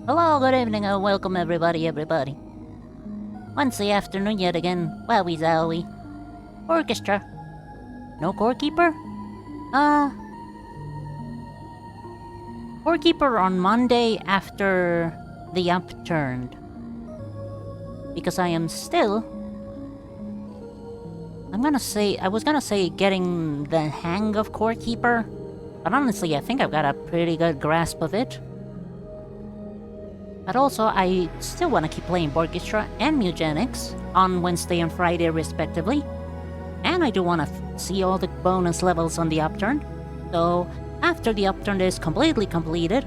Hello, good evening, and welcome everybody. Wednesday afternoon yet again, wowie zowie. Orchestra. No scorekeeper? Scorekeeper on Monday after the upturned. Because I am still... I was gonna say getting the hang of scorekeeper, but honestly I think I've got a pretty good grasp of it. But also, I still want to keep playing Orchestra and Mugenics on Wednesday and Friday respectively. And I do want to see all the bonus levels on the upturn. So, after the upturn is completely completed,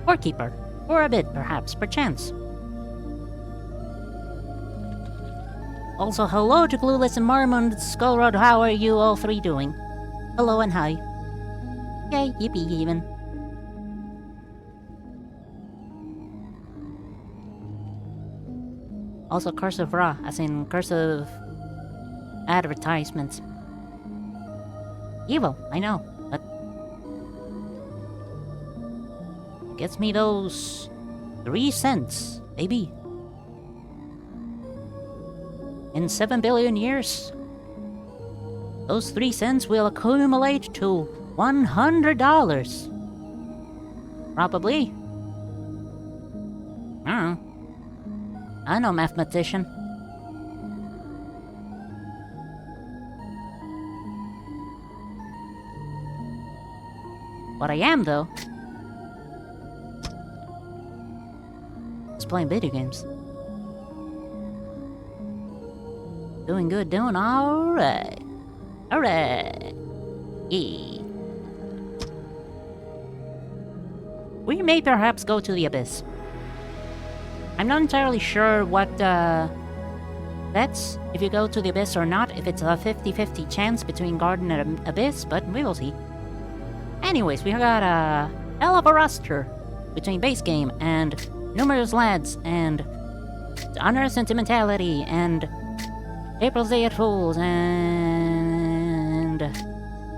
Scorekeeper, for a bit perhaps, perchance. Also, hello to Clueless and Marmo and Skullrod, how are you all three doing? Hello and hi. Yay, yippee even. Also, Curse of Ra, as in Curse of advertisements. Evil, I know, but... gets me those 3 cents, baby. In 7 billion years, those 3 cents will accumulate to $100. Probably. I don't know. I'm no mathematician. What I am, though, is playing video games. Doing good, doing alright. Alright. Yeah. We may perhaps go to the abyss. I'm not entirely sure what that's if you go to the abyss or not, if it's a 50-50 chance between garden and abyss, but we will see. Anyways, we got a hell of a roster between base game and numerous lads and honor sentimentality and April's Day at Fools and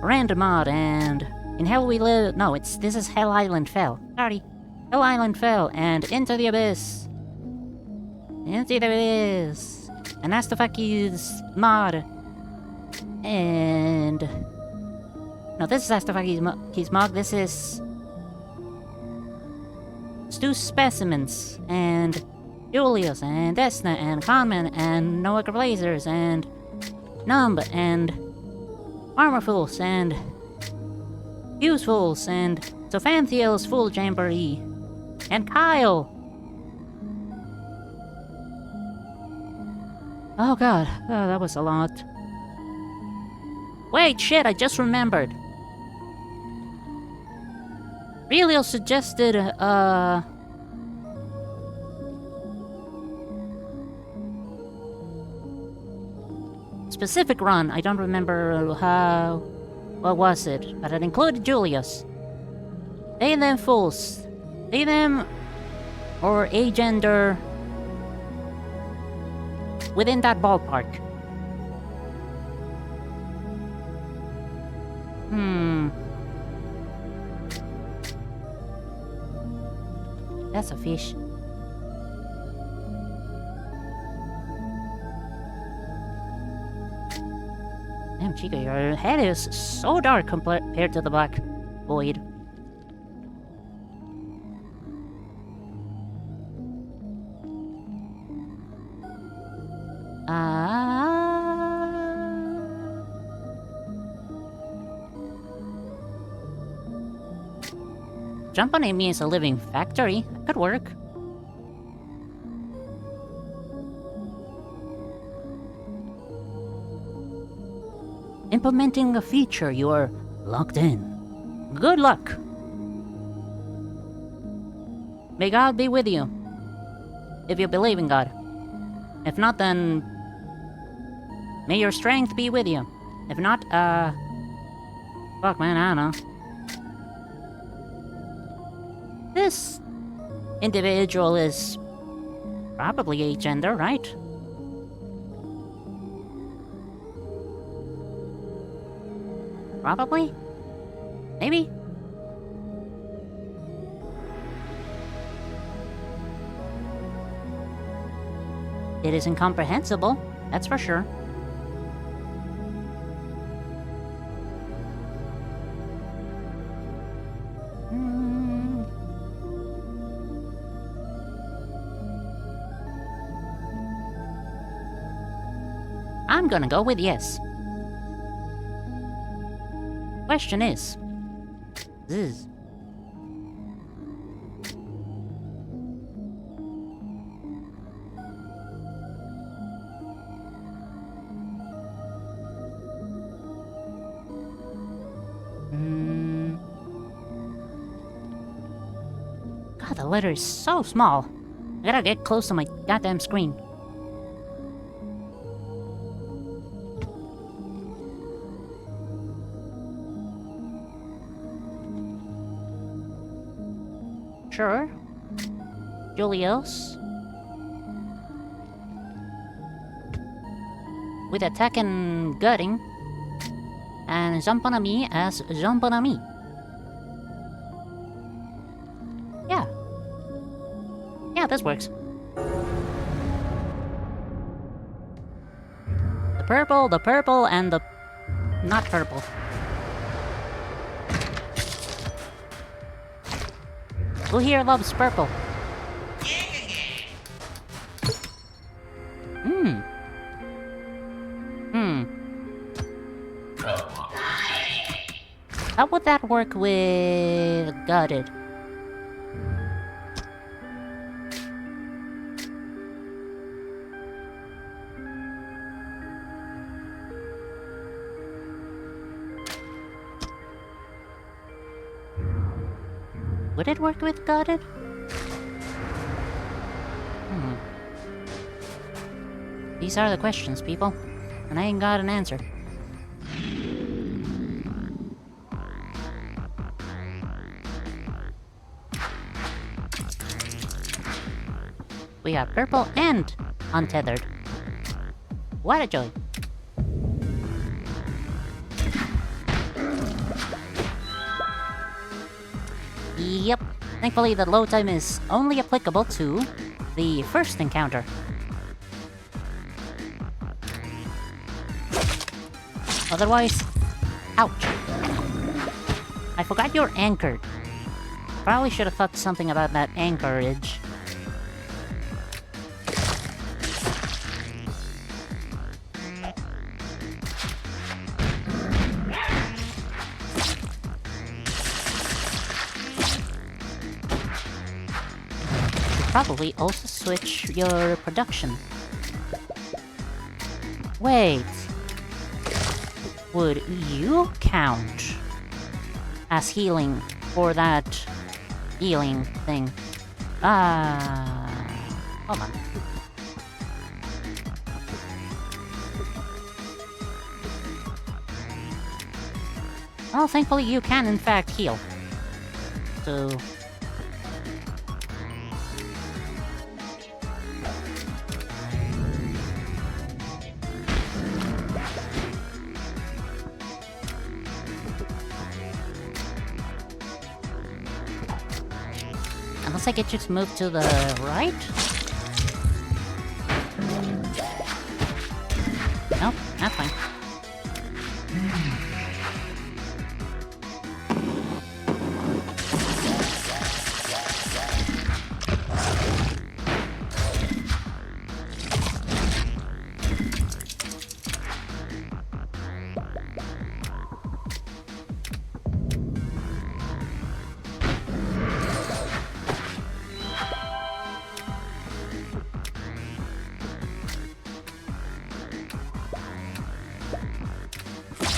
random mod and in Hell We Live. No, this is Hell Island Fell. Sorry, Hell Island Fell and Into the Abyss. Into the Abyss. And asdfaga's mod. And no, this is asdfaga's mod. This is Stu Specimens and Julios and Desna and Conman and Noah Blazers and Numb and Armor Fools and Fuse Fools and Sophanthiel's Fool Jamboree and Kyle. Oh god, oh, that was a lot. Wait, shit, I just remembered. Relio suggested, specific run. I don't remember how... what was it? But it included Julius. They them fools. They them... or agender... within that ballpark. That's a fish. Damn, Chica, your head is so dark compared to the black void. Jump on me as a living factory. That could work. Implementing a feature, you're locked in. Good luck. May God be with you. If you believe in God. If not, then... may your strength be with you. If not, fuck, man, I don't know. This individual is probably agender, right? Probably? Maybe? It is incomprehensible, that's for sure. I'm gonna go with yes. Question is... Zzz. God, the letter is so small. I gotta get close to my goddamn screen. Sure. Julios. With attack and gutting. And jump on me as jump on me. Yeah. Yeah, this works. The purple, and the... not purple. Who here loves purple? How would that work with gutted? Would it work with gutted? These are the questions, people. And I ain't got an answer. We got purple and untethered. What a joy. Yep. Thankfully, the load time is only applicable to the first encounter. Otherwise, ouch. I forgot you're anchored. Probably should have thought something about that anchorage. Probably also switch your production. Wait. Would you count as healing for that healing thing? Hold on. Well, thankfully you can in fact heal. So... unless I get you to move to the right? Nope, that's fine.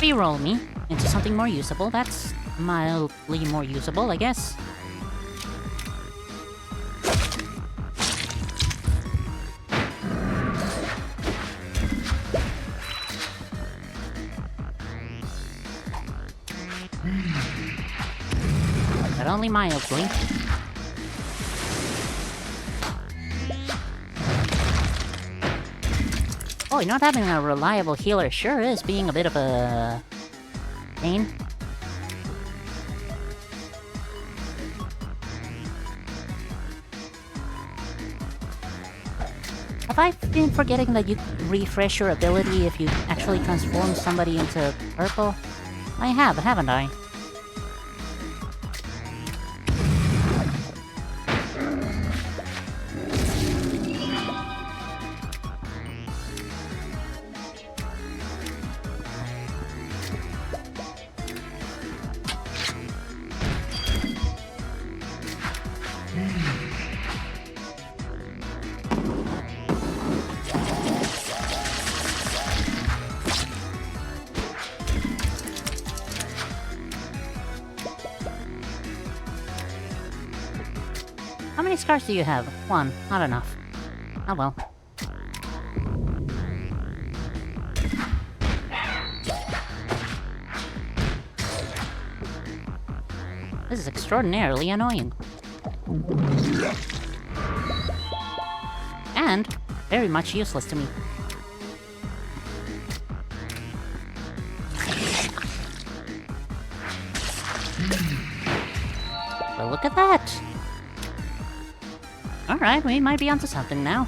Reroll me into something more usable. That's mildly more usable, I guess. But only mildly. Boy, not having a reliable healer sure is being a bit of a... pain. Have I been forgetting that you refresh your ability if you actually transform somebody into purple? I have, haven't I? How many scars do you have? One. Not enough. Oh well. This is extraordinarily annoying. And very much useless to me. Well, look at that! Alright, we might be onto something now.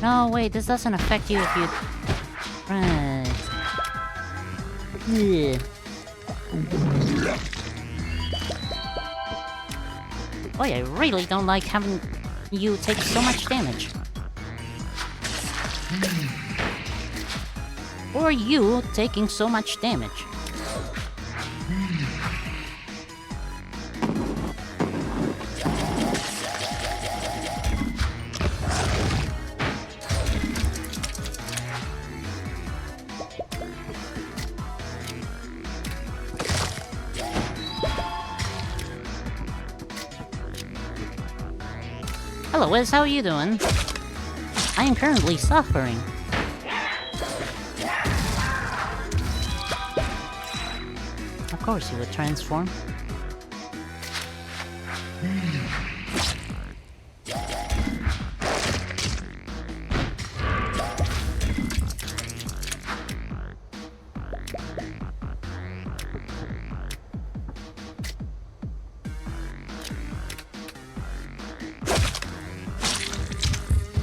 No, wait, this doesn't affect you if you... Right. Yeah. Boy, I really don't like having you take so much damage. Or you taking so much damage. Hello, Wiz, how are you doing? I am currently suffering. Of course you would transform.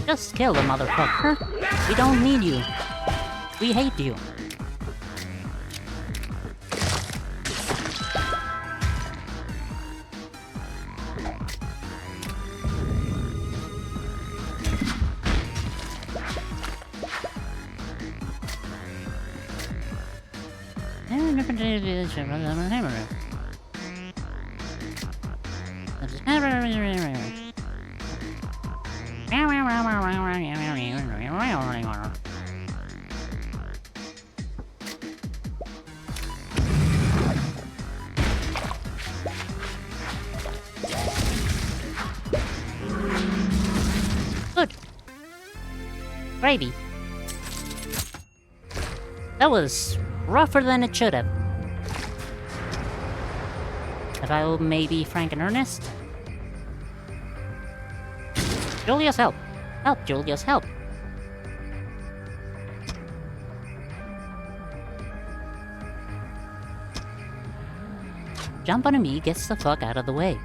Just kill the motherfucker. We don't need you. We hate you. Good. Gravy. That was rougher than it should have. If I maybe Frank and Ernest? Julius, help! Help, Julius, help! Jump on me gets the fuck out of the way.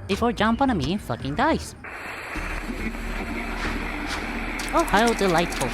Before Jump on me fucking dies. Oh, how delightful.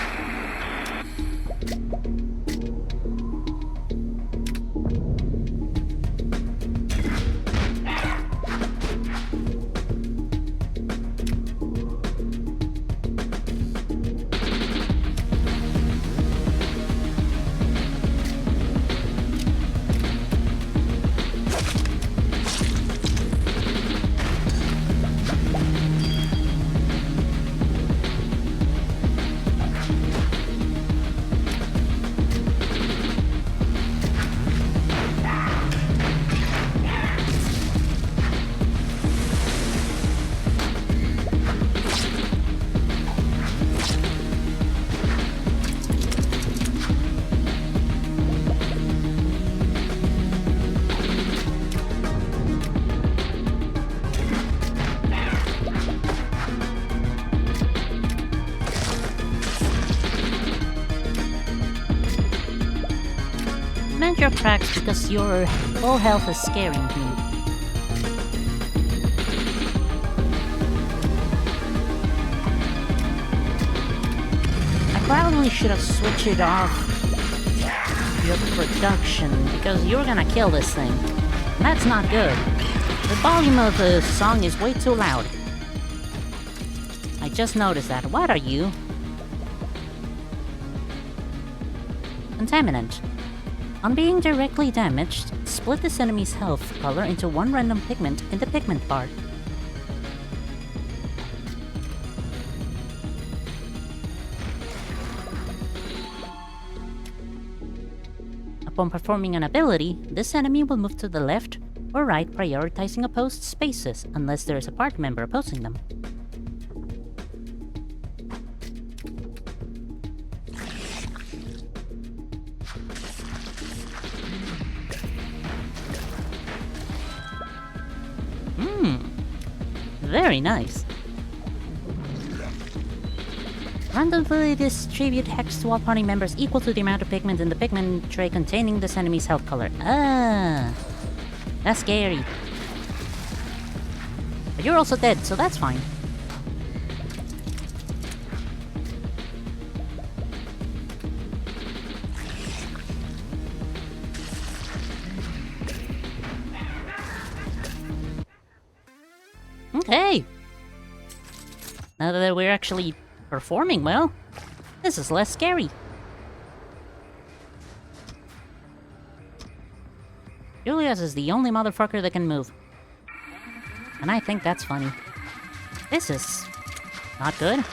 Cement your cracks because your full health is scaring me. I probably should have switched it off your production because you're gonna kill this thing. And that's not good. The volume of the song is way too loud. I just noticed that. What are you? Contaminant. On being directly damaged, split this enemy's health color into one random pigment in the pigment bar. Upon performing an ability, this enemy will move to the left or right, prioritizing opposed spaces unless there is a party member opposing them. Very nice. Randomly distribute hex to all party members equal to the amount of pigment in the pigment tray containing this enemy's health color. Ah, that's scary. But you're also dead, so that's fine. Okay. Now that we're actually performing well, this is less scary. Julius is the only motherfucker that can move. And I think that's funny. This is not good.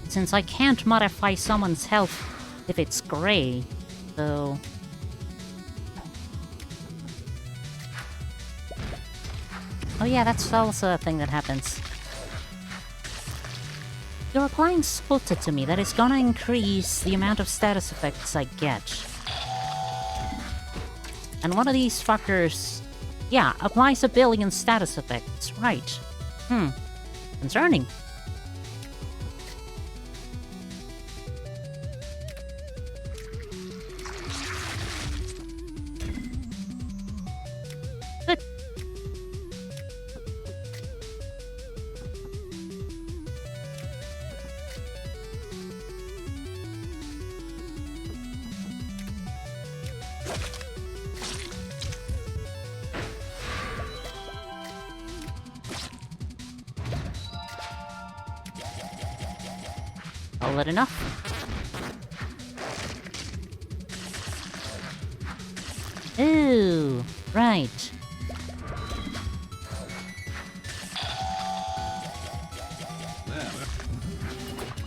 Since I can't modify someone's health if it's gray, so... Oh yeah, that's also a thing that happens. You're applying Spota to me, that is gonna increase the amount of status effects I get. And one of these fuckers... Yeah, applies 1 billion status effects, right. Concerning. All that enough? Ooh, right.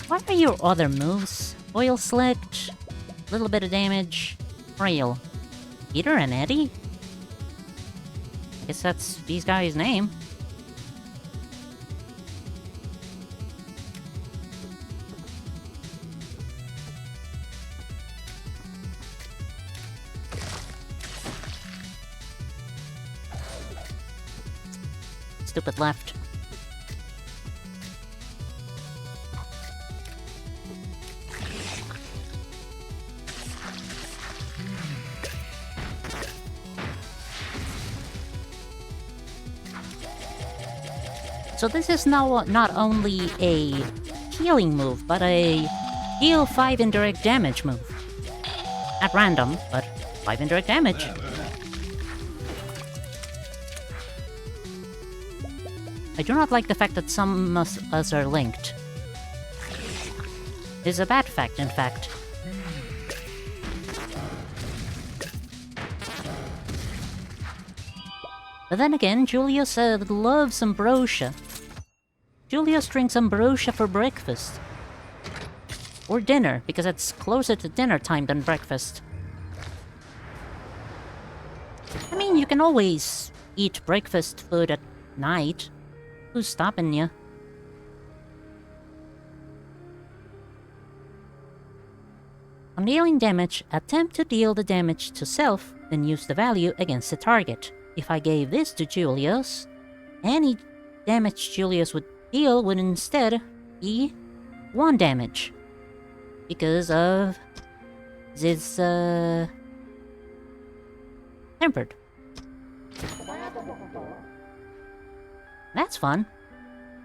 What are your other moves? Oil Slick, little bit of damage, Frail. Peter and Eddie? Guess that's these guys' name. Stupid left. So this is now not only a healing move, but a heal 5 indirect damage move. At random, but 5 indirect damage. I do not like the fact that some of us are linked. It is a bad fact, in fact. But then again, Julius loves ambrosia. Julius drinks ambrosia for breakfast. Or dinner, because it's closer to dinner time than breakfast. I mean, you can always eat breakfast food at night. Who's stopping you? On dealing damage, attempt to deal the damage to self, then use the value against the target. If I gave this to Julios, any damage Julios would deal would instead be 1 damage. Because of this, tempered. That's fun.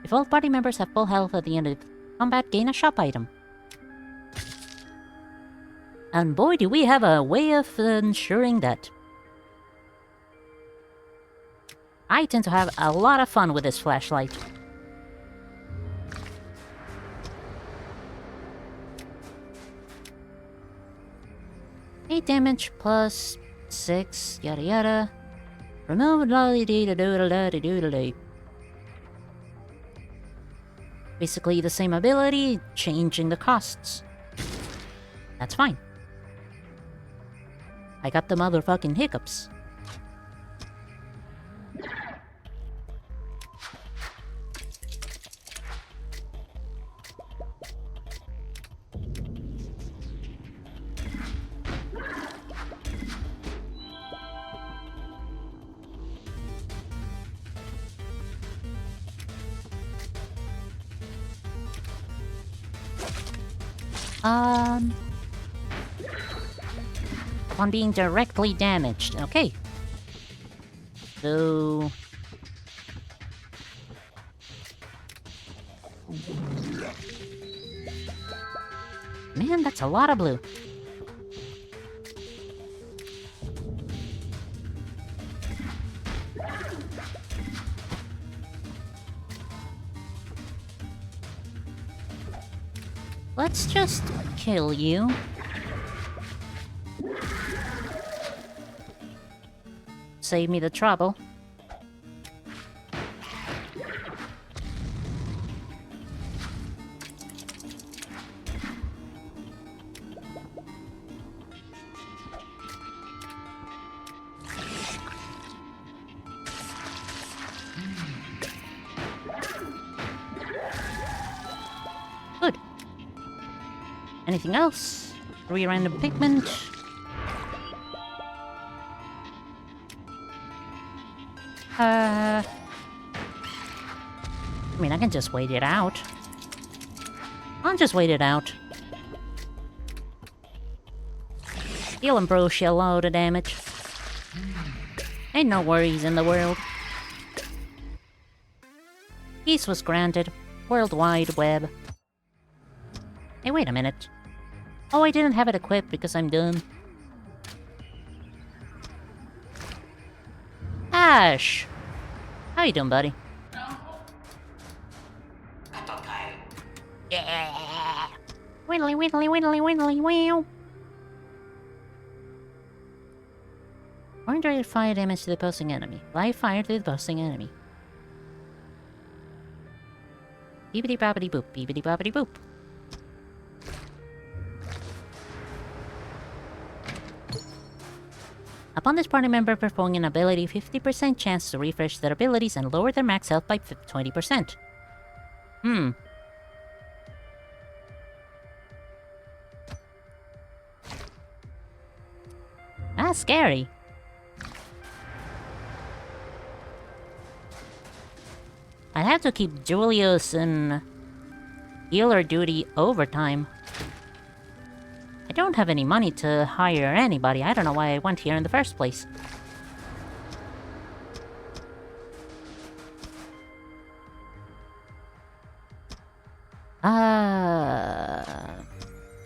If all party members have full health at the end of combat, gain a shop item. And boy, do we have a way of ensuring that. I tend to have a lot of fun with this flashlight. Eight damage plus 6, yada yada. Remove lolly-dee-da-doodle-da-dee-doodle-dee. Basically the same ability, changing the costs. That's fine. I got the motherfucking hiccups. On being directly damaged. Okay. So... Man, that's a lot of blue. Let's just kill you. Save me the trouble. Good. Anything else? 3 random pigment. I mean, I can just wait it out. I'll just wait it out. Deal him, bro, a load of damage. Ain't no worries in the world. Peace was granted. World Wide Web. Hey, wait a minute. Oh, I didn't have it equipped because I'm done. Ash! How you doing, buddy? Yeah! Whittly, whittly, whittly, whittly, wow! Orange rated fire damage to the opposing enemy. Live fire to the opposing enemy. Beepity boppity boop, beepity boppity boop. Upon this party member performing an ability, 50% chance to refresh their abilities and lower their max health by 20%. That's scary. I'd have to keep Julios in healer duty overtime. I don't have any money to hire anybody. I don't know why I went here in the first place.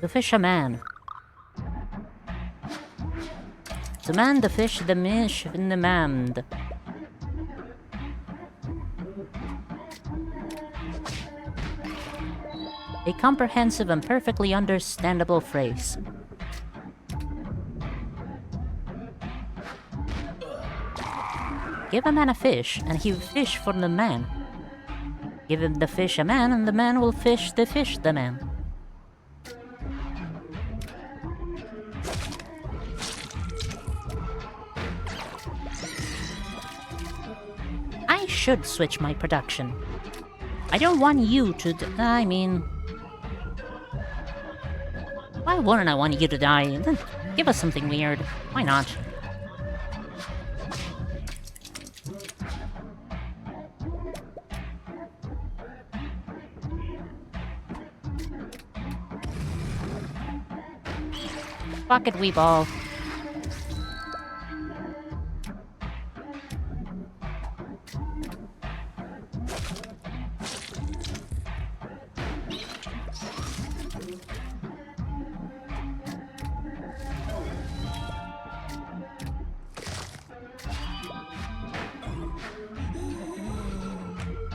To fish a man. To man the fish, the mish, and the mand. A comprehensive and perfectly understandable phrase. Give a man a fish, and he will fish for the man. Give him the fish a man, and the man will fish the man. I should switch my production. I don't want you to I mean... Why wouldn't I want you to die? Give us something weird. Why not? Fuck it, Weeball.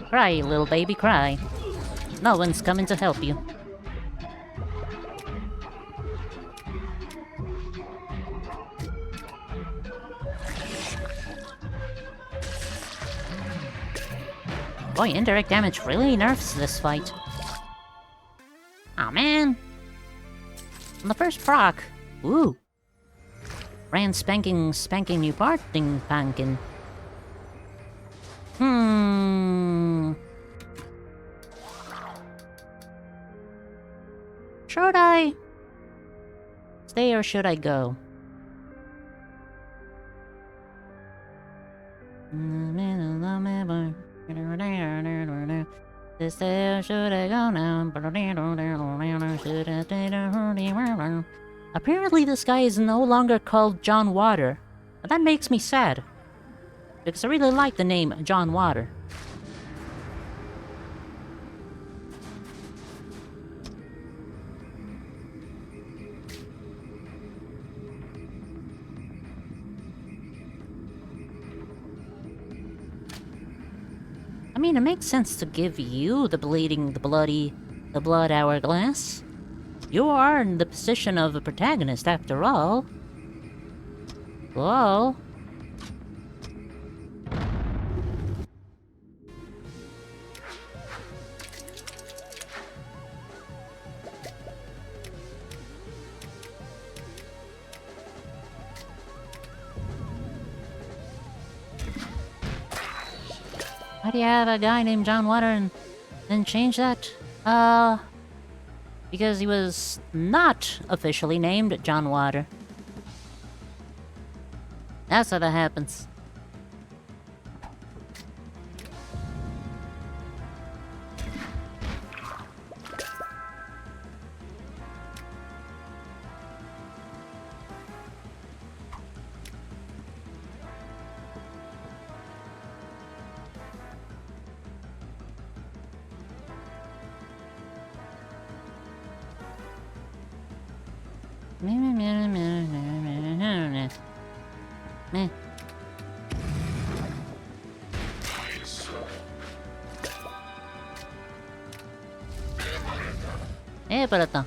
Cry, little baby, cry. No one's coming to help you. Boy, indirect damage really nerfs this fight. Aw, man. On the first proc. Ooh. Brand spanking new parting pankin. Should I stay or should I go? Should I go now? Apparently this guy is no longer called John Water. That makes me sad. Because I really like the name John Water. I mean, it makes sense to give you the blood hourglass. You are in the position of a protagonist after all. Whoa. Why do you have a guy named John Water and then change that? Because he was not officially named John Water. That's how that happens. Meh. Parata.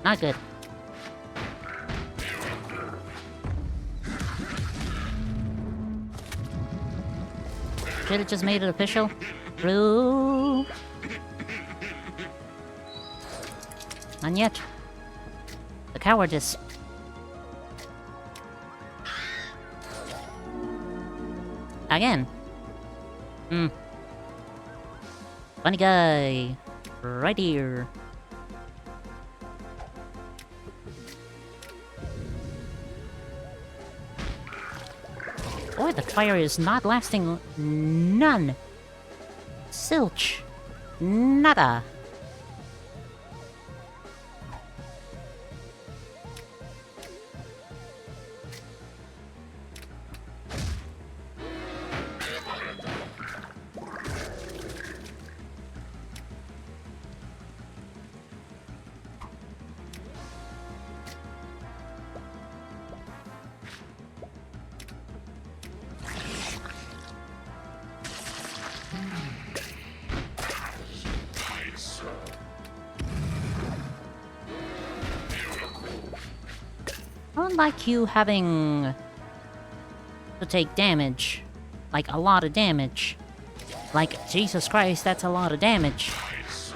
Not good. Should've just made it official. True. And yet, the cowardice. Again. Funny guy. Right here. Boy, the fire is not lasting none. Silch. Nada. I don't like you having to take damage. Like, a lot of damage. Like, Jesus Christ, that's a lot of damage.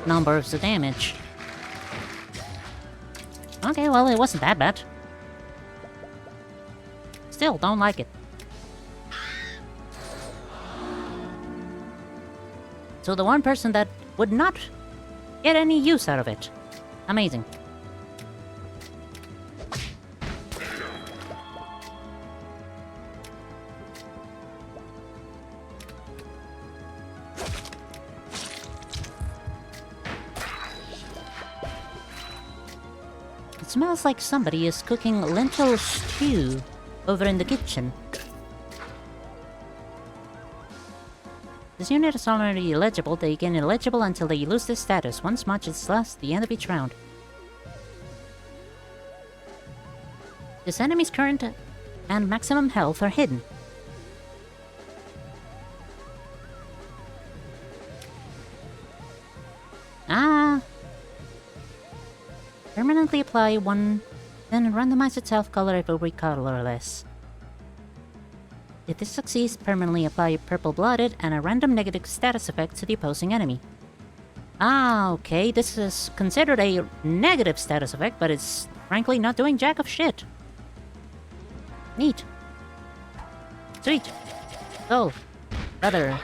Numbers of damage. Okay, well, it wasn't that bad. still don't like it. So the one person that would not get any use out of it. Amazing. It smells like somebody is cooking lentil stew over in the kitchen. This unit is already illegible. They gain illegible until they lose this status. Once much is lost, the end of each round. This enemy's current and maximum health are hidden. Permanently apply one, then randomize itself color if it will be colorless. If this succeeds, permanently apply purple-blooded and a random negative status effect to the opposing enemy. Okay, this is considered a negative status effect, but it's frankly not doing jack of shit. Neat. Sweet. Gold. Leather.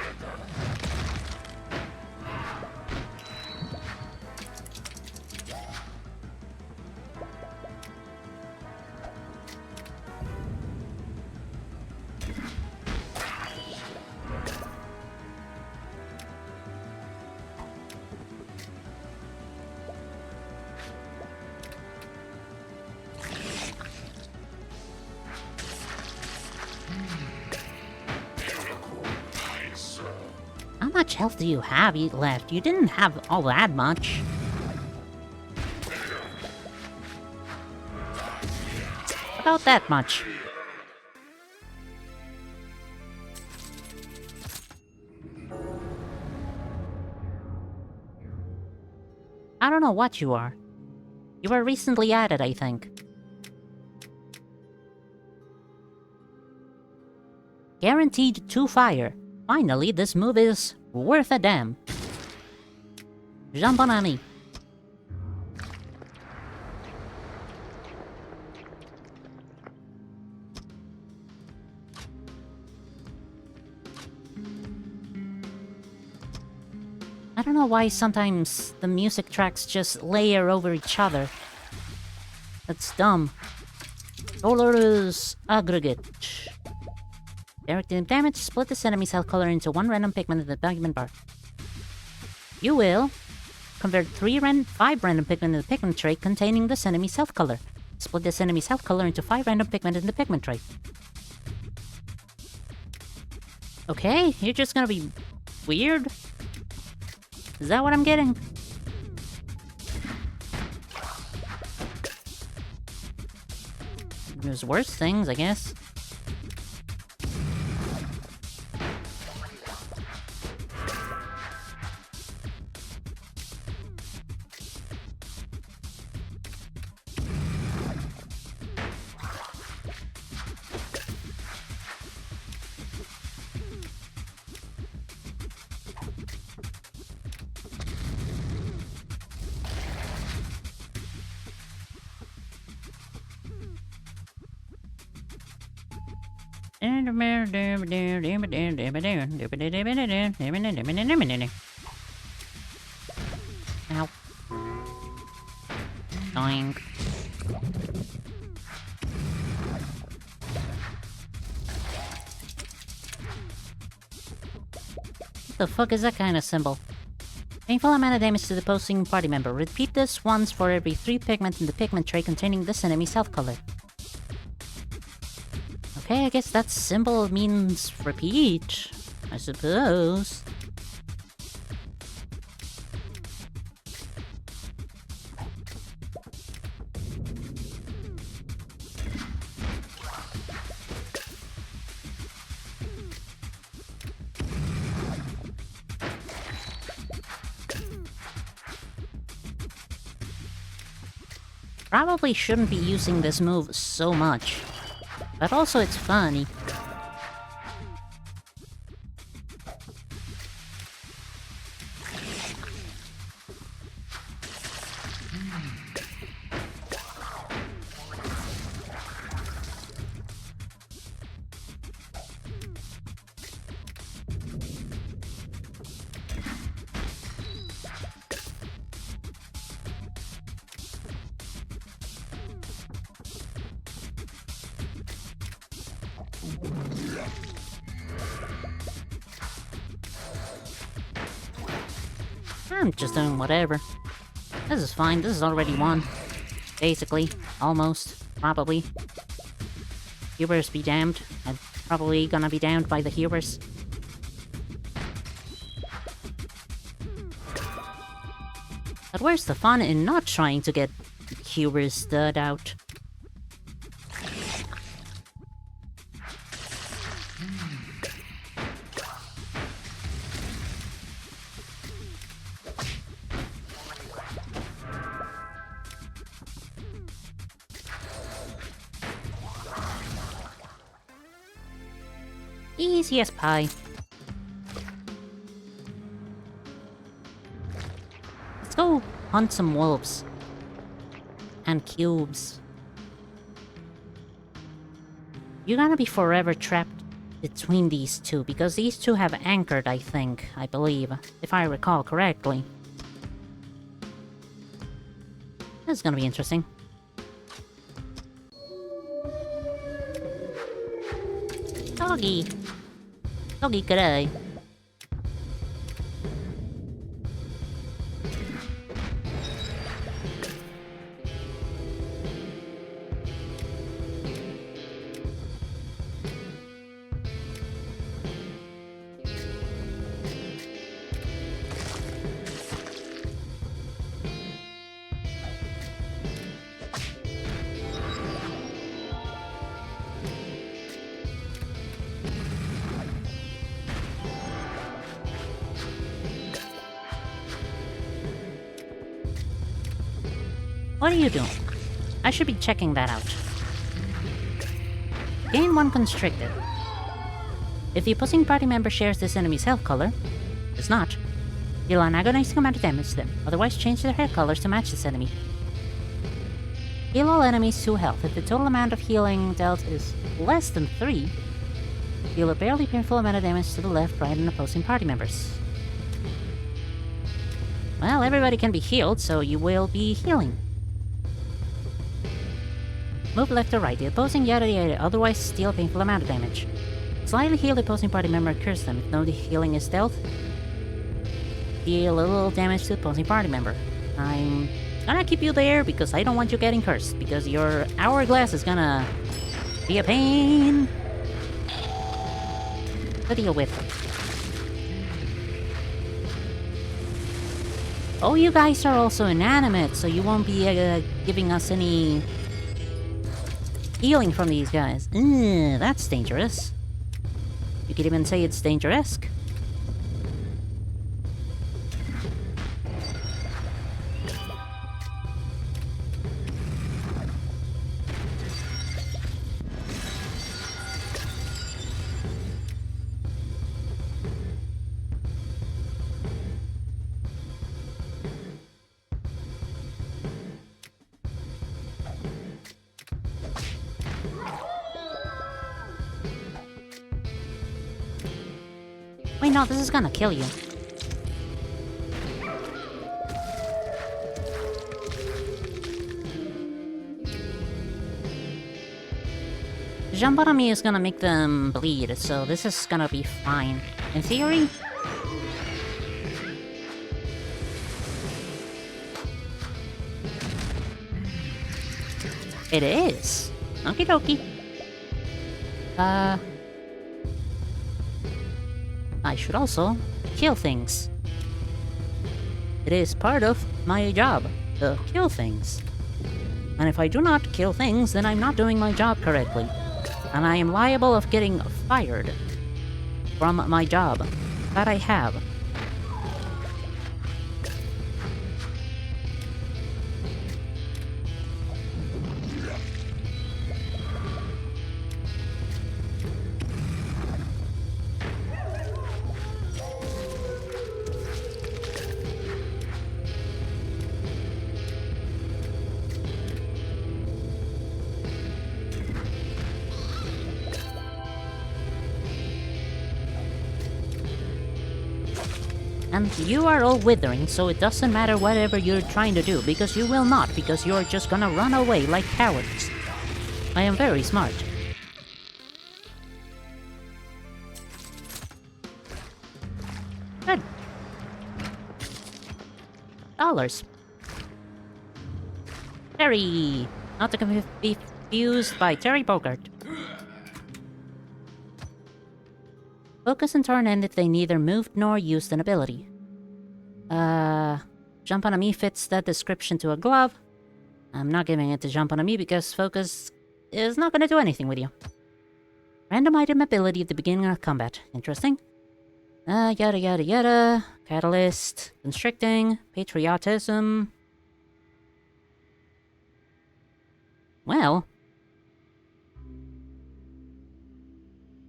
How much health do you have left? You didn't have all that much. About that much. I don't know what you are. You were recently added, I think. Guaranteed 2 fire. Finally, this move is worth a damn. Jump on Annie. I don't know why sometimes the music tracks just layer over each other. That's dumb. Aggregate. Direct damage, split this enemy's health color into 1 random pigment in the pigment bar. You will convert 5 random pigment in the pigment tray containing this enemy's health color. Split this enemy's health color into 5 random pigment in the pigment tray. Okay, you're just gonna be weird? Is that what I'm getting? There's worse things, I guess. Ow. Doink. What the fuck is that kind of symbol? Painful amount of damage to the opposing party member. Repeat this once for every 3 pigment in the pigment tray containing this enemy's health color. Okay, I guess that symbol means repeat, I suppose. Probably shouldn't be using this move so much. But also it's funny. I'm just doing whatever. This is fine, this is already won. Basically. Almost. Probably. Hubers be damned. I'm probably gonna be damned by the Hubers. But where's the fun in not trying to get Hubers stood out? Easy as pie. Let's go hunt some wolves. And cubes. You're gonna be forever trapped between these two, because these two have anchored, I believe, if I recall correctly. This is gonna be interesting. Doggy! Doggy, g'day. What are you doing? I should be checking that out. Gain 1 constricted. If the opposing party member shares this enemy's health color, does not, deal an agonizing amount of damage to them, otherwise change their hair colors to match this enemy. Heal all enemies 2 health. If the total amount of healing dealt is less than 3, deal a barely painful amount of damage to the left, right, and opposing party members. Well, everybody can be healed, so you will be healing. Move left or right, the opposing yada yada, otherwise deal a painful amount of damage. Slightly heal the opposing party member and curse them. If no healing is dealt, deal a little damage to the opposing party member. I'm gonna keep you there because I don't want you getting cursed, because your hourglass is gonna be a pain to deal with. Oh, you guys are also inanimate, so you won't be giving us any healing from these guys. That's dangerous. You could even say it's dangerous. Wait, no, this is gonna kill you. Jambarami is gonna make them bleed, so this is gonna be fine. In theory. It is. Okie dokie. I should also kill things. It is part of my job to kill things. And if I do not kill things, then I'm not doing my job correctly. And I am liable of getting fired from my job that I have. And you are all withering, so it doesn't matter whatever you're trying to do, because you will not, because you're just gonna run away like cowards. I am very smart. $8. Terry! Not to be confused by Terry Bogart. Focus and turn ended they neither moved nor used an ability. Jump on a me fits that description to a glove. I'm not giving it to jump on a me because focus is not going to do anything with you. Random item ability at the beginning of combat. Interesting. Yada yada yada. Catalyst. Constricting. Patriotism. Well.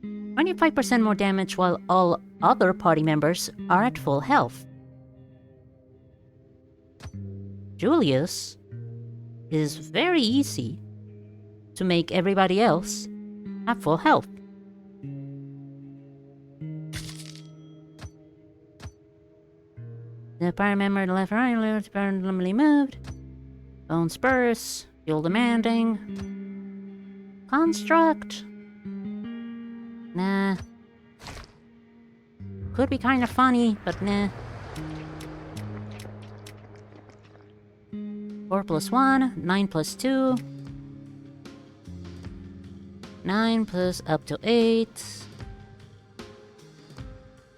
25% more damage while all other party members are at full health. Julius is very easy to make everybody else have full health. The party member to left right randomly moved. Bone spurs. Fuel demanding. Construct. Nah. Could be kind of funny, but nah. 4 plus 1, 9 plus 2. 9 plus up to 8.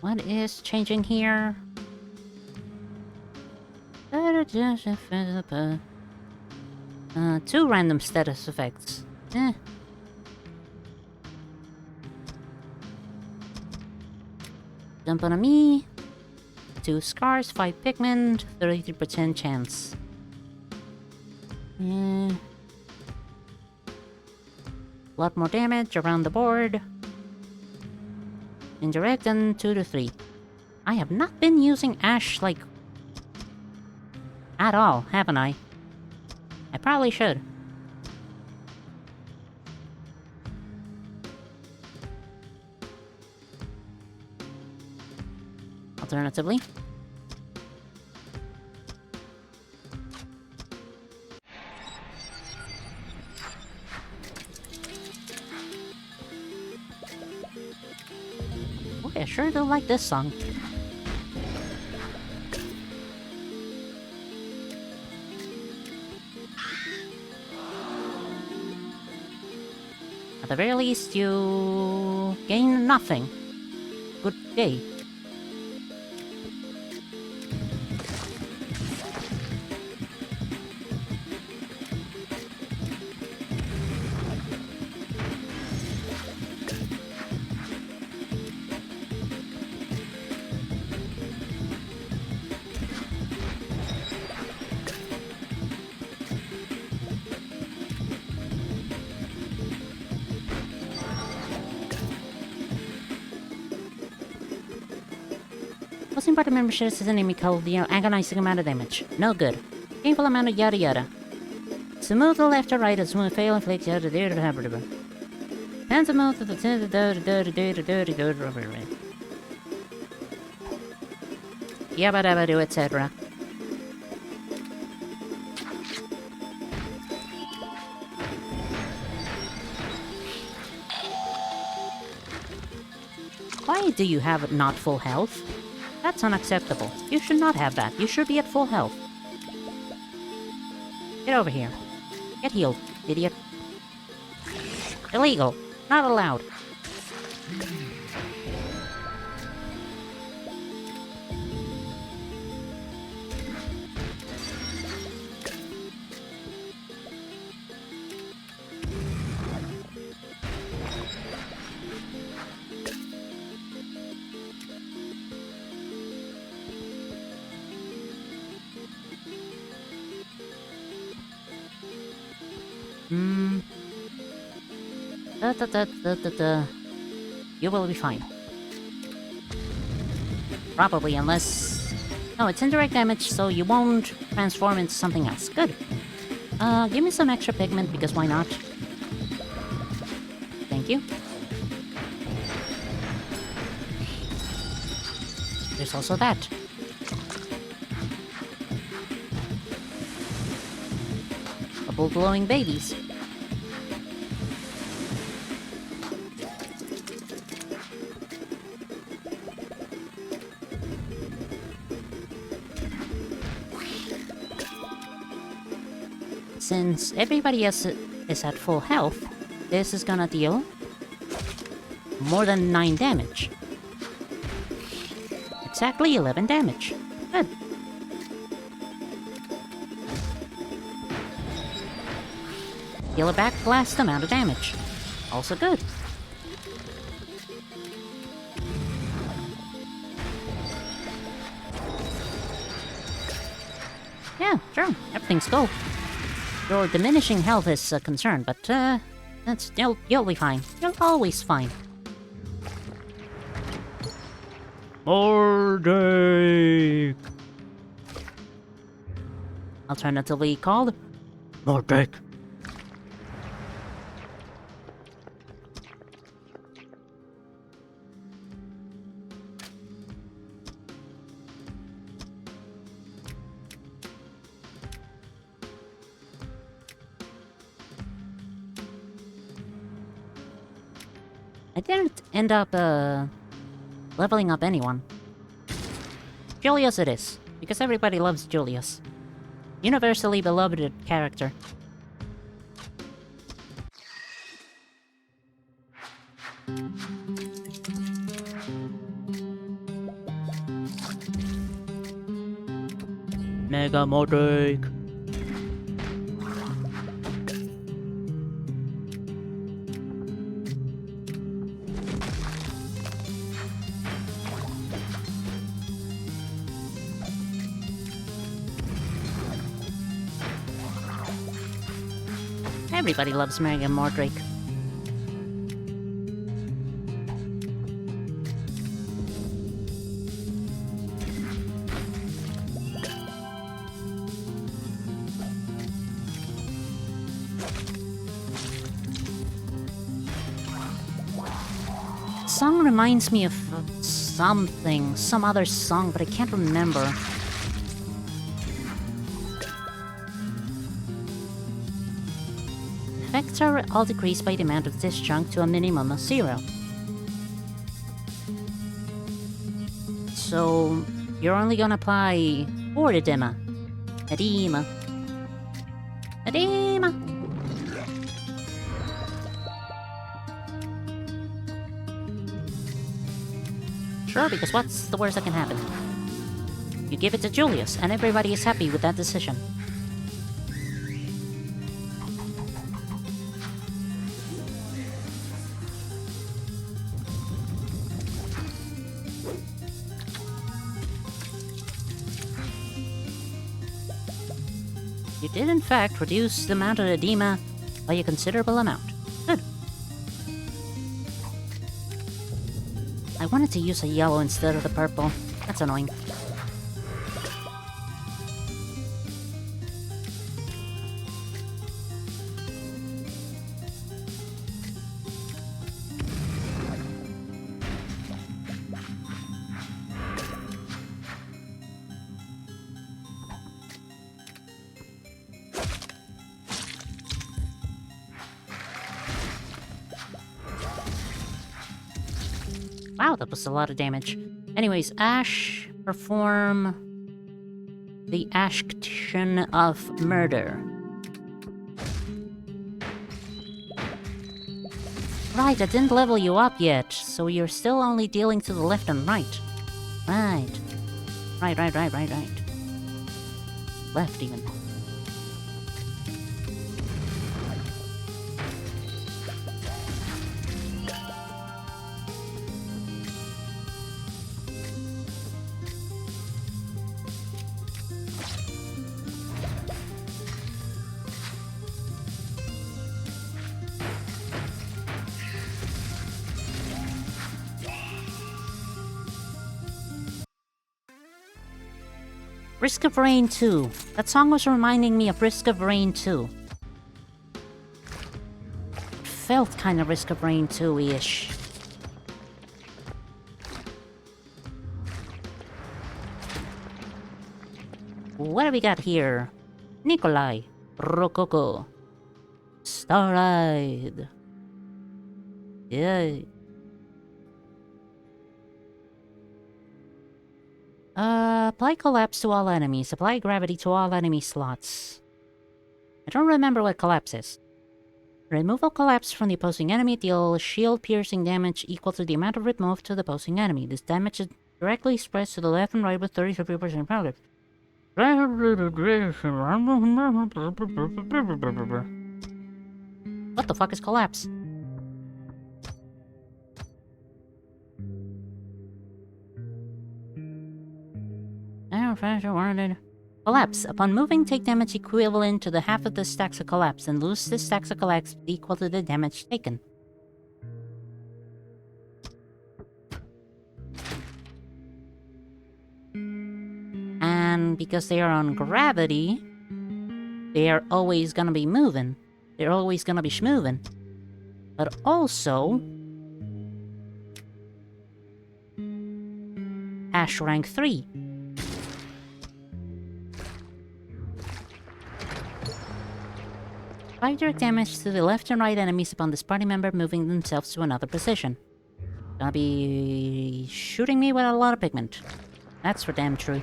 What is changing here? 2 random status effects. Jump on a me. 2 scars, 5 pigment, 33% chance. Lot more damage around the board. Indirect and 2 to 3. I have not been using Ash, like, at all, haven't I? I probably should. Alternatively, boy, I sure do like this song. At the very least, you gain nothing. Good day. Causing party membership is an enemy called the agonizing amount of damage. No good. Painful amount of yada yada. To move to the left or right as soon as fail inflicts yada yada yada. And to move to the yabba dabba do, etc. Why do you have not full health? That's unacceptable. You should not have that. You should be at full health. Get over here. Get healed, idiot. Illegal. Not allowed. You will be fine. Probably, unless... No, it's indirect damage, so you won't transform into something else. Good. Give me some extra pigment, because why not? Thank you. There's also that. Couple glowing babies. since everybody else is at full health, this is gonna deal more than 9 damage. Exactly 11 damage. Good. Deal a back blast amount of damage. Also good. Yeah, sure. Everything's cool. Your diminishing health is a concern, but you'll be fine. You're always fine. Mordek. Alternatively called Mordek. I didn't end up, leveling up anyone. Julius it is, because everybody loves Julius. Universally beloved character. Mega Mordek. Everybody loves Mega Mordek. Song reminds me of something, some other song, but I can't remember. Effects are all decreased by the amount of this chunk to a minimum of 0. So, you're only gonna apply 4 edema. Edema. Edema! Sure, because what's the worst that can happen? You give it to Julius, and everybody is happy with that decision. You did in fact reduce the amount of edema by a considerable amount. Good. I wanted to use a yellow instead of the purple. That's annoying. Wow, that was a lot of damage. Anyways, Ash, perform the action of murder. Right, I didn't level you up yet, so you're still only dealing to the left and right. Right. Right. Left, even. Risk of Rain 2. That song was reminding me of Risk of Rain 2. It felt kind of Risk of Rain 2-ish. What do we got here? Nikolai, Rococo, Starride. Yay. Apply collapse to all enemies. Apply gravity to all enemy slots. I don't remember what collapse is. Removal collapse from the opposing enemy deals shield piercing damage equal to the amount of rip moved to the opposing enemy. This damage is directly spreads to the left and right with 33% progress. What the fuck is collapse? Collapse. Upon moving, take damage equivalent to the half of the stacks of collapse, and lose the stacks of collapse equal to the damage taken. And because they are on gravity, they are always gonna be moving. They're always gonna be schmoving. But also... Hash rank 3. Apply direct damage to the left and right enemies upon this party member moving themselves to another position. Gonna be shooting me with a lot of pigment. That's for damn true.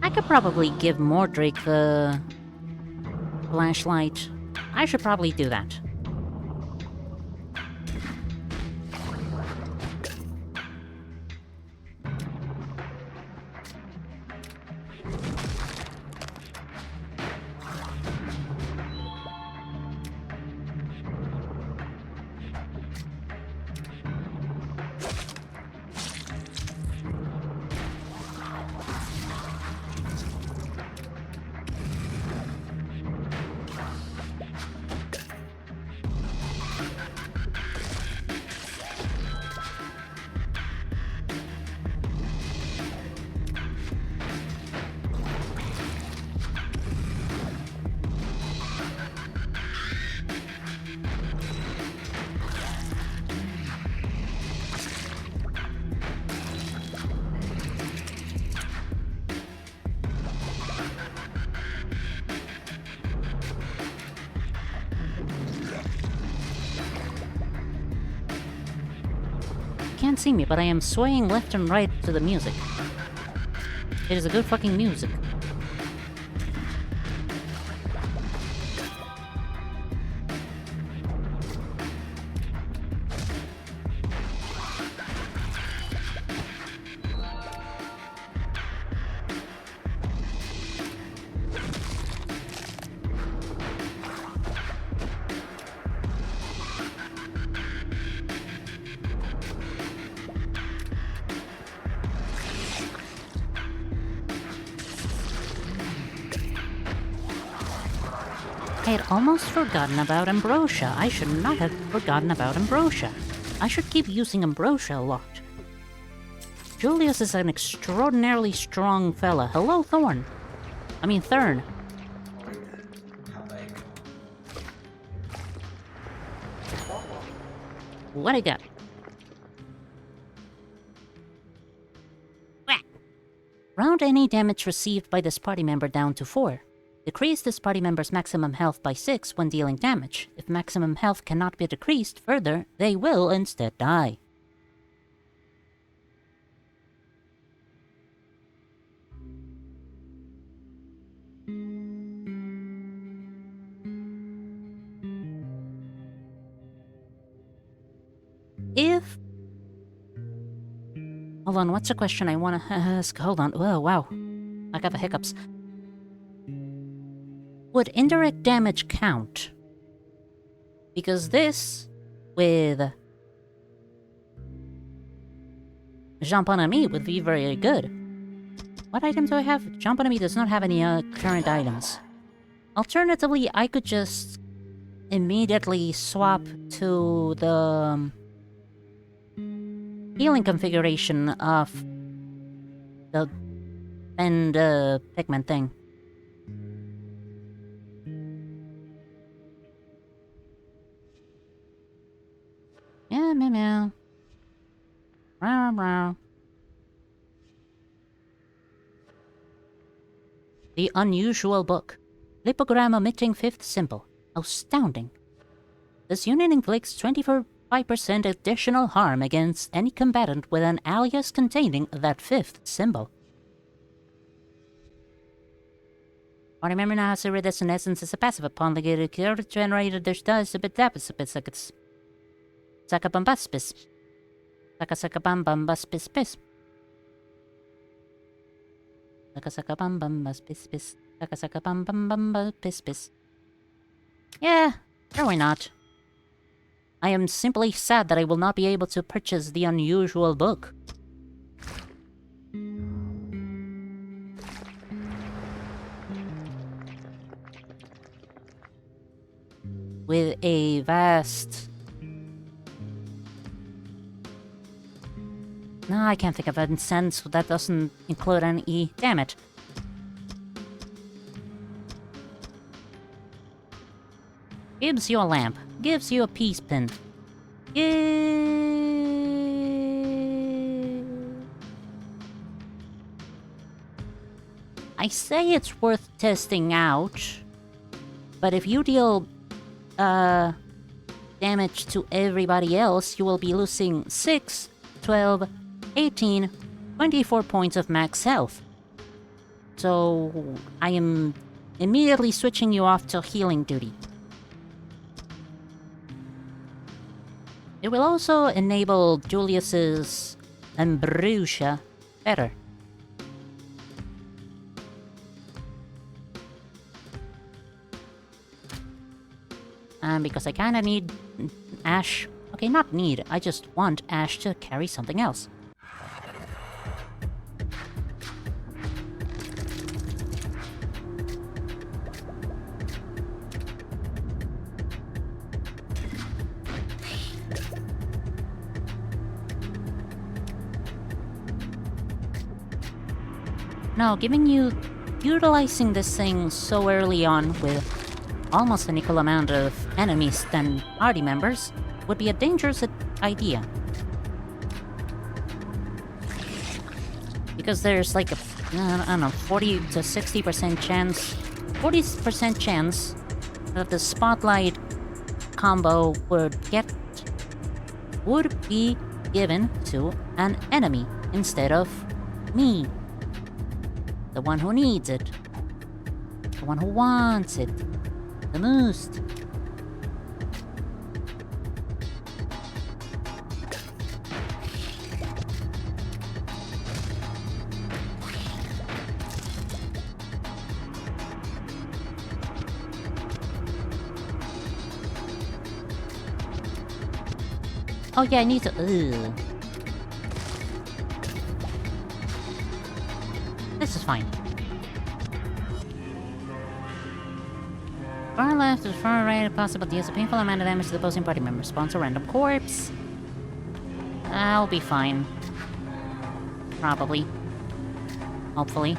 I could probably give Mordrick the flashlight. I should probably do that. Can't see me, but I am swaying left and right to the music. It is a good fucking music. I had almost forgotten about Ambrosia. I should not have forgotten about Ambrosia. I should keep using Ambrosia a lot. Julius is an extraordinarily strong fella. Hello, Thorn. I mean, Thurn. What I got? Whack. Round any damage received by this party member down to 4. Decrease this party member's maximum health by 6 when dealing damage. If maximum health cannot be decreased further, they will instead die. If... Hold on, what's the question I want to ask? Hold on. Oh, wow. I got the hiccups. Would indirect damage count? Because this, with Jean Bonami, would be very good. What items do I have? Jean Bonami does not have any current items. Alternatively, I could just immediately swap to the healing configuration of the bend pigment thing. Yeah, meow meow. Meow meow. The unusual book. Lipogram omitting 5th symbol. Astounding. This unit inflicts 25% additional harm against any combatant with an alias containing that 5th symbol. I remember now how iridescent essence is a passive upon the generated there's does a bit dapispis. Sakabambaspis. Sakasakabambambaspispis. Sakasakabambambaspispis. Sakasakabambambaspispis. Yeah, sure, why not? I am simply sad that I will not be able to purchase the unusual book. With a vast... No, I can't think of a sense that doesn't include an E. Damn it. Gives you a lamp. Gives you a peace pin. I say it's worth testing out, but if you deal damage to everybody else, you will be losing 6, 12, 18, 24 points of max health. So I am immediately switching you off to healing duty. It will also enable Julius's Ambrosia better. Because I kinda need Ash. Okay, not need, I just want Ash to carry something else. No, utilizing this thing so early on with almost an equal amount of enemies than party members would be a dangerous idea. Because there's like a, I don't know, 40 to 60% chance, 40% chance that the spotlight combo would be given to an enemy instead of me. The one who needs it. The one who wants it. The most. Oh yeah, I need to... Ugh. This is fine. Far left to far right, possible deals a painful amount of damage to the opposing party member. Spawns a random corpse. I'll be fine. Probably. Hopefully.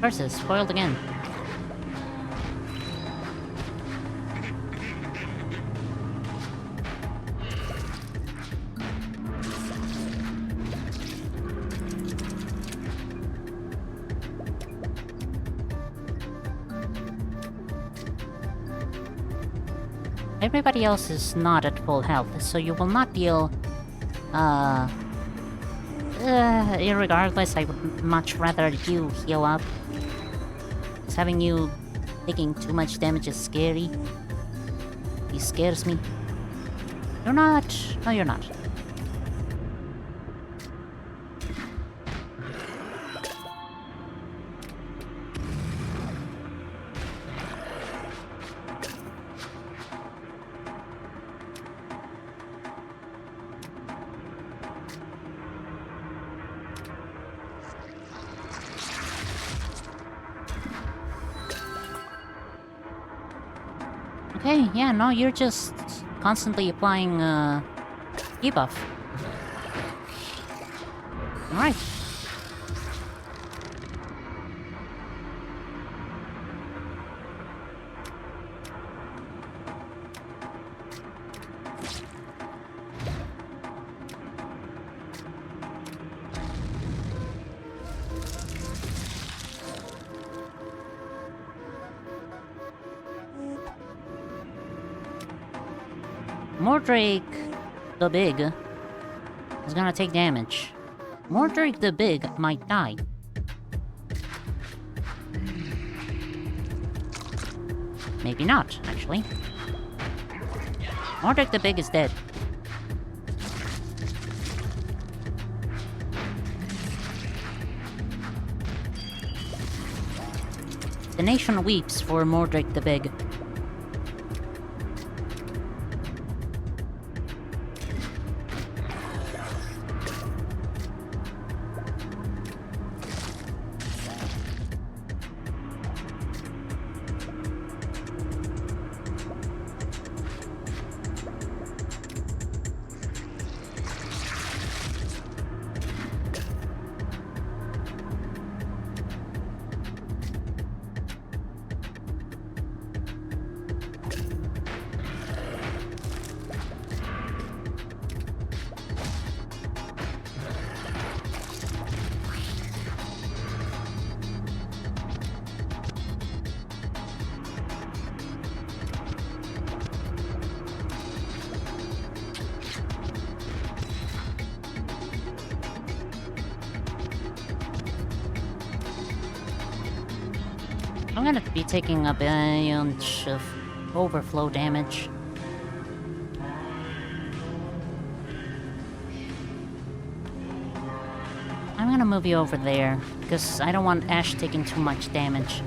Curses, foiled again. Everybody else is not at full health, so you will not deal, irregardless, I would much rather you heal up. Because having you taking too much damage is scary. He scares me. You're not. No, you're not. Okay, yeah, no, you're just constantly applying, debuff. Alright. Mordrake the Big is gonna take damage. Mordrake the Big might die. Maybe not, actually. Mordrake the Big is dead. The nation weeps for Mordrake the Big. I'm gonna be taking a bunch of overflow damage. I'm gonna move you over there, because I don't want Ash taking too much damage.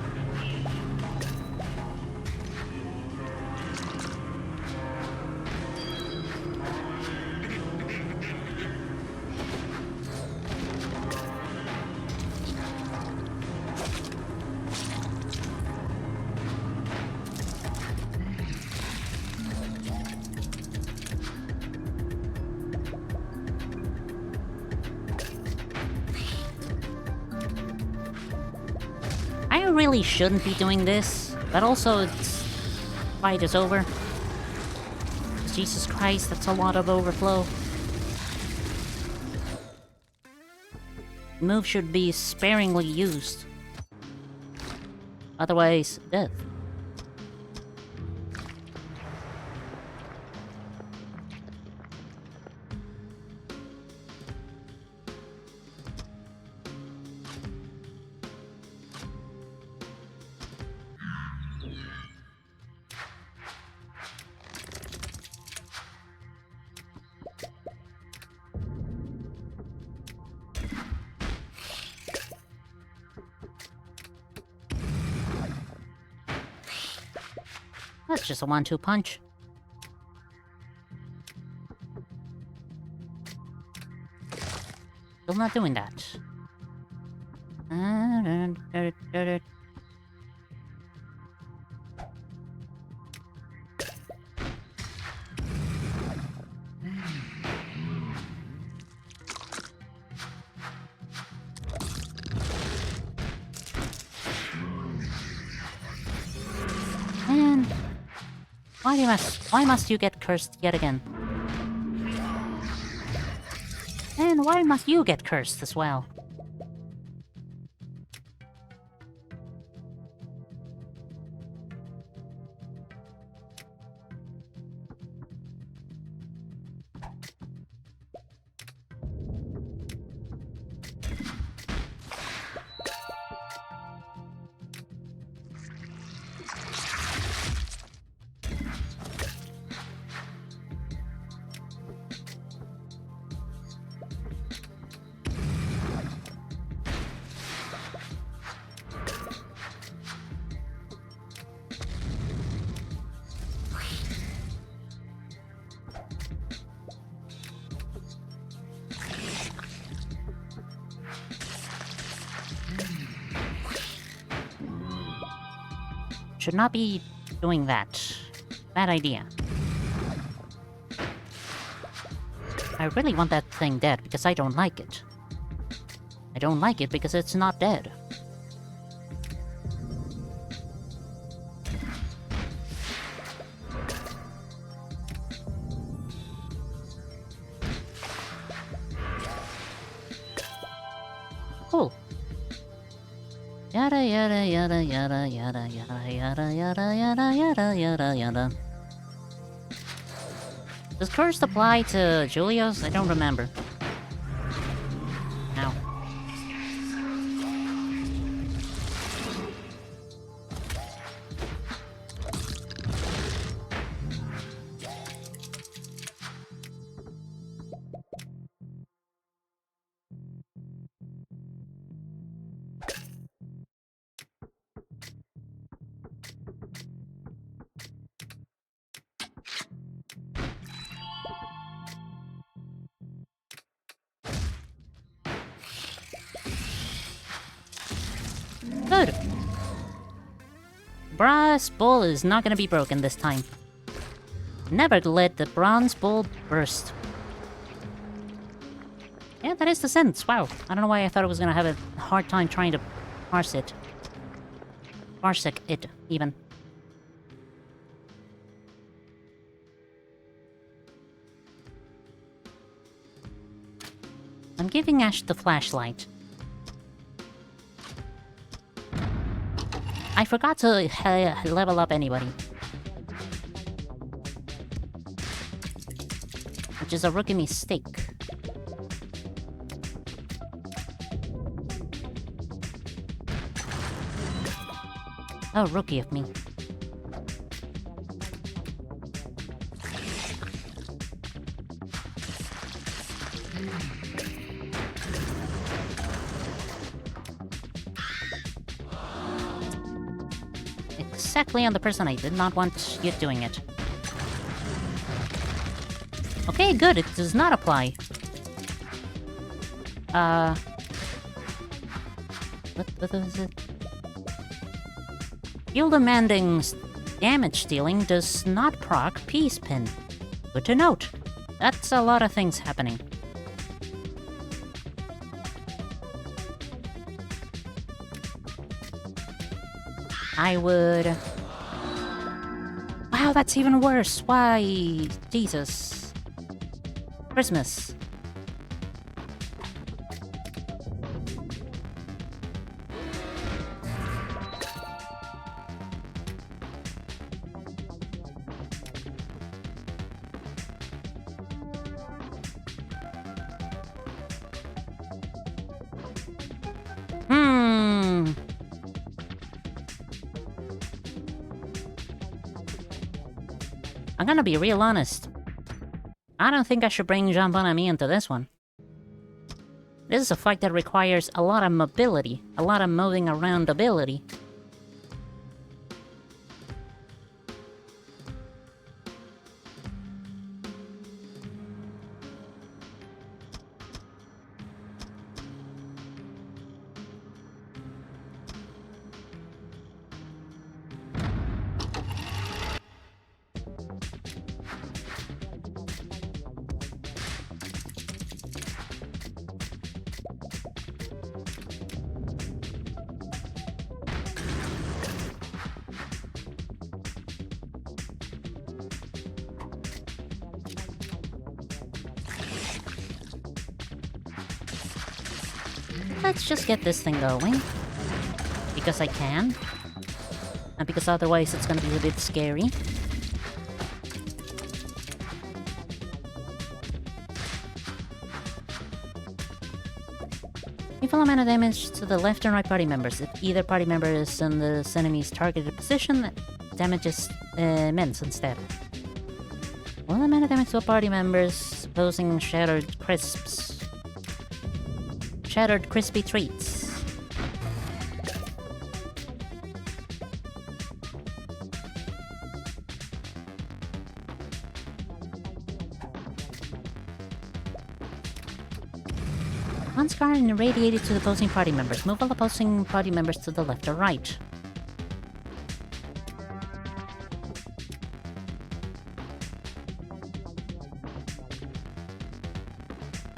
I really shouldn't be doing this, but also it's... fight is over. Jesus Christ, that's a lot of overflow. Move should be sparingly used. Otherwise, death. That's just a 1-2 punch. Still not doing that. And why must you get cursed yet again? And why must you get cursed as well? Should not be doing that. Bad idea. I really want that thing dead because I don't like it. I don't like it because it's not dead. Yada yada yada yada yada yada yada yada yada yada yada yada. Does cursed apply to Julios? I don't remember. Ow. Good. Brass bowl is not gonna be broken this time. Never let the bronze bowl burst. Yeah, that is the sentence. Wow. I don't know why I thought I was gonna have a hard time trying to parse it. Parsec it, even. I'm giving Ash the flashlight. I forgot to level up anybody. Which is a rookie mistake. Oh, rookie of me. Exactly on the person I did not want you doing it. Okay, good, it does not apply. What was it? Skill demanding damage dealing does not proc Peace Pin. Good to note. That's a lot of things happening. I would... Wow, that's even worse. Why? Jesus. Christmas. I'm gonna be real honest. I don't think I should bring Jean Bonami into this one. This is a fight that requires a lot of mobility, a lot of moving around ability. Let's just get this thing going. Because I can. And because otherwise it's gonna be a bit scary. Inflict amount of damage to the left and right party members. If either party member is in the enemy's targeted position, damage is immense instead. One amount of damage to a party members posing shattered crisps. Shattered crispy treats. One scar and irradiated to the opposing party members. Move all opposing party members to the left or right.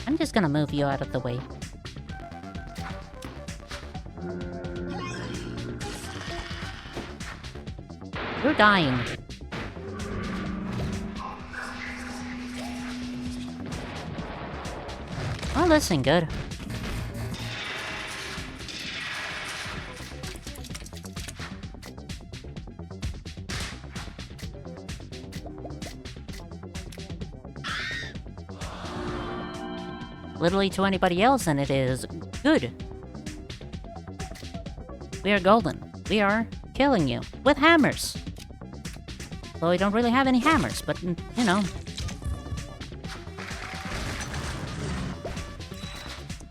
I'm just gonna move you out of the way. You're dying. Oh, listen, good. literally to anybody else, and it is good. We are golden. We are killing you with hammers. Though we don't really have any hammers, but, you know.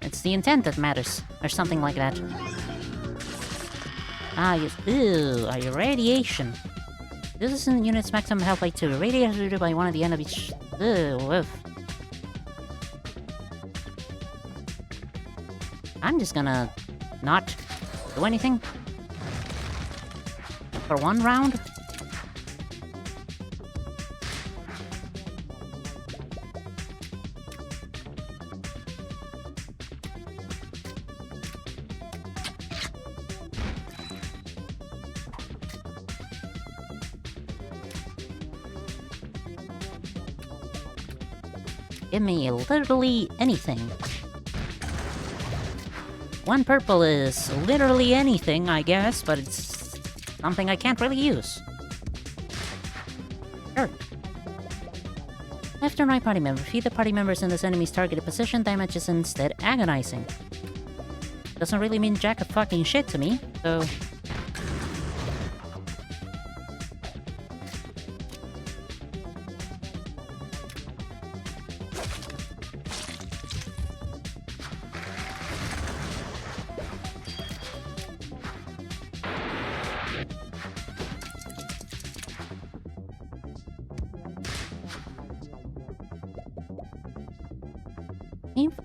It's the intent that matters, or something like that. Ah, yes. Ooh, radiation. This isn't unit's maximum health by 2. Radiated by one of the enemies. Ooh, woof. I'm just gonna not do anything for one round. Give me literally anything. One purple is literally anything, I guess, but it's something I can't really use. Sure. After my party member, feed the party members in this enemy's targeted position, damage is instead agonizing. Doesn't really mean jack of fucking shit to me, so...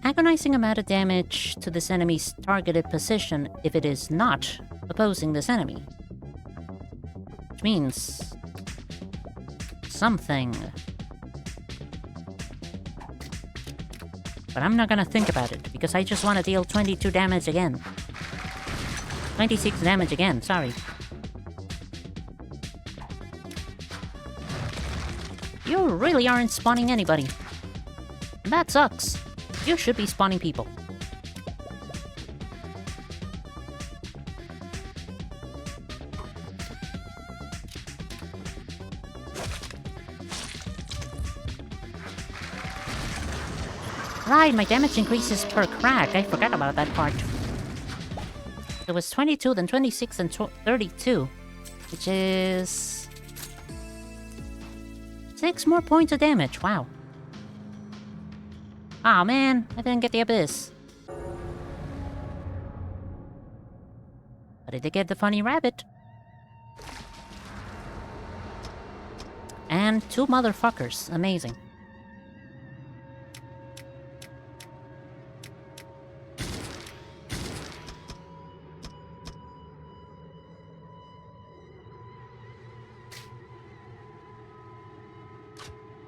agonizing amount of damage to this enemy's targeted position if it is not opposing this enemy. Which means... something. But I'm not gonna think about it, because I just want to deal 22 damage again. 26 damage again, sorry. You really aren't spawning anybody. That sucks. You should be spawning people. Right, my damage increases per crack. I forgot about that part. It was 22, then 26, and 32. Which is... 6 more points of damage. Wow. Aw, man, I didn't get the abyss. But I did get the funny rabbit. And 2 motherfuckers. Amazing.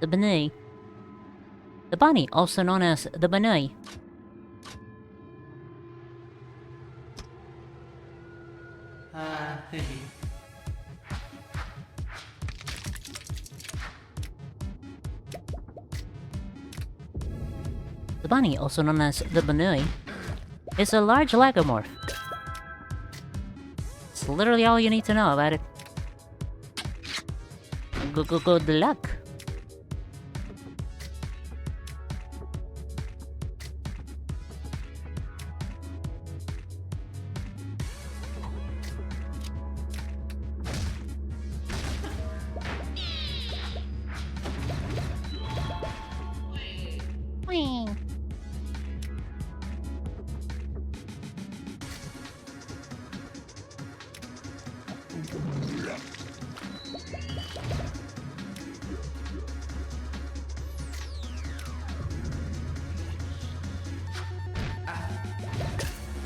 The bunny. The bunny, also known as the bunny. The bunny, also known as the bunny, is a large lagomorph. It's literally all you need to know about it. Good luck.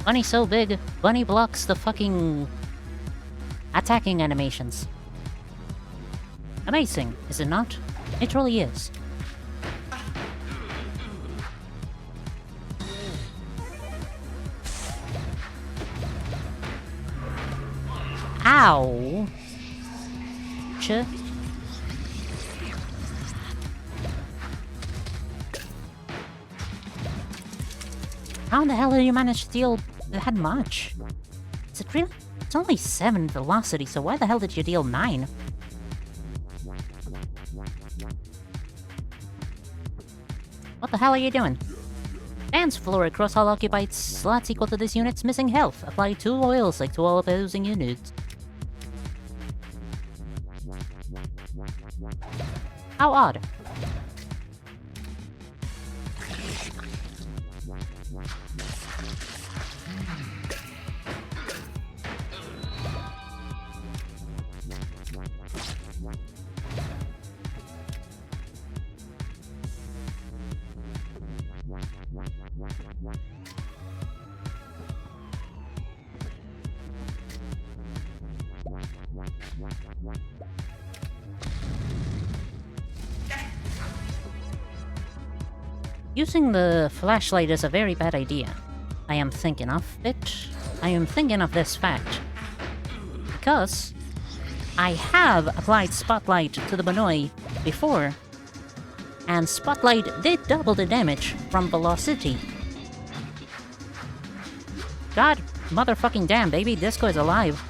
Bunny's so big, Bunny blocks the fucking... attacking animations. Amazing, is it not? It really is. Ow! Ch. How in the hell did you manage to deal that much? Is it real? It's only 7 velocity, so why the hell did you deal 9? What the hell are you doing? Dance floor across all occupied slots equal to this unit's missing health. Apply 2 oils like to all opposing units. How odd. Using the flashlight is a very bad idea. I am thinking of this fact. Because I have applied Spotlight to the Banoi before, and Spotlight did double the damage from velocity. God motherfucking damn, baby, Disco is alive.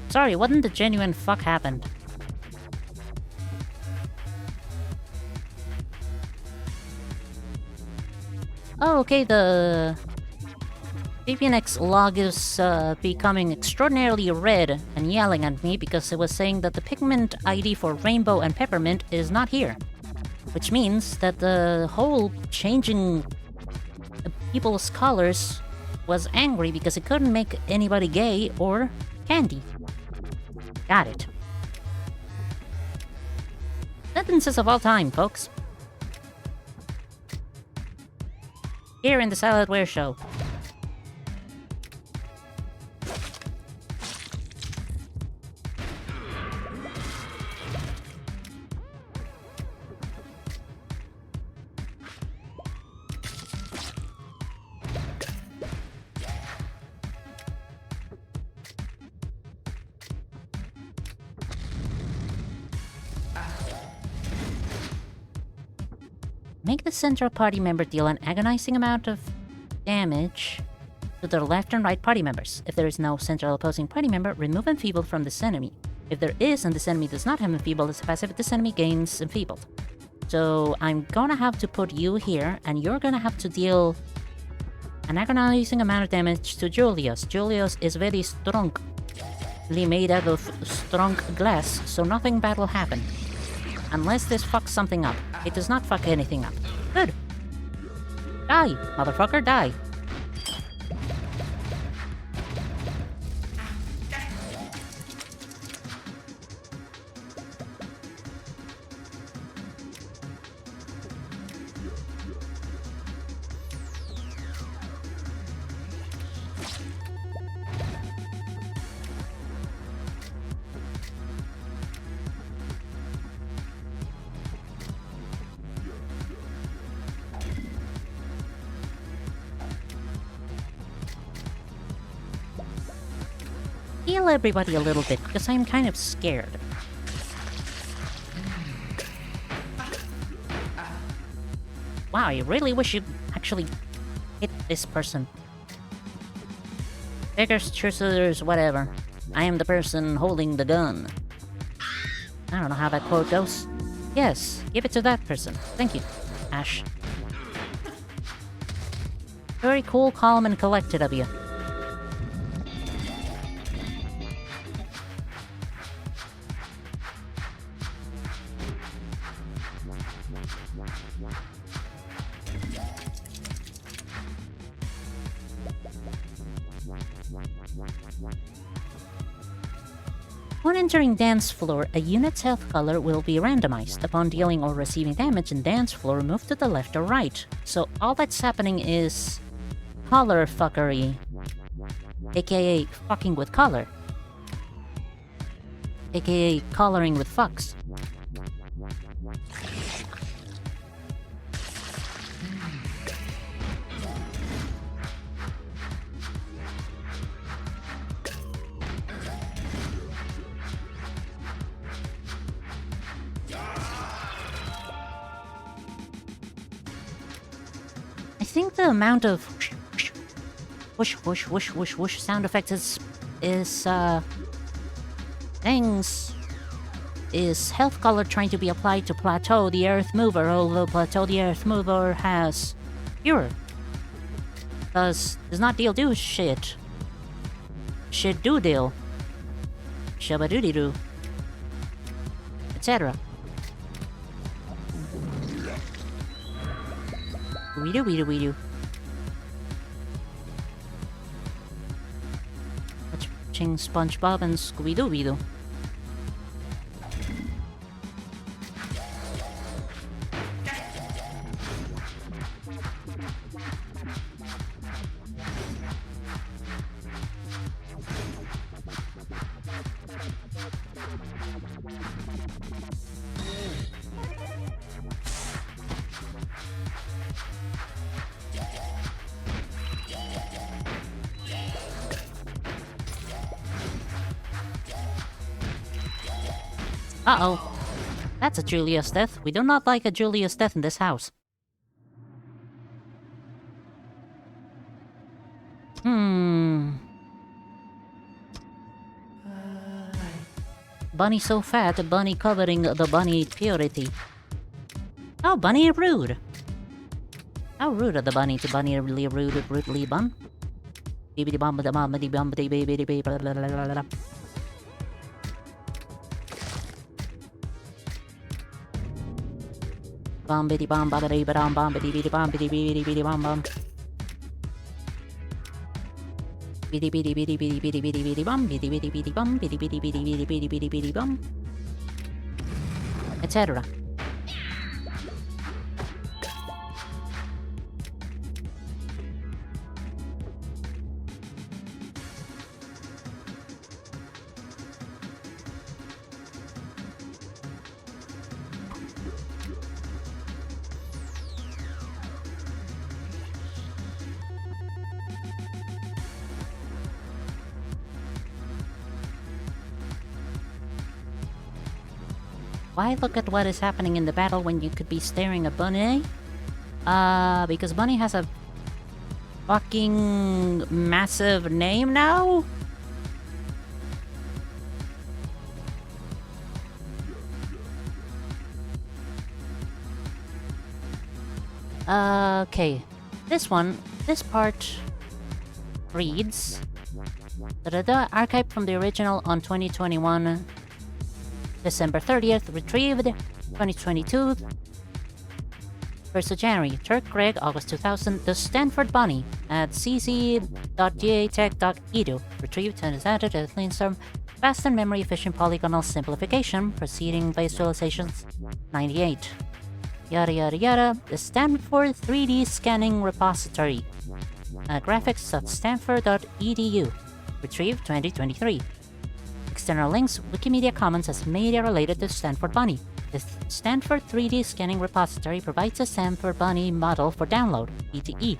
Sorry, what in the genuine fuck happened? Oh, okay, the VPNX log is becoming extraordinarily red and yelling at me because it was saying that the pigment ID for Rainbow and Peppermint is not here. Which means that the whole changing people's colors was angry because it couldn't make anybody gay or candy. Got it. Sentences of all time, folks. Here in the Saladware Show. Make the central party member deal an agonizing amount of damage to their left and right party members. If there is no central opposing party member, remove Enfeebled from this enemy. If there is and this enemy does not have Enfeebled as a passive, this enemy gains Enfeebled. So I'm gonna have to put you here, and you're gonna have to deal an agonizing amount of damage to Julios. Julios is very strongly made out of strong glass, so nothing bad will happen. Unless this fucks something up. It does not fuck anything up. Good. Die, motherfucker, die. Heal everybody a little bit, because I'm kind of scared. Wow, I really wish you'd actually hit this person. Figures, trucers, whatever. I am the person holding the gun. I don't know how that quote goes. Yes, give it to that person. Thank you, Ash. Very cool, calm, and collected of you. Upon entering dance floor, a unit's health color will be randomized. Upon dealing or receiving damage in dance floor, move to the left or right. So all that's happening is color fuckery, aka fucking with color, aka coloring with fucks. I think the amount of whoosh whoosh whoosh whoosh whoosh sound effects is health color trying to be applied to Plateau the Earth Mover, although Plateau the Earth Mover has Cure. Does not deal do shit. Shit do deal. Shabba doody doo. Etc. We do. Watching SpongeBob and Scooby-Doo. Uh-oh. That's a Julius death. We do not like a Julius death in this house. Bunny so fat, bunny covering the bunny purity. Oh, bunny rude. How rude of the bunny to bunny really rude, rudely bun. Bibbidi bum da bum bidi bum bidi bidi bidi blah blah blah blah blah. Bum bidi bum babidi badum bum bidi bidi bum bidi bidi bidi bum bum. Bidi bidi bidi bidi bidi bidi bidi bum bidi bidi bidi bum bidi bidi bidi bidi bidi bidi bidi bum, etc. Why look at what is happening in the battle when you could be staring at Bunny? Because Bunny has a fucking massive name now? Okay. This part reads... Archived from the original on 2021... December 30th, retrieved 2022, 1st of January, Turk Greg, August 2000, The Stanford Bunny at cc.gatech.edu, retrieved and is added at Cleanstorm, fast and memory efficient polygonal simplification, preceding visualizations 98. Yada yada yada, the Stanford 3D scanning repository, graphics.stanford.edu, retrieved 2023. External links, Wikimedia Commons as media related to Stanford Bunny. The Stanford 3D scanning repository provides a Stanford Bunny model for download, ETE.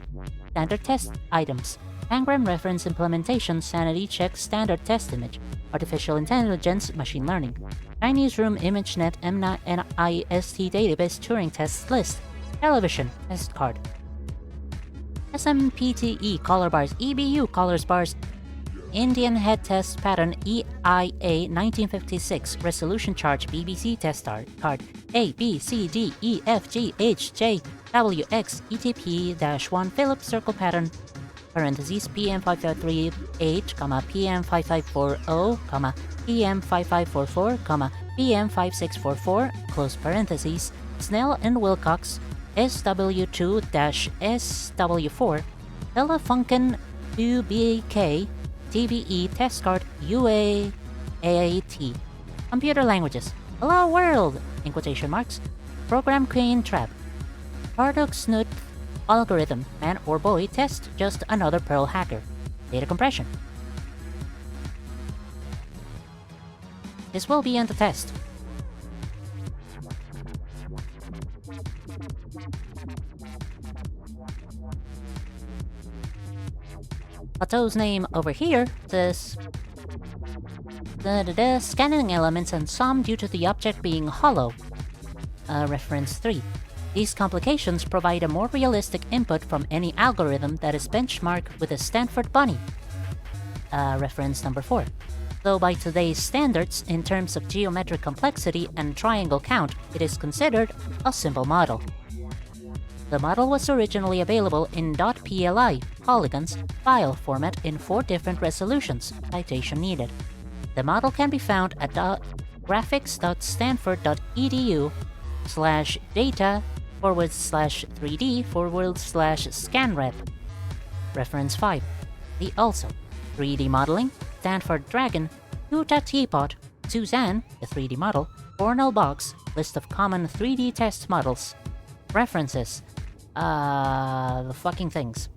Standard test items, Pangram reference implementation, sanity check, standard test image, artificial intelligence, machine learning, Chinese room ImageNet NIST database Turing test list, television test card, SMPTE color bars, EBU colors bars, Indian head test pattern EIA 1956 resolution charge BBC test card A B C D E F G H J W X ETP-1 Phillips circle pattern parentheses PM5538, PM5540, PM5544, PM5644 close parentheses Snell and Wilcox SW2-SW4 Telefunken UBK TBE test card UA AAT. Computer languages. Hello world! In quotation marks. Program Crane Trap. Parduk Snoot Algorithm. Man or boy test just another Perl hacker. Data compression. This will be in the test. Plateau's name over here says scanning elements and some due to the object being hollow. Reference 3. These complications provide a more realistic input from any algorithm that is benchmarked with a Stanford bunny. Reference number 4. Though by today's standards, in terms of geometric complexity and triangle count, it is considered a simple model. The model was originally available in .pli polygons file format in 4 different resolutions, citation needed. The model can be found at graphics.stanford.edu/data/3D/scanrep. Reference 5. The also 3D modeling, Stanford Dragon, Utah Teapot, Suzanne, the 3D model, Cornell Box, list of common 3D test models. References. The fucking things.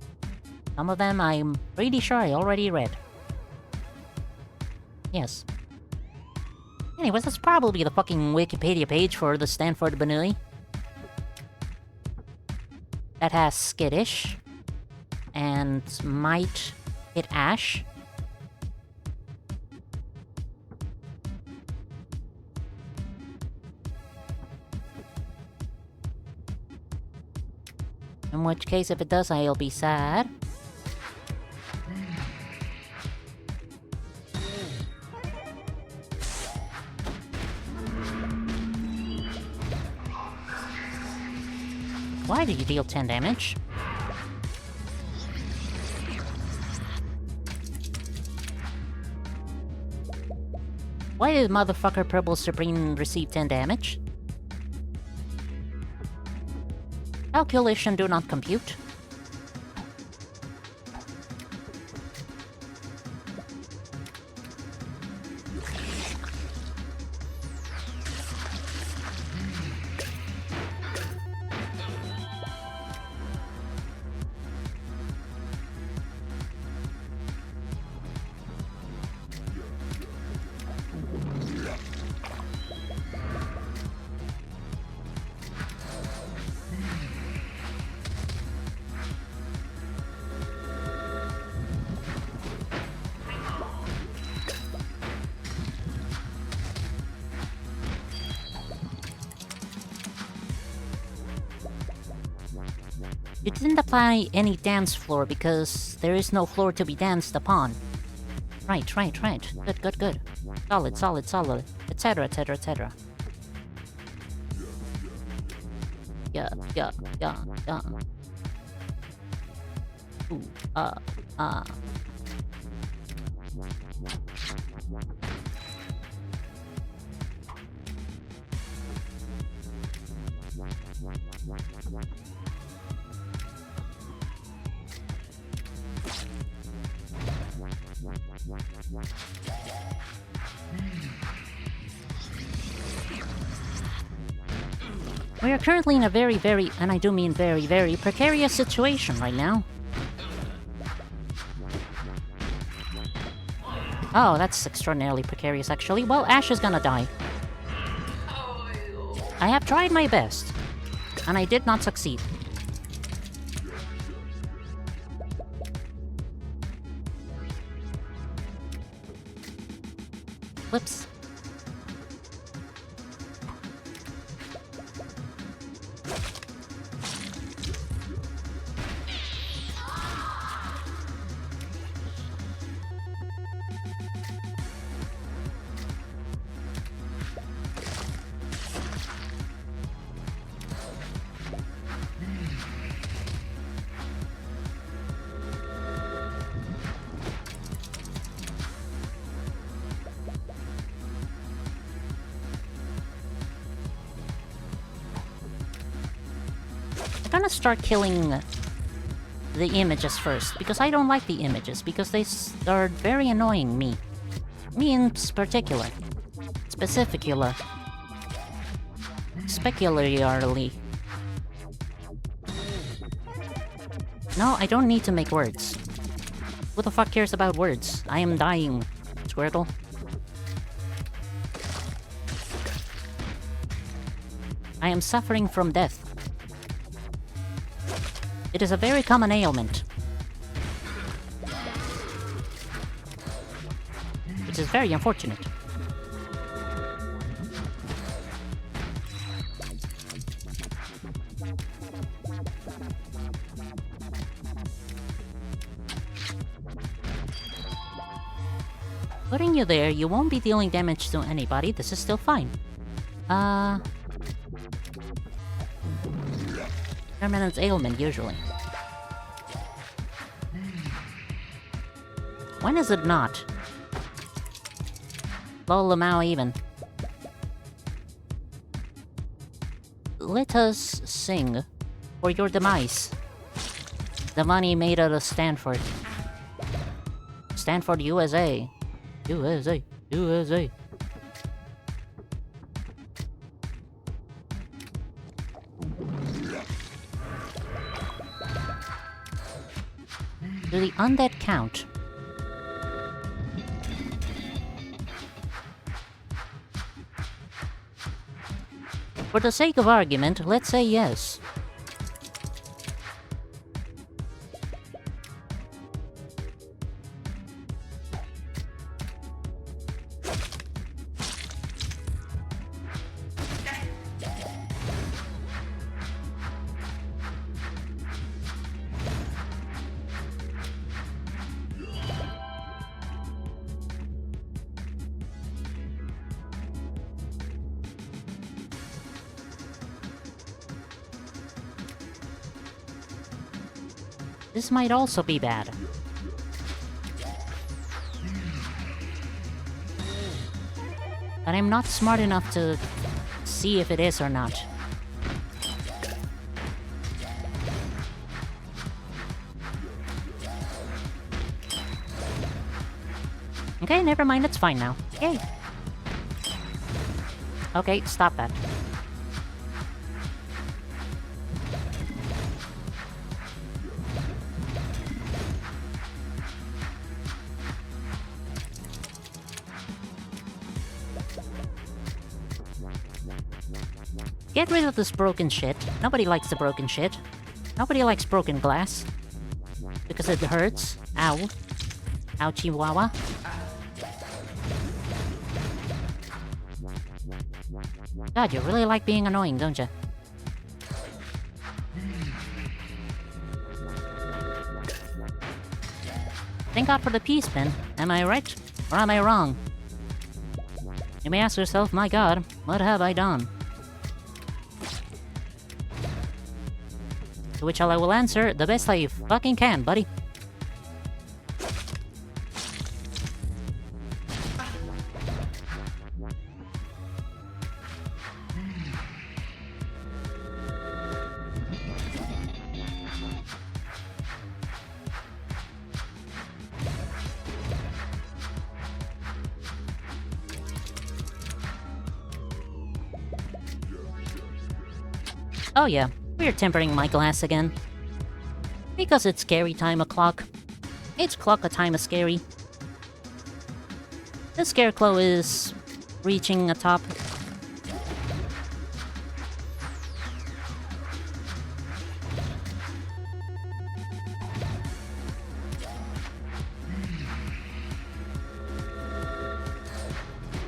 Some of them I'm pretty sure I already read. Yes. Anyways, that's probably the fucking Wikipedia page for the Stanford Bunny. That has skittish. And might hit Ash. In which case, if it does, I'll be sad. Why did you deal 10 damage? Why did motherfucker Purple Supreme receive 10 damage? Calculation do not compute. You didn't apply any dance floor because there is no floor to be danced upon. Right. Good. Solid. Etc. Yeah. Ooh, We are currently in a very, and I do mean very precarious situation right now. Oh, that's extraordinarily precarious, actually. Well, Ash is gonna die. I have tried my best, and I did not succeed. Whoops. I'm gonna start killing the images first, because I don't like the images, because they are very annoying me. means particular. Specificular. Specularly. No, I don't need to make words. Who the fuck cares about words? I am dying, Squirtle. I am suffering from death. It is a very common ailment. Which is very unfortunate. Putting you there, you won't be dealing damage to anybody. This is still fine. Permanent ailment, usually. When is it not? Lol Lamau even. Let us sing for your demise. The money made out of Stanford. Stanford, USA. USA. USA. Do the undead count? For the sake of argument, let's say yes. This might also be bad. But I'm not smart enough to see if it is or not. Okay, never mind, it's fine now. Yay! Okay, stop that. Get rid of this broken shit. Nobody likes the broken shit. Nobody likes broken glass. Because it hurts. Ow. Ouchie wawa. God, you really like being annoying, don't you? Thank God for the peace pin. Am I right? Or am I wrong? You may ask yourself, my God, what have I done? To which I will answer, the best I fucking can, buddy. Oh yeah, we're tempering my glass again. Because it's scary time o'clock. It's clock a time of scary. The scarecrow is reaching a top.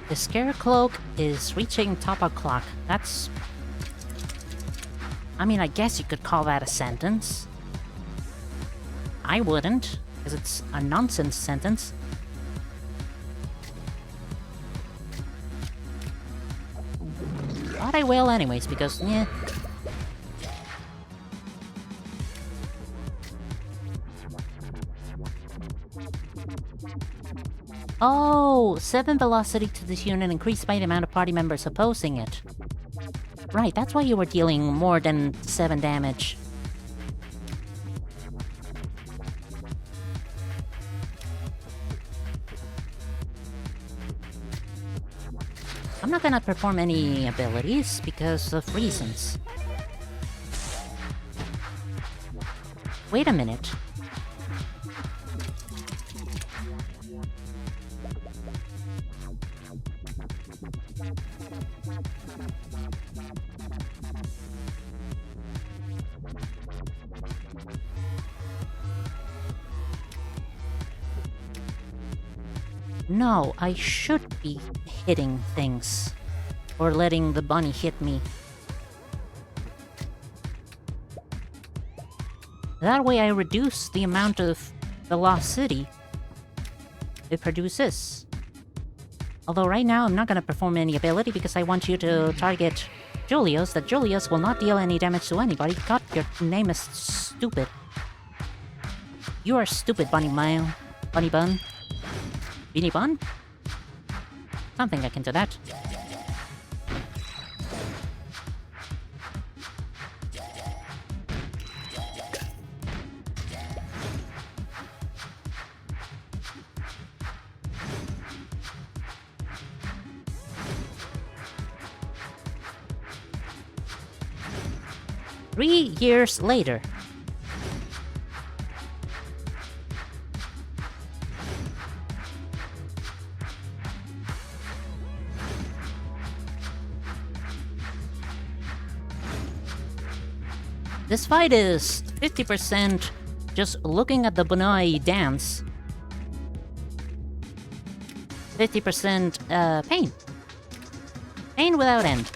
The scarecrow is reaching top of clock. That's... I mean, I guess you could call that a sentence. I wouldn't, because it's a nonsense sentence. But I will anyways, because, yeah. Oh, 7 velocity to this unit increased by the amount of party members opposing it. Right, that's why you were dealing more than 7 damage. I'm not gonna perform any abilities because of reasons. Wait a minute. No, I should be hitting things. Or letting the bunny hit me. That way I reduce the amount of velocity it produces. Although right now I'm not gonna perform any ability because I want you to target Julios, that Julios will not deal any damage to anybody. God, your name is stupid. You are stupid, Bunny Mile. Bunny Bun. Beanie Bun? Something akin to that. Three years later. This fight is 50% just looking at the Bunai dance. 50% pain. Pain without end.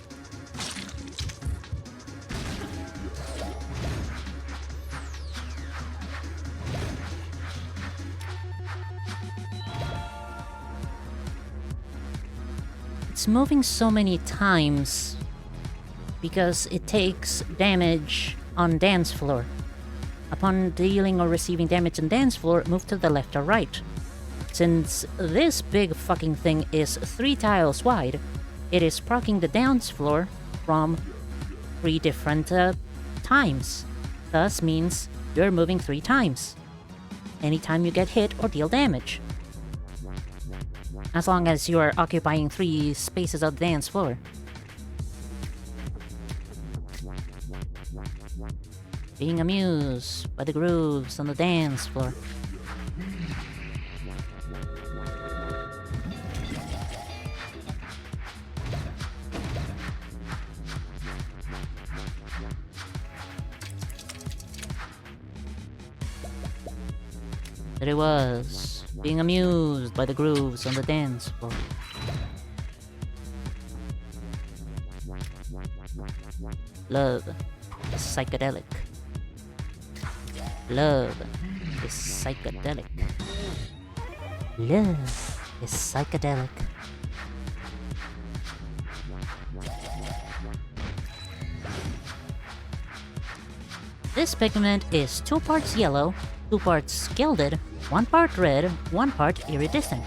It's moving so many times because it takes damage on dance floor. Upon dealing or receiving damage on dance floor, move to the left or right. Since this big fucking thing is 3 tiles wide, it is proccing the dance floor from 3 different times. Thus means you're moving 3 times. Anytime you get hit or deal damage. As long as you are occupying 3 spaces of the dance floor. Being amused by the grooves on the dance floor. There it was, being amused by the grooves on the dance floor. Love is psychedelic. Love is psychedelic. Love is psychedelic. This pigment is 2 parts yellow, 2 parts gilded, 1 part red, 1 part iridescent.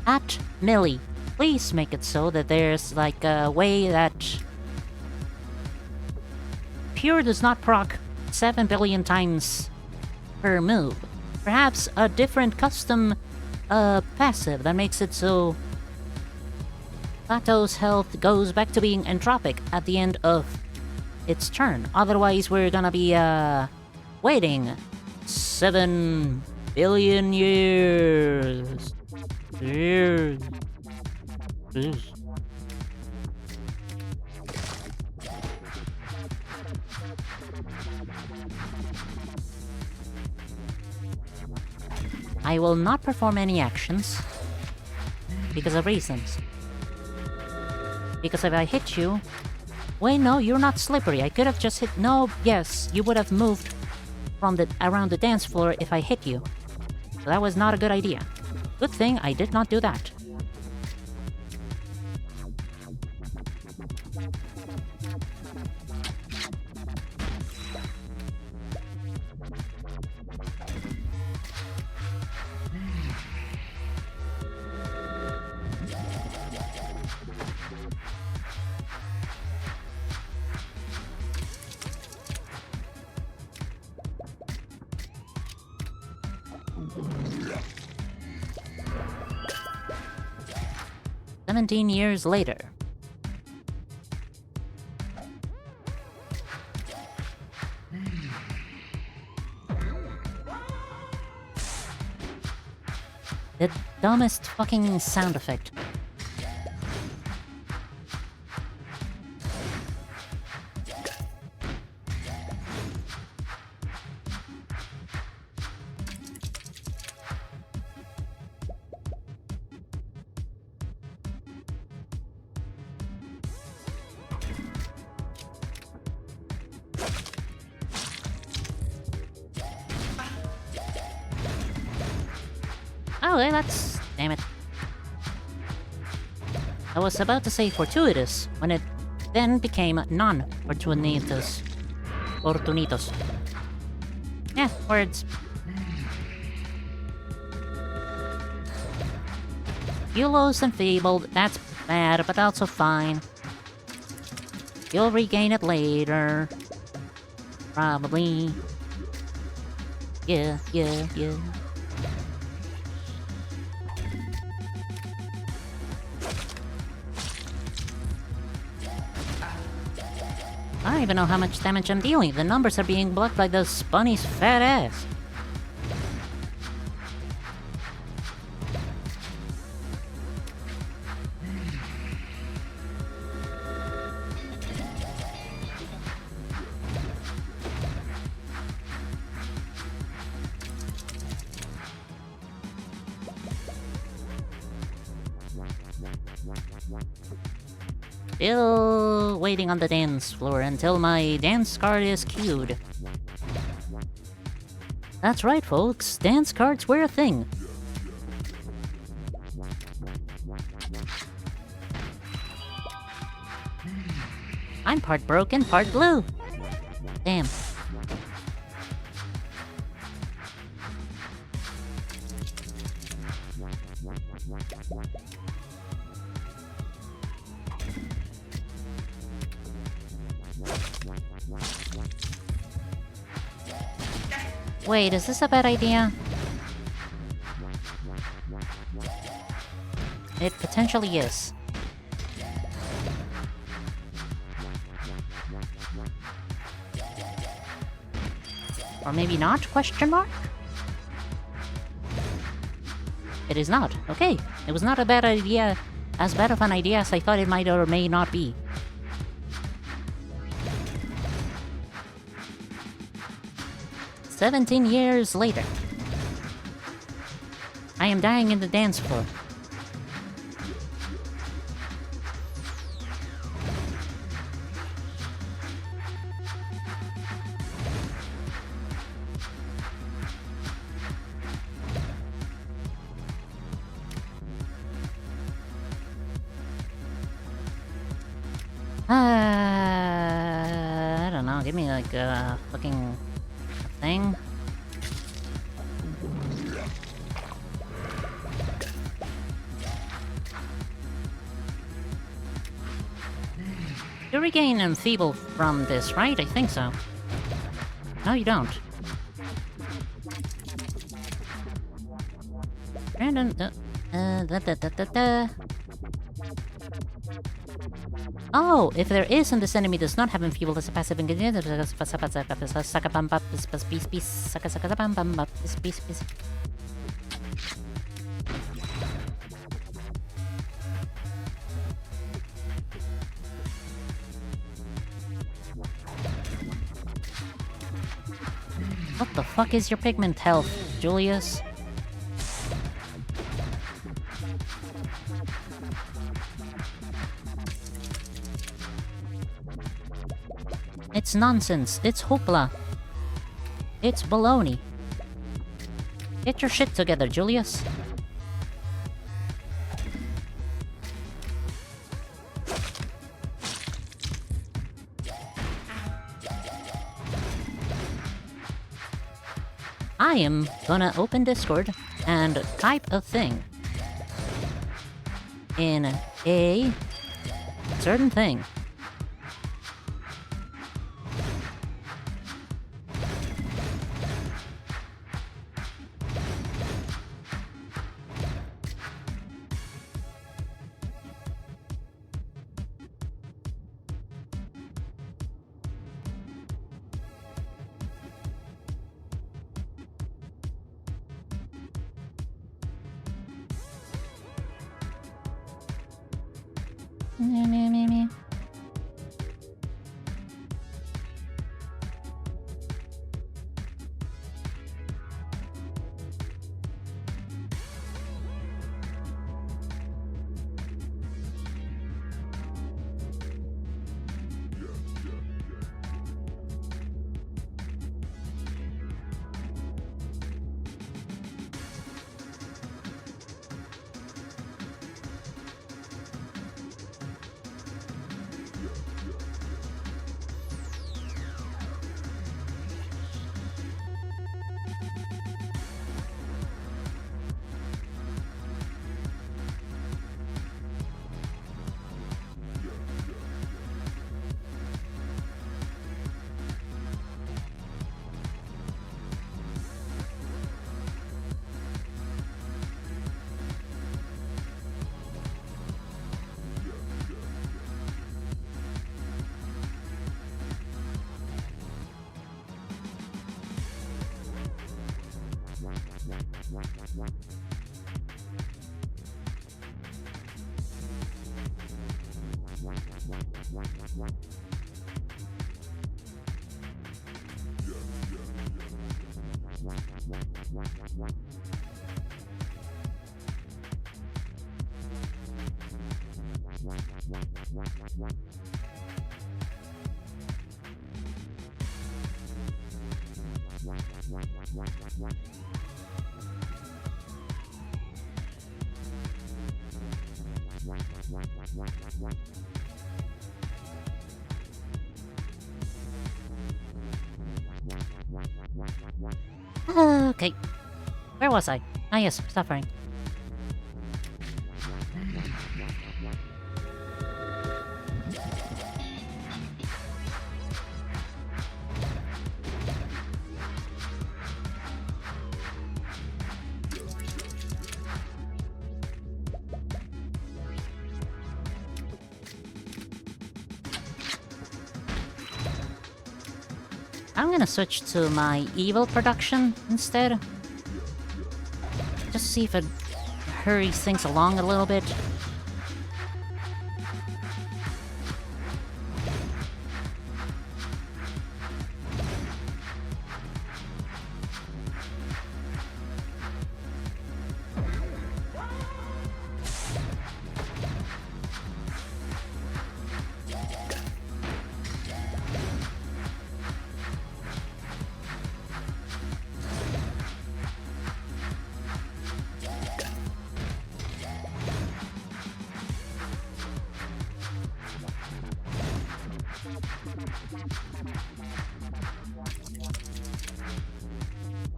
At Millie, please make it so that there's like a way that Pure does not proc 7 billion times per move. Perhaps a different custom passive that makes it so Plato's health goes back to being entropic at the end of its turn. Otherwise, we're gonna be waiting 7 billion years. I will not perform any actions because of reasons. Because if I hit you... Wait, no, you're not slippery. I could have just hit... No, yes, you would have moved from around the dance floor if I hit you. So that was not a good idea. Good thing I did not do that. 17 years later. The dumbest fucking sound effect. Oh, that's... damn it. I was about to say fortuitous, when it then became non-fortuitous. Fortunitos. Yeah, words. Julios enfeebled, that's bad, but also fine. You'll regain it later. Probably. Yeah. I don't even know how much damage I'm dealing. The numbers are being blocked by the bunny's fat ass. Still waiting on the dance floor until my dance card is queued. That's right, folks. Dance cards were a thing. I'm part broken, part blue. Damn. Wait, is this a bad idea? It potentially is. Or maybe not? Question mark? It is not. Okay. It was not a bad idea. As bad of an idea as I thought it might or may not be. "17 years later. I am dying in the dance floor. I don't know, give me like a fucking thing. You regain enfeeble from this, right? I think so. No, you don't. Random. Oh, if there is and this enemy does not have enfeebled as a passive ingredient, what the fuck is your pigment health, Julius? It's nonsense. It's hoopla. It's baloney. Get your shit together, Julius. I am gonna open Discord and type a thing in a certain thing. Okay. Where was I? Ah, yes, suffering. I'm gonna switch to my evil production instead. Just see if it hurries things along a little bit.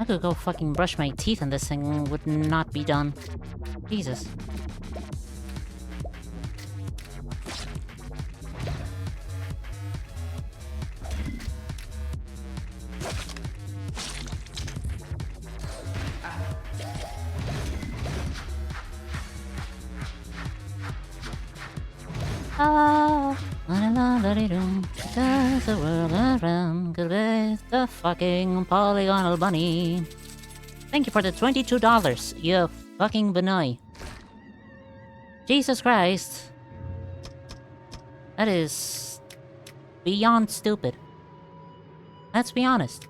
I could go fucking brush my teeth and this thing would not be done. Jesus. Oh, does the world around with the fucking polygonal bunny. Thank you for the $22, you fucking Benoi. Jesus Christ. That is beyond stupid. Let's be honest.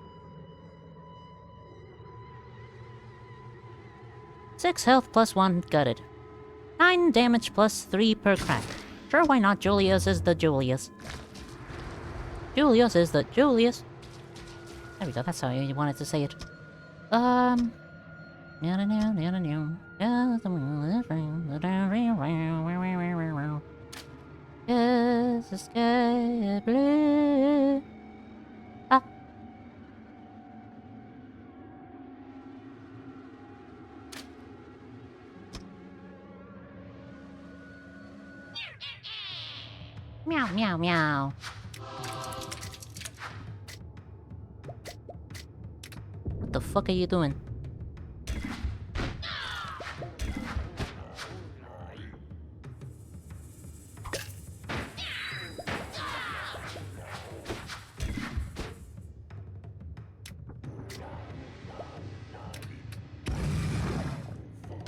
6 health plus 1 gutted. 9 damage plus 3 per crack. Sure, why not? Julius is the Julius. Julius is the Julius. There we go, that's how you wanted to say it. Yes, the sky blue. Ah. Meow, meow, meow. What the fuck are you doing?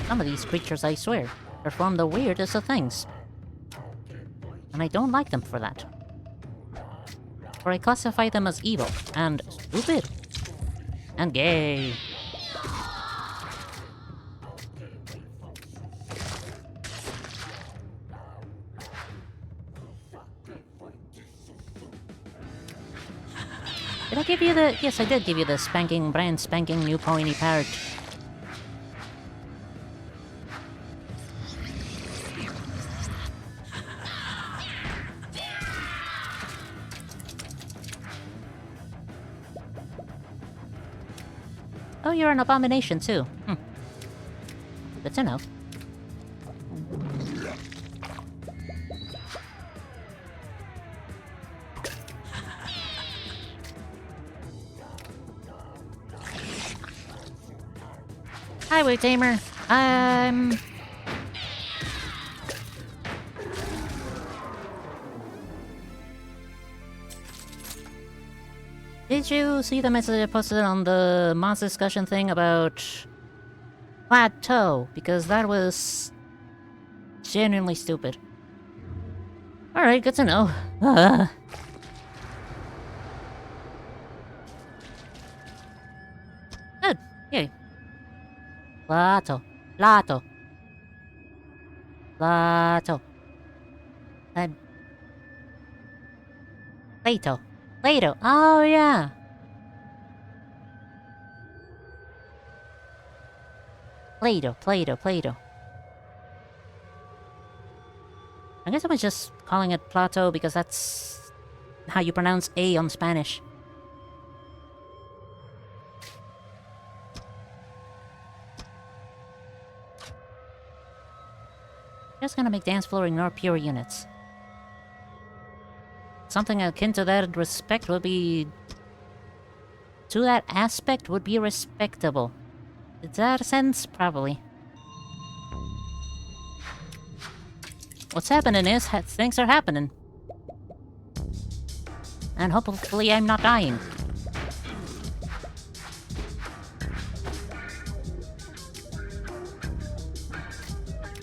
Some of these creatures, I swear, perform the weirdest of things. And I don't like them for that. For I classify them as evil, and stupid, and gay. Did I give you the... Yes, I did give you the brand spanking new pointy part. Oh, you're an abomination too. Good to know. Highway Tamer. Did you see the message I posted on the mods discussion thing about plateau? Because that was genuinely stupid. Alright, good to know. Good. Yay. Plateau. Plateau. Plateau. Plato. Plato. Oh, yeah. Plato. I guess I was just calling it Plato because that's how you pronounce A on Spanish. Just gonna make dance floor ignore pure units. Something akin to that respect would be... To that aspect would be respectable. Is that a sense? Probably. What's happening is, things are happening. And hopefully I'm not dying.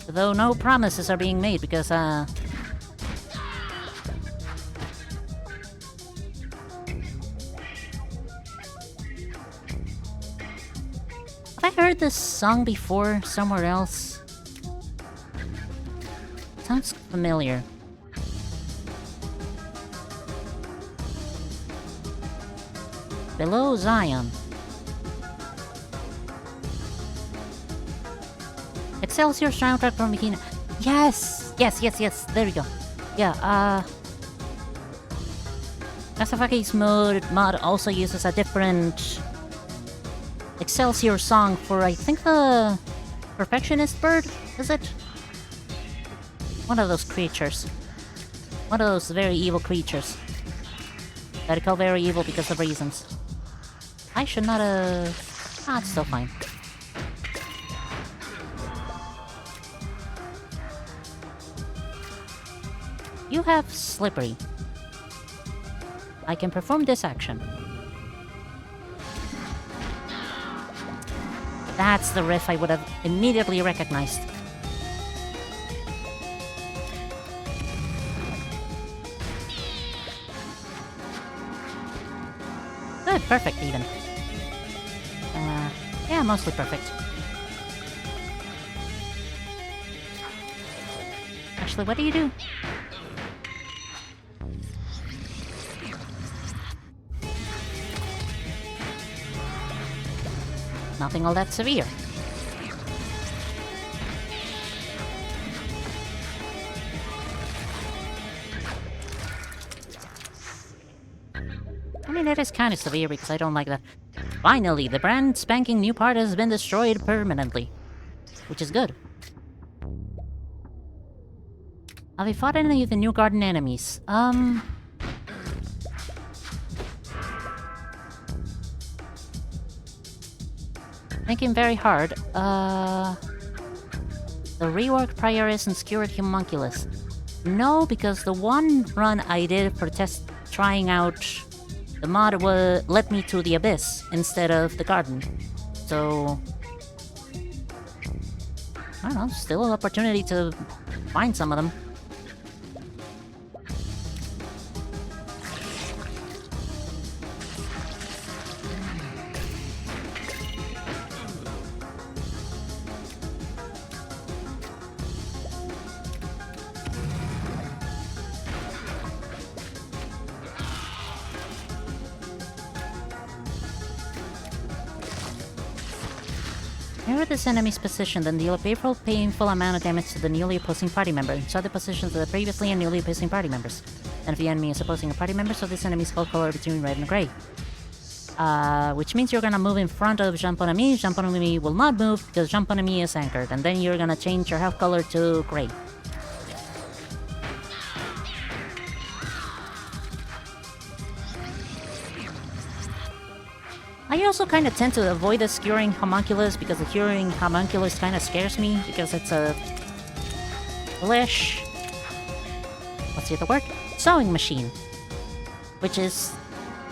Though no promises are being made because, Have I heard this song before somewhere else? Sounds familiar. Below Zion. Excelsior soundtrack from Bikini. Yes! Yes, there we go. Yeah, asdfagi's mod also uses a different Excelsior song for, I think, the Perfectionist bird, is it? One of those creatures. One of those very evil creatures. That I call very evil because of reasons. I should not have... Ah, it's still fine. You have Slippery. I can perform this action. That's the riff I would have immediately recognized. Good, perfect even. Yeah, mostly perfect. Actually, what do you do? Nothing all that severe. I mean, it is kind of severe because I don't like that. Finally, the brand spanking new part has been destroyed permanently. Which is good. Have you fought any of the new garden enemies? Thinking very hard. The rework Prioress and Skewered Homunculus. No, because the one run I did for trying out the mod led me to the Abyss instead of the garden. So... I don't know, still an opportunity to find some of them. Mirror this enemy's position, then deal a painful amount of damage to the newly opposing party member. Show the positions of the previously and newly opposing party members. And if the enemy is opposing a party member, so this enemy's skull color between red and gray. Which means you're gonna move in front of Jump on Me. Jump on Me will not move because Jump on Me is anchored. And then you're gonna change your health color to gray. I also kind of tend to avoid the Skewering Homunculus because the Skewering Homunculus kind of scares me because it's a flesh. What's the other word? Sewing machine, which is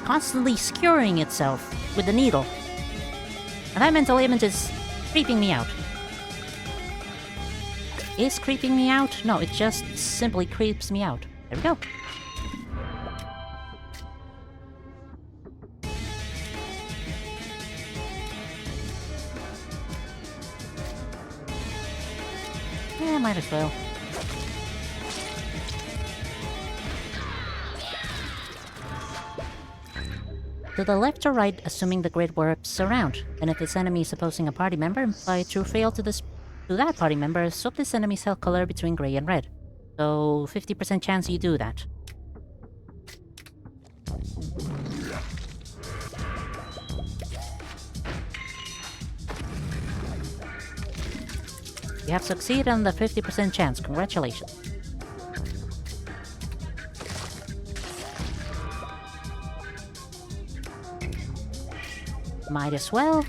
constantly skewering itself with the needle. And that mental image is creeping me out. Is creeping me out? No, it just simply creeps me out. There we go. Yeah, might as well. To the left or right, assuming the grid warps around. And if this enemy is opposing a party member, apply true fail to that party member, swap this enemy's health color between gray and red. So 50% chance you do that. You have succeeded on the 50% chance. Congratulations. Might as well.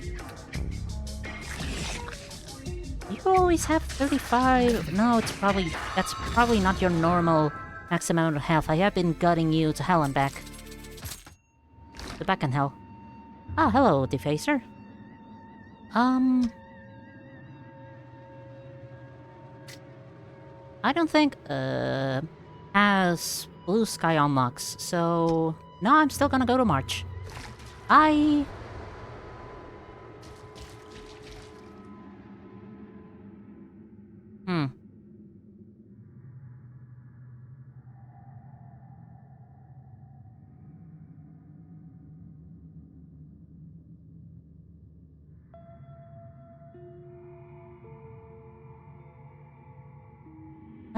You always have 35. No, that's probably not your normal max amount of health. I have been gutting you to hell and back. To back and hell. Ah, hello, Defacer. I don't think, has Blue Sky unlocks, so... No, I'm still gonna go to March. I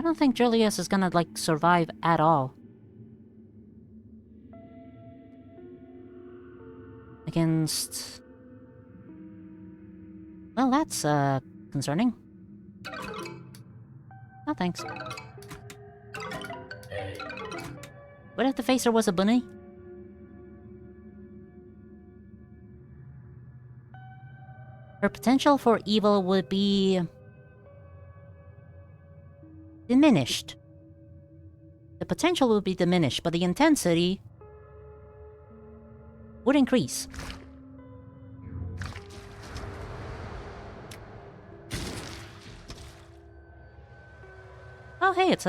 don't think Julius is gonna, like, survive at all. Against... Well, that's, concerning. No thanks. What if the Facer was a bunny? Her potential for evil would be... diminished. The potential would be diminished, but the intensity would increase. Oh hey, it's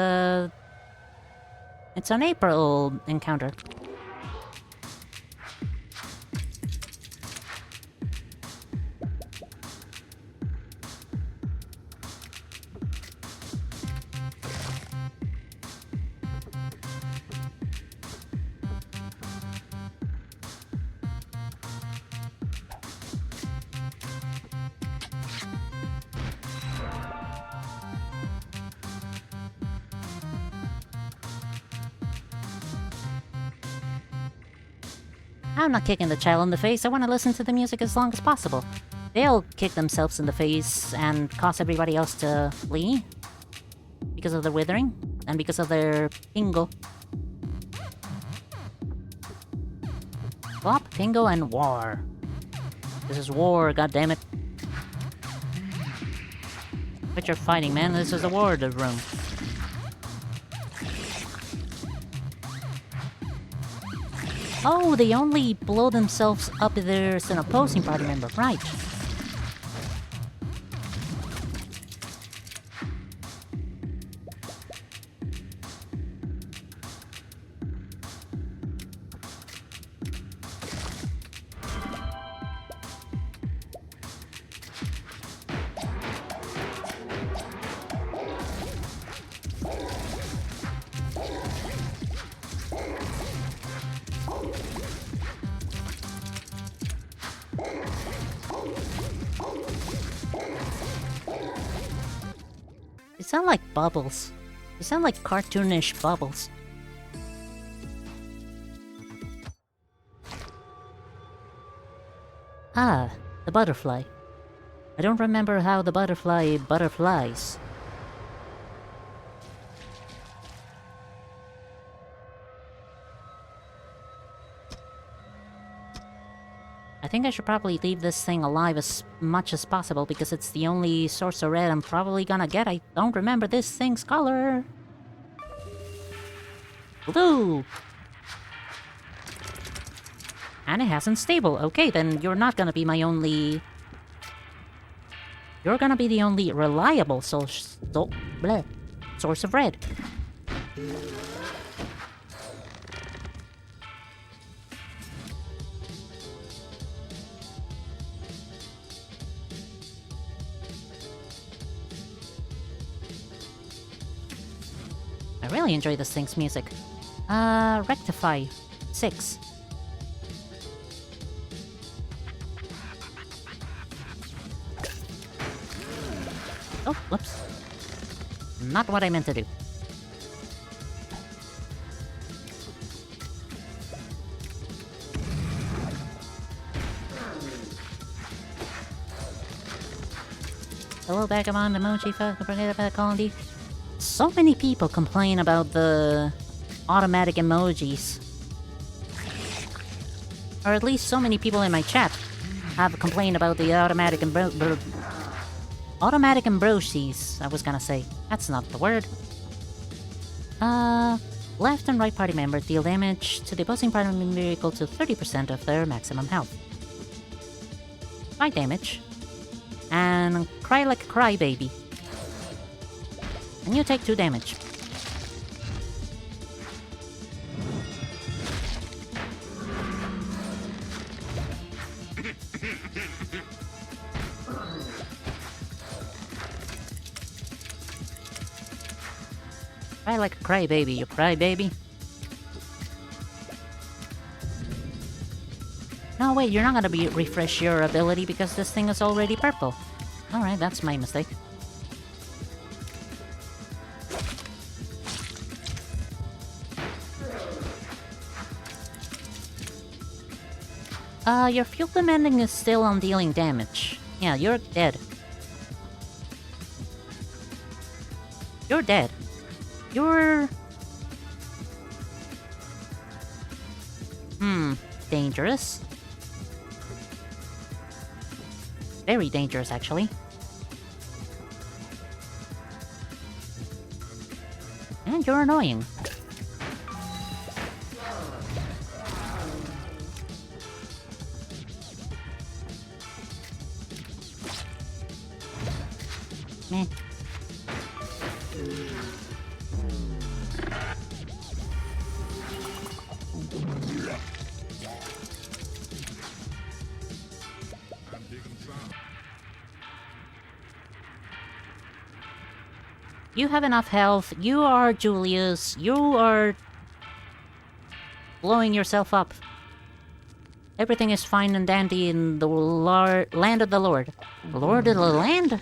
an April encounter. I'm not kicking the child in the face. I want to listen to the music as long as possible. They'll kick themselves in the face and cause everybody else to flee because of their withering and because of their pingo. Flop, pingo, and war. This is war, goddammit. But you're fighting, man. This is a war room. Oh, they only blow themselves up if there's an opposing party member, right. sound like bubbles. You sound like cartoonish bubbles. Ah, the butterfly. I don't remember how the butterfly butterflies. I think I should probably leave this thing alive as much as possible because it's the only source of red I'm probably gonna get. I don't remember this thing's color. Blue! And it hasn't stable. Okay, then you're not gonna be my only... You're gonna be the only reliable source of red. I really enjoy this thing's music. Rectify. 6. Oh, whoops. Not what I meant to do. Hello, Vagabond emoji, forget about Colony. So many people complain about the automatic emojis. Or at least so many people in my chat have complained about the automatic ambrosies, I was gonna say. That's not the word. Left and right party members deal damage to the opposing party member equal to 30% of their maximum health. Right damage. And cry like a crybaby. And you take 2 damage. Cry like a crybaby, you crybaby. No, wait, you're not gonna refresh your ability because this thing is already purple. Alright, that's my mistake. Your fuel demanding is still on dealing damage. Yeah, you're dead. You're dead. You're... dangerous. Very dangerous, actually. And you're annoying. Meh. You have enough health. You are Julius. You are blowing yourself up. Everything is fine and dandy in the land of the Lord. Lord of the land?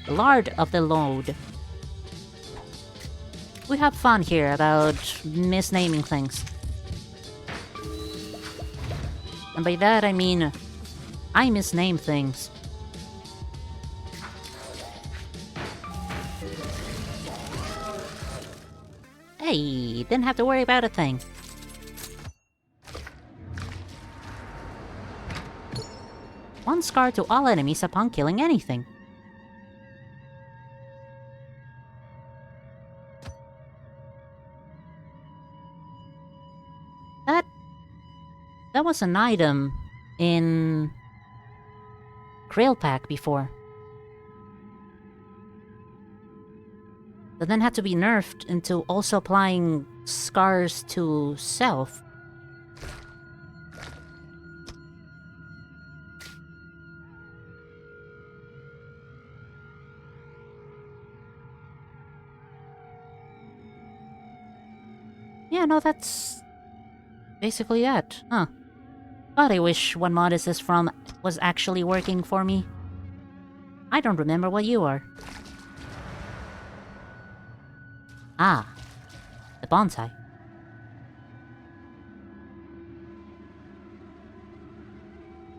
Lord of the Lord. We have fun here about misnaming things. And by that I mean, I misname things. Hey, didn't have to worry about a thing. One scar to all enemies upon killing anything. That was an item in Krill Pack before. But then had to be nerfed into also applying scars to self. Yeah, no, that's basically that, huh? God, I wish what mod is this from was actually working for me. I don't remember what you are. Ah, the bonsai.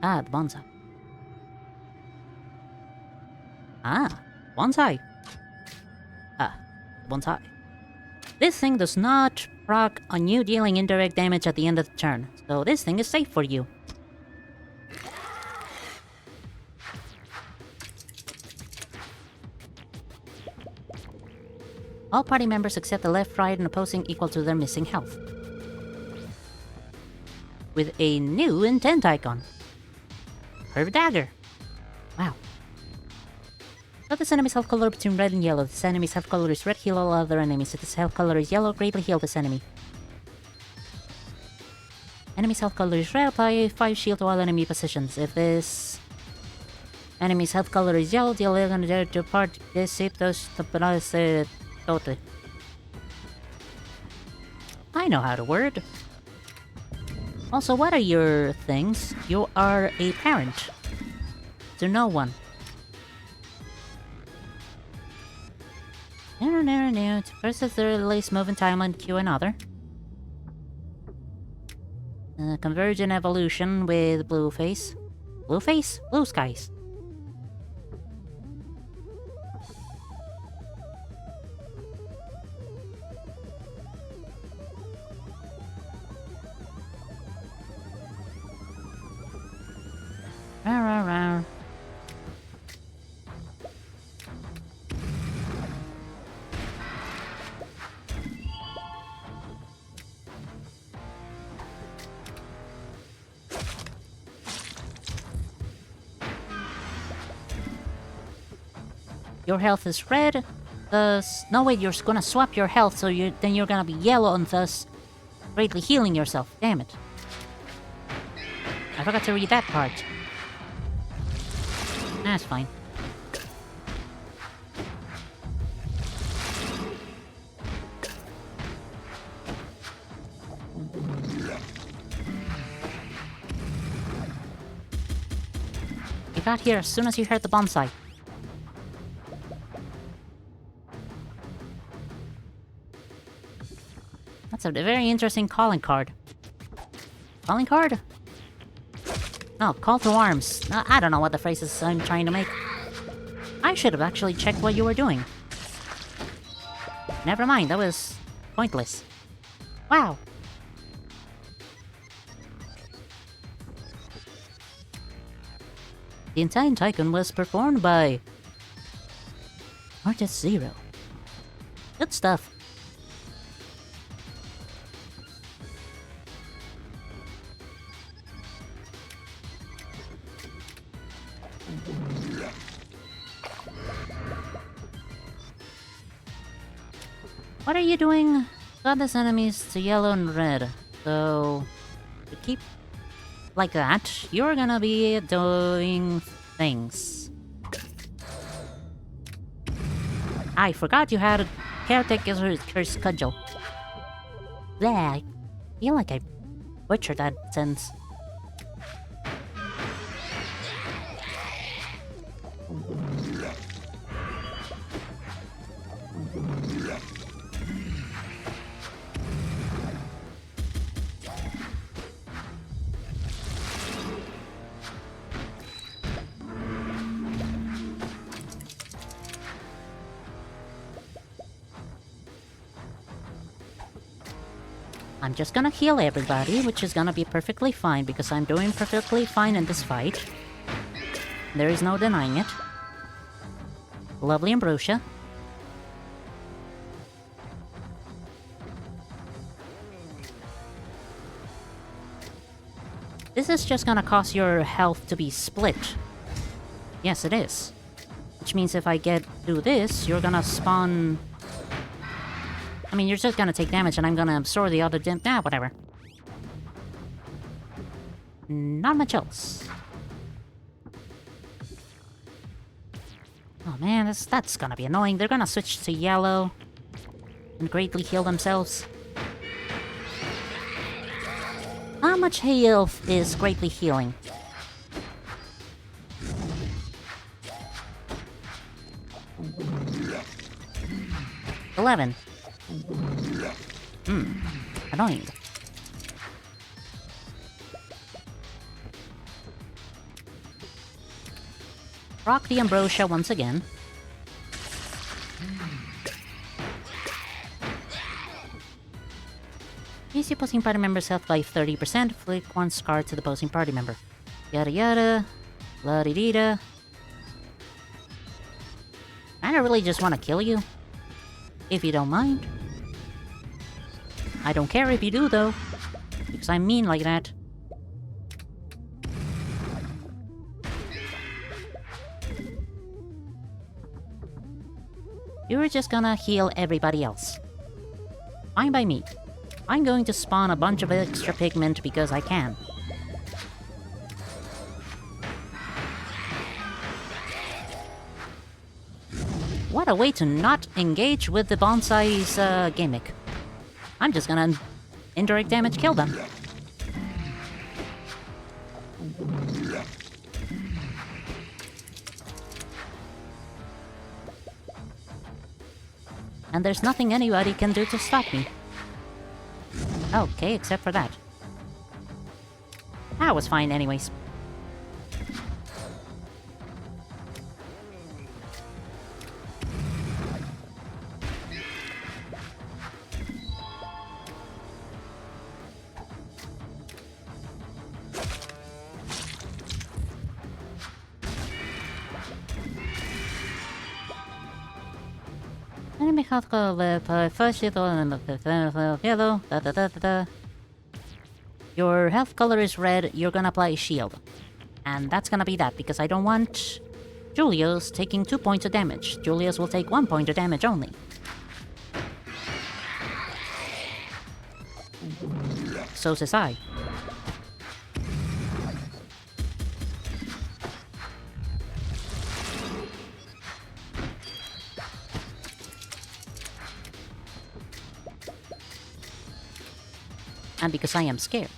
Ah, the bonsai. Ah, bonsai. Ah, the bonsai. This thing does not proc on you dealing indirect damage at the end of the turn, so this thing is safe for you. All party members except the left, right, and opposing equal to their missing health. With a new intent icon. Curved dagger. Wow. Set this enemy's health color between red and yellow. This enemy's health color is red, heal all other enemies. If this health color is yellow, greatly heal this enemy. Enemy's health color is red, apply 5 shield to all enemy positions. If this enemy's health color is yellow, deal 11 to part this totally. I know how to word. Also, what are your things? You are a parent. To no one. First is the release move in timeline Q another. Convergent evolution with blue face. Blue face? Blue skies. Rawr. Your health is red, thus... No, wait, you're gonna swap your health, so then you're gonna be yellow and thus greatly healing yourself. Damn it. I forgot to read that part. That's fine. You got here as soon as you heard the bonsai. That's a very interesting calling card. Calling card? No, call to arms. I don't know what the phrase is I'm trying to make. I should have actually checked what you were doing. Never mind, that was pointless. Wow. The entire tycoon was performed by Artist Zero. Good stuff. What are you doing? Got this enemies to yellow and red. So, to keep like that, you're gonna be doing things. I forgot you had a caretaker's cudgel. Bleh, I feel like I butchered that sentence. I'm just gonna heal everybody, which is gonna be perfectly fine because I'm doing perfectly fine in this fight. There is no denying it. Lovely Ambrosia. This is just gonna cause your health to be split. Yes, it is. Which means if I do this, you're gonna spawn... I mean, you're just gonna take damage and I'm gonna absorb the other whatever. Not much else. Oh man, that's gonna be annoying. They're gonna switch to yellow and greatly heal themselves. How much health is greatly healing? $11. Annoying. Rock the ambrosia once again. Increase your opposing party member's health by 30%. Flick one scar to the opposing party member. Yada yada. La-di-di-da. I don't really just want to kill you. If you don't mind. I don't care if you do, though. Because I'm mean like that. You're just gonna heal everybody else. Fine by me. I'm going to spawn a bunch of extra pigment because I can. What a way to not engage with the bonsai's gimmick. I'm just gonna indirect damage kill them. And there's nothing anybody can do to stop me. Okay, except for that. That was fine anyways. Enemy health first yellow. Your health color is red, you're gonna apply a shield. And that's gonna be that, because I don't want Julios taking 2 points of damage. Julios will take 1 point of damage only. So says I. And because I am scared.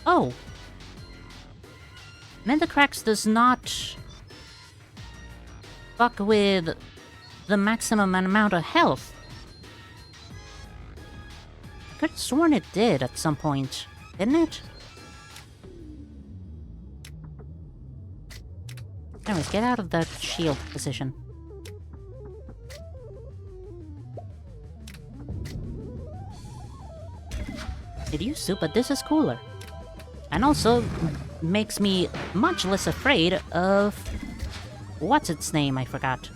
Oh! Mendacrax does not fuck with the maximum amount of health. I could have sworn it did at some point, didn't it? Anyways, get out of that shield position. It used to, but this is cooler. And also makes me much less afraid of... what's its name? I forgot.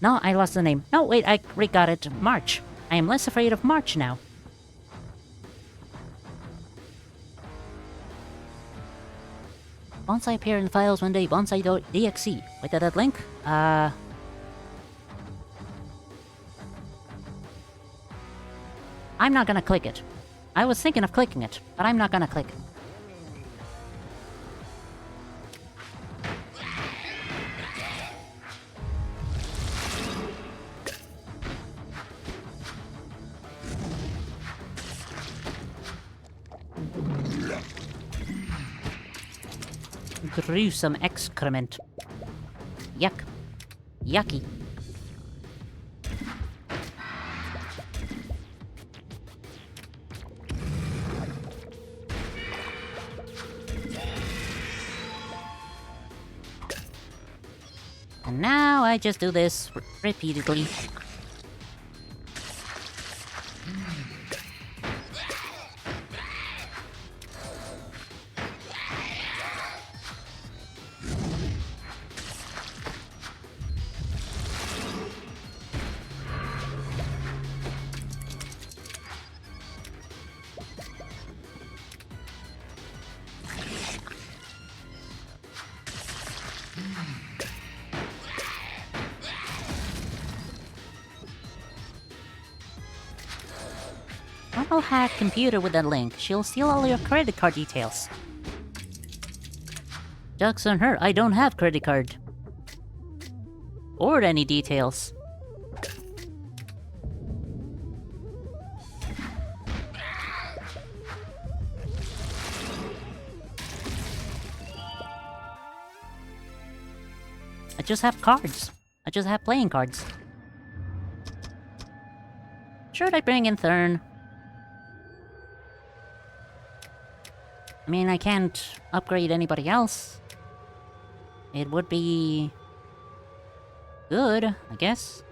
No, I lost the name. No, wait, I got it. March. I am less afraid of March now. Bonsai appear in files one day, bonsai.exe. Wait, that link? I'm not gonna click it. I was thinking of clicking it, but I'm not gonna click it. Gruesome excrement. Yuck. Yucky. And now I just do this repeatedly. I'll hack computer with that link. She'll steal all your credit card details. Joke's on her, I don't have credit card. Or any details. I just have cards. I just have playing cards. Should I bring in Thurn? I mean, I can't upgrade anybody else. It would be... good, I guess.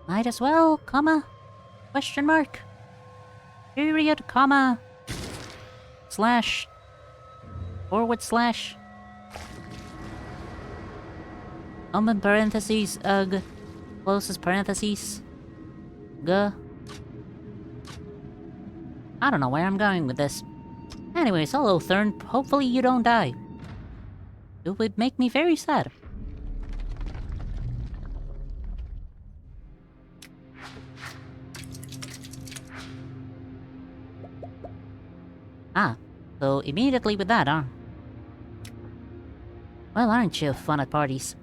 Might as well, comma, question mark, period, comma, slash, forward slash, open parentheses, ugh, closes parentheses, guh. I don't know where I'm going with this. Anyways, hello Thurn, hopefully you don't die. It would make me very sad. Ah, so immediately with that, huh? Well, aren't you fun at parties?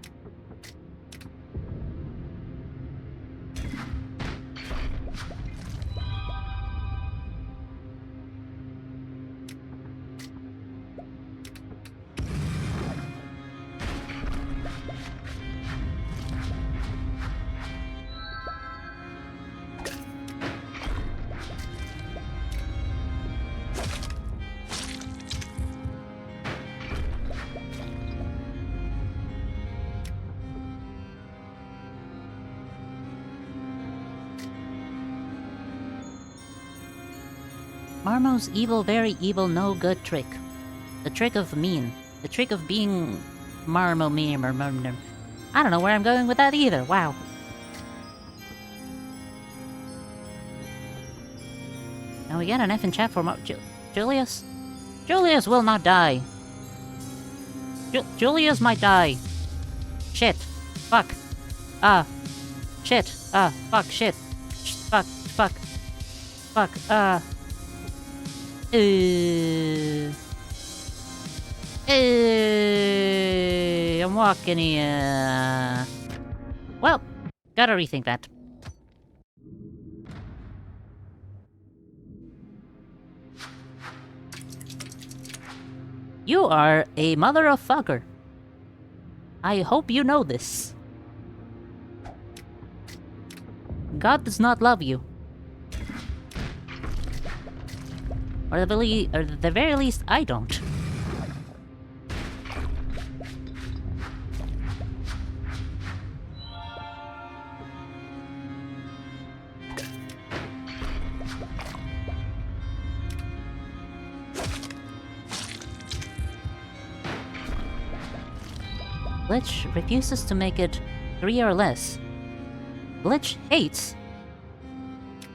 Marmo's evil, very evil, no good trick. The trick of mean. The trick of being Marmo meme or I don't know where I'm going with that either, wow. Now we get an F in chat for Julius? Julius will not die. Julius might die. Shit. Fuck. Shit. Fuck, shit. Fuck. I'm walking here. Well, gotta rethink that. You are a mother of fucker. I hope you know this. God does not love you. Or at the very least, I don't. Glitch refuses to make it 3 or less. Glitch hates,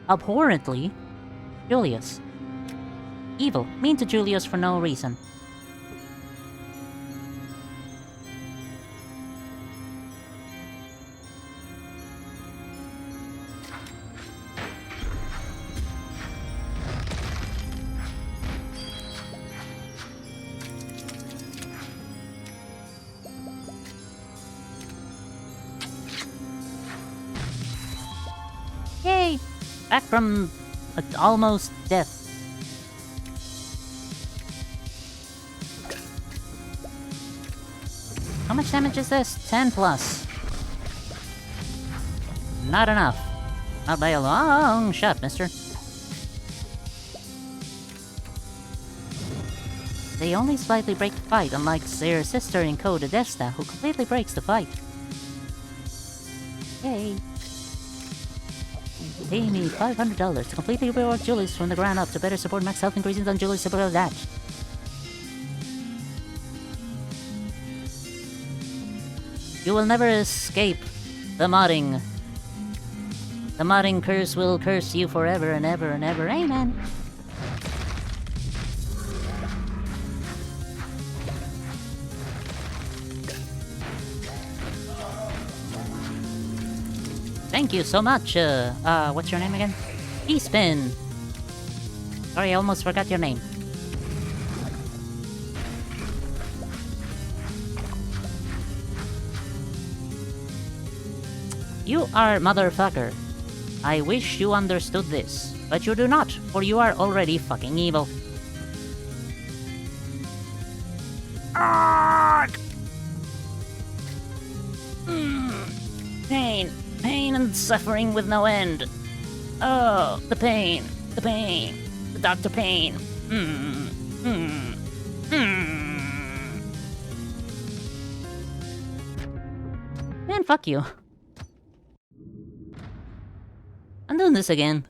abhorrently, Julius. Evil, mean to Julius for no reason. Yay! Back from almost death. How much damage is this? 10 plus. Not enough. Not by a long shot, mister. They only slightly break the fight, unlike their sister in code, Adesta, who completely breaks the fight. Yay. Pay me $500 to completely rework Julius from the ground up to better support max health increases on Julius support that. You will never escape the modding. The modding curse will curse you forever and ever and ever. Amen. Thank you so much. What's your name again? E-Spin. Sorry, I almost forgot your name. You are motherfucker. I wish you understood this, but you do not, for you are already fucking evil. Arrgh! and suffering with no end. Oh, the pain, the pain, the Dr. Pain. Man, fuck you. I'm doing this again.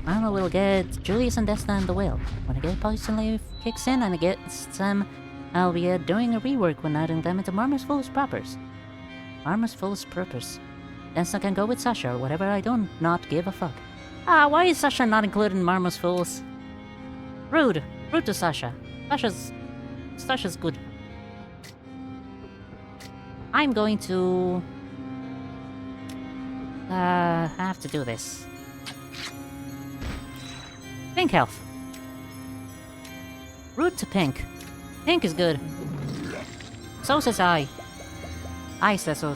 Marmo will get Julius and Desna in the will. When I get Poison Leaf kicks in and I get some, I'll be doing a rework when adding them into Marmo's fullest purpose. Marmo's fullest purpose. Desna can go with Sasha or whatever, I don't not give a fuck. Ah, why is Sasha not included in Marmo's fools? Rude. Rude to Sasha. Sasha's good. I'm going to... have to do this. Pink health. Rude to Pink. Pink is good. So says I. I says so.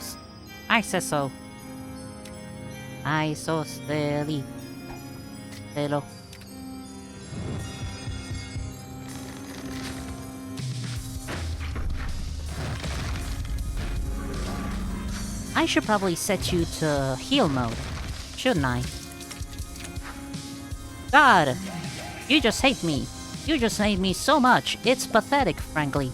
I says so. I so steady. Hello. I should probably set you to heal mode, shouldn't I? God! You just hate me. You just hate me so much. It's pathetic, frankly.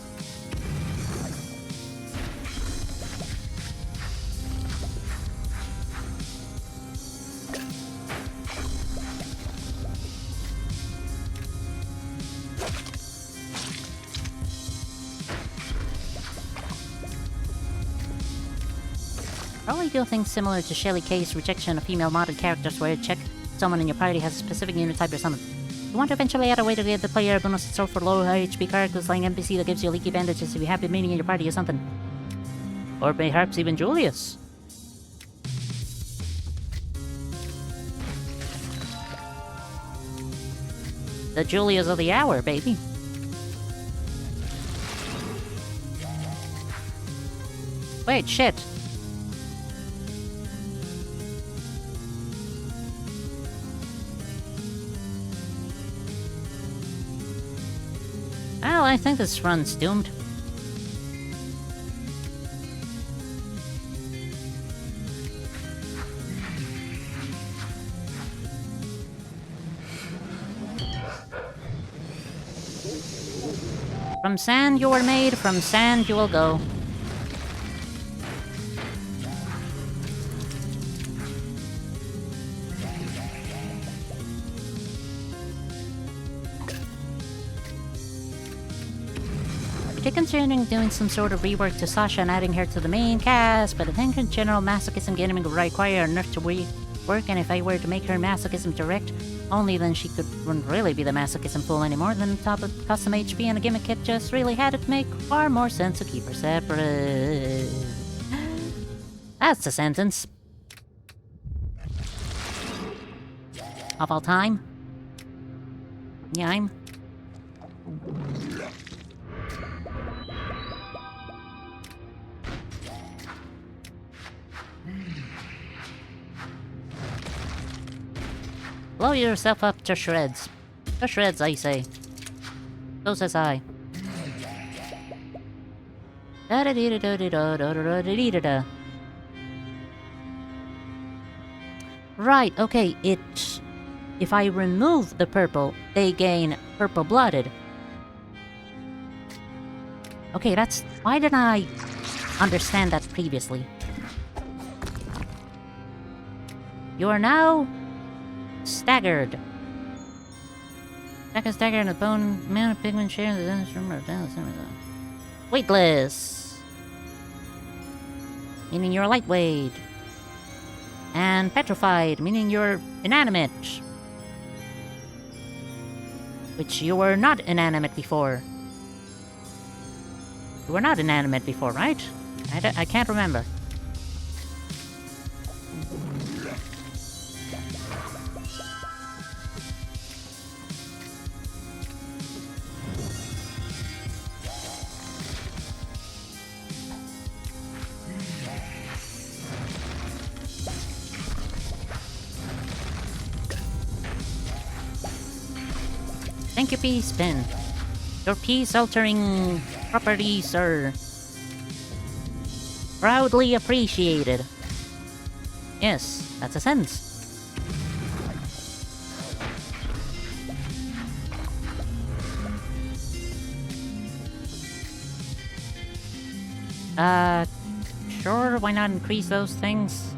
Probably do things similar to Shelly K's rejection of female modded characters where you check someone in your party has a specific unit type or something. You want to eventually add a way to get the player bonus itself for low HP characters like NPC that gives you leaky bandages if you have been meeting in your party or something. Or perhaps even Julius. The Julius of the hour, baby. Wait, shit. Well, I think this run's doomed. From sand you were made, from sand you will go. Considering doing some sort of rework to Sasha and adding her to the main cast, but I think in general masochism gaming would require enough to rework, and if I were to make her masochism direct, only then she wouldn't really be the masochism fool anymore. Then on top of custom HP and a gimmick kit just really had it make far more sense to keep her separate. That's the sentence. Of all time? Yeah, I'm... Blow yourself up to shreds. To shreds, I say. So says I. Right, okay, if I remove the purple, they gain purple-blooded. Okay, that's... Why didn't I understand that previously? You are now... staggered. Second stagger and the bone amount of pigment share in the room or down. Weightless. Meaning you're lightweight. And petrified, meaning you're inanimate. Which you were not inanimate before. You were not inanimate before, right? I can't remember. Thank you, Peace Pin. Your peace-altering properties are proudly appreciated. Yes, that's a sentence. Sure, why not increase those things?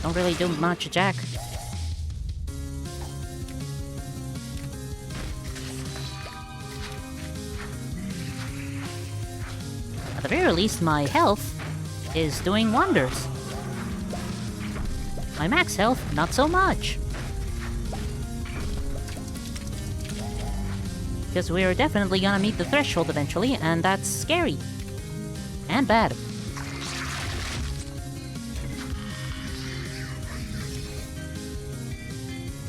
Don't really do much, Jack. At the very least, my health is doing wonders. My max health, not so much. Because we're definitely gonna meet the threshold eventually, and that's scary. And bad.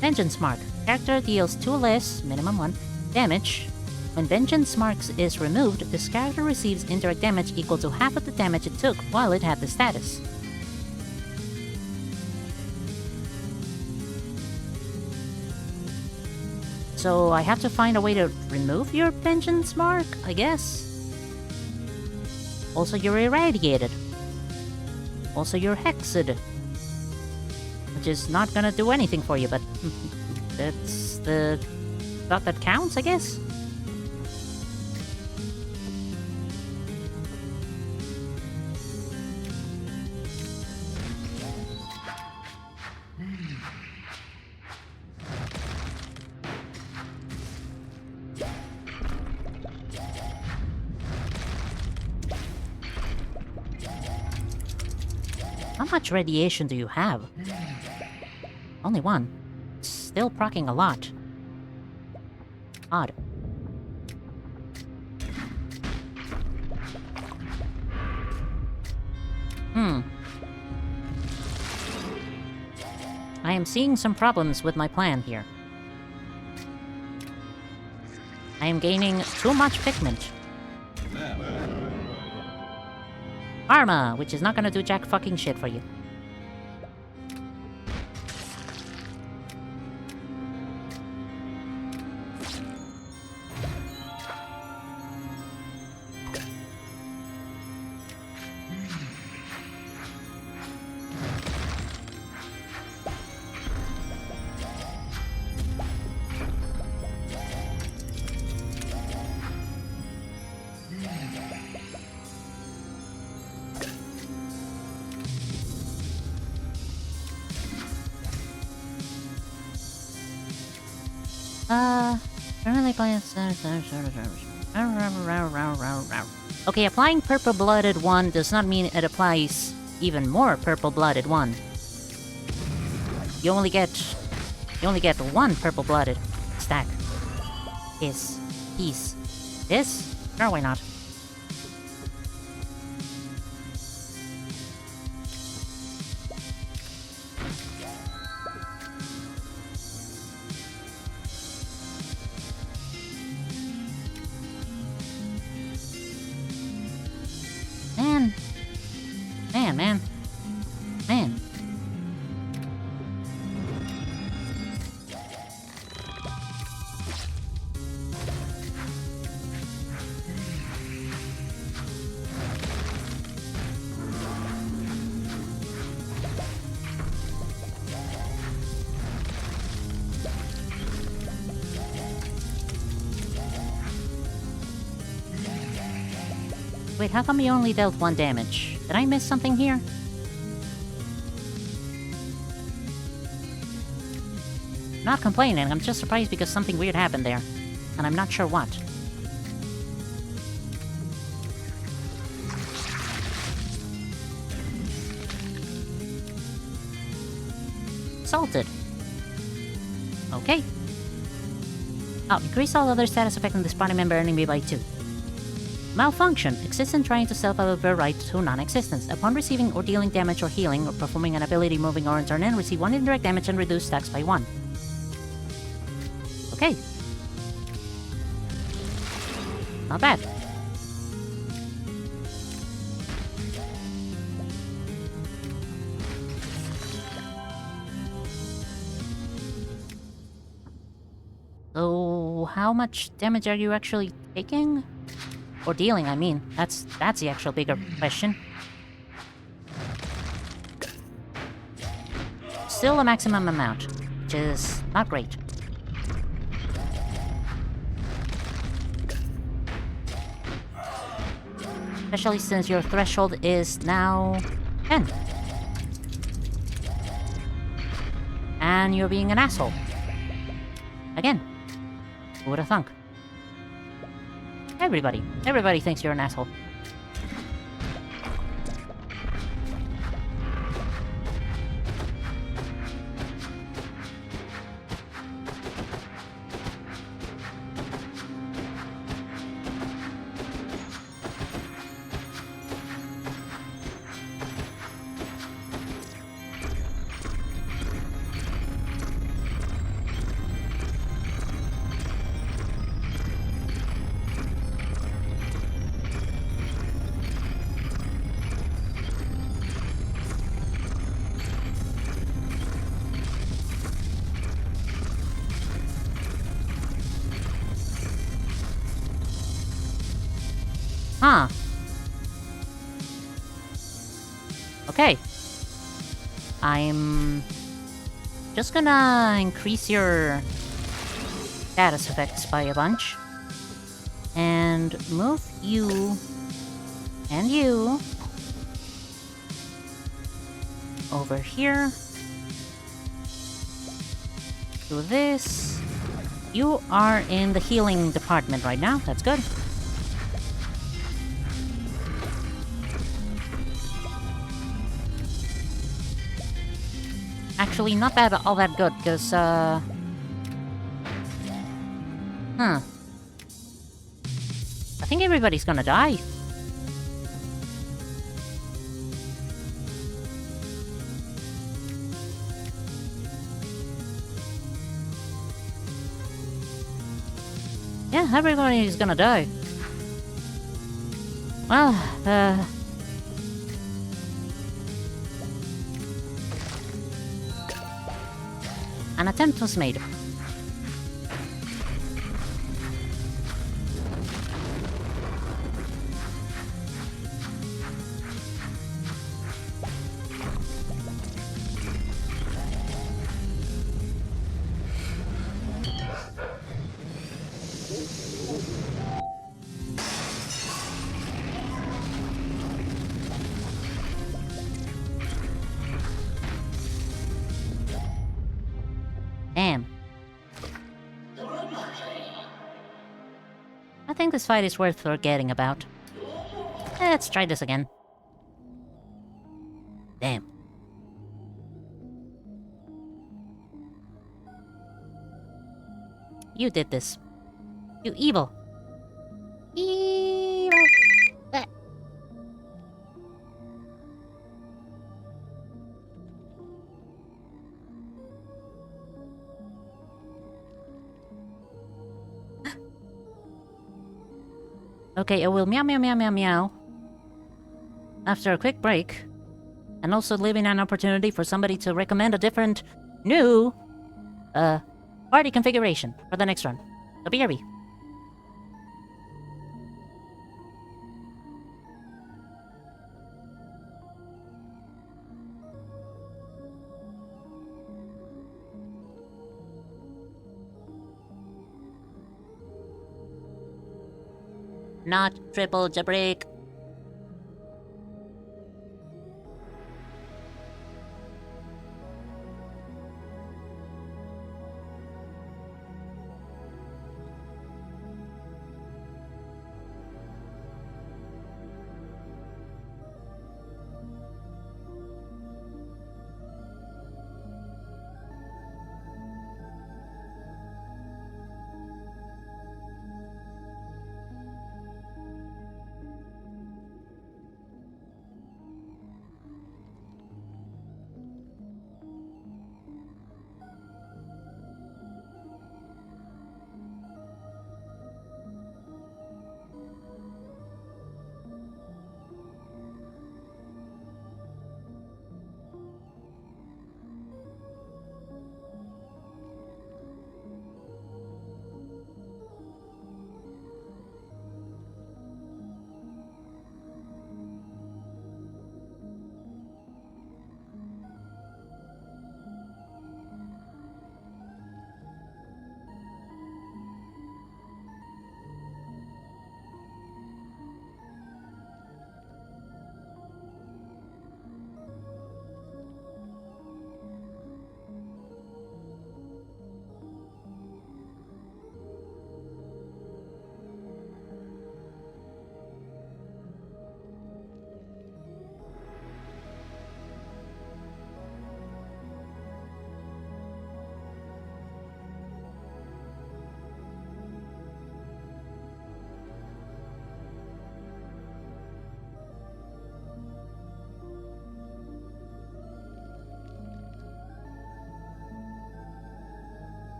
Vengeance Mark. Character deals 2 less, minimum 1, damage. When Vengeance Marks is removed, this character receives indirect damage equal to half of the damage it took while it had the status. So I have to find a way to remove your Vengeance Mark, I guess? Also, you're irradiated. Also, you're hexed. Which is not gonna do anything for you, but that's the thought that counts, I guess? How much radiation do you have? Only 1. Still proccing a lot. Odd. I am seeing some problems with my plan here. I am gaining too much pigment. Arma, which is not gonna do jack fucking shit for you. Currently playing. Okay, applying purple-blooded 1 does not mean it applies even more purple-blooded 1. You only get 1 purple-blooded stack. This. Sure, why not? Man. Wait, how come you only dealt 1 damage? Did I miss something here? Not complaining, I'm just surprised because something weird happened there. And I'm not sure what. Salted. Okay. Oh, increase all other status affecting this party member enemy by 2. Malfunction. Existence trying to self-override to non-existence. Upon receiving or dealing damage or healing, or performing an ability moving or in turn in, receive 1 indirect damage and reduce stacks by 1. Okay. Not bad. So, how much damage are you actually taking? Or dealing, I mean. That's the actual bigger question. Still a maximum amount, which is not great. Especially since your threshold is now 10. And you're being an asshole. Again. Who would have thunk? Everybody thinks you're an asshole. Huh. Okay. I'm just gonna increase your status effects by a bunch. And move you and you over here. Do this. You are in the healing department right now. That's good. Actually, not bad, all that good, because, Huh. I think everybody's gonna die. Yeah, everybody's gonna die. Well, an attempt was made. Damn. I think this fight is worth forgetting about. Let's try this again. Damn. You did this. You evil. Evil. Okay, I will meow meow meow meow meow. After a quick break, and also leaving an opportunity for somebody to recommend a different, new, party configuration for the next run. So BRB. Not triple jailbreak.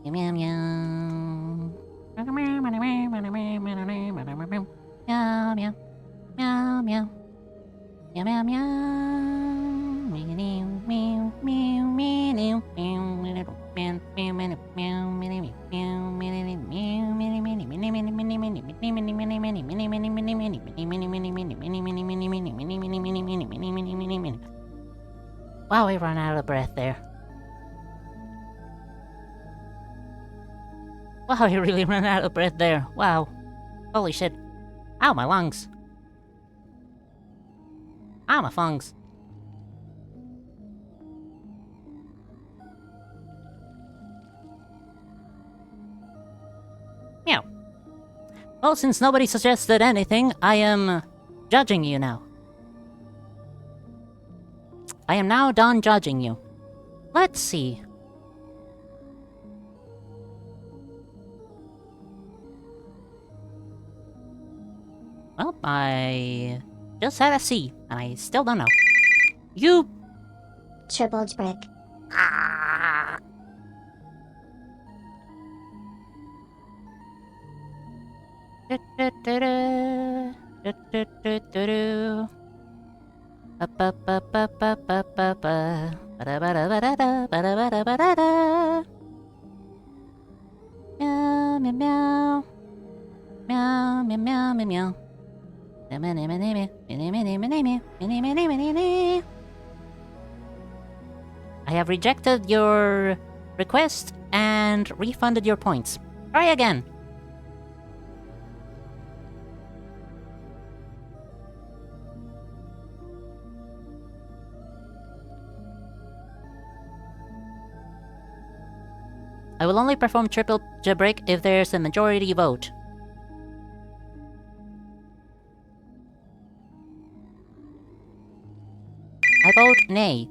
Meow meow meow. Meow meow meow. Meow meow. Meow meow. Meow meow meow. Wow, I ran out of breath there. Wow, I really ran out of breath there. Wow. Holy shit. Ow, my lungs. Ow, my fungs. Meow. Well, since nobody suggested anything, I am judging you now. I am now done judging you. Let's see. Well, I just had a C, and I still don't know. You... Triple brick. Meow meow meow. Meow meow meow meow meow. I have rejected your request and refunded your points. Try again. I will only perform triple jailbreak if there's a majority vote. I vote nay.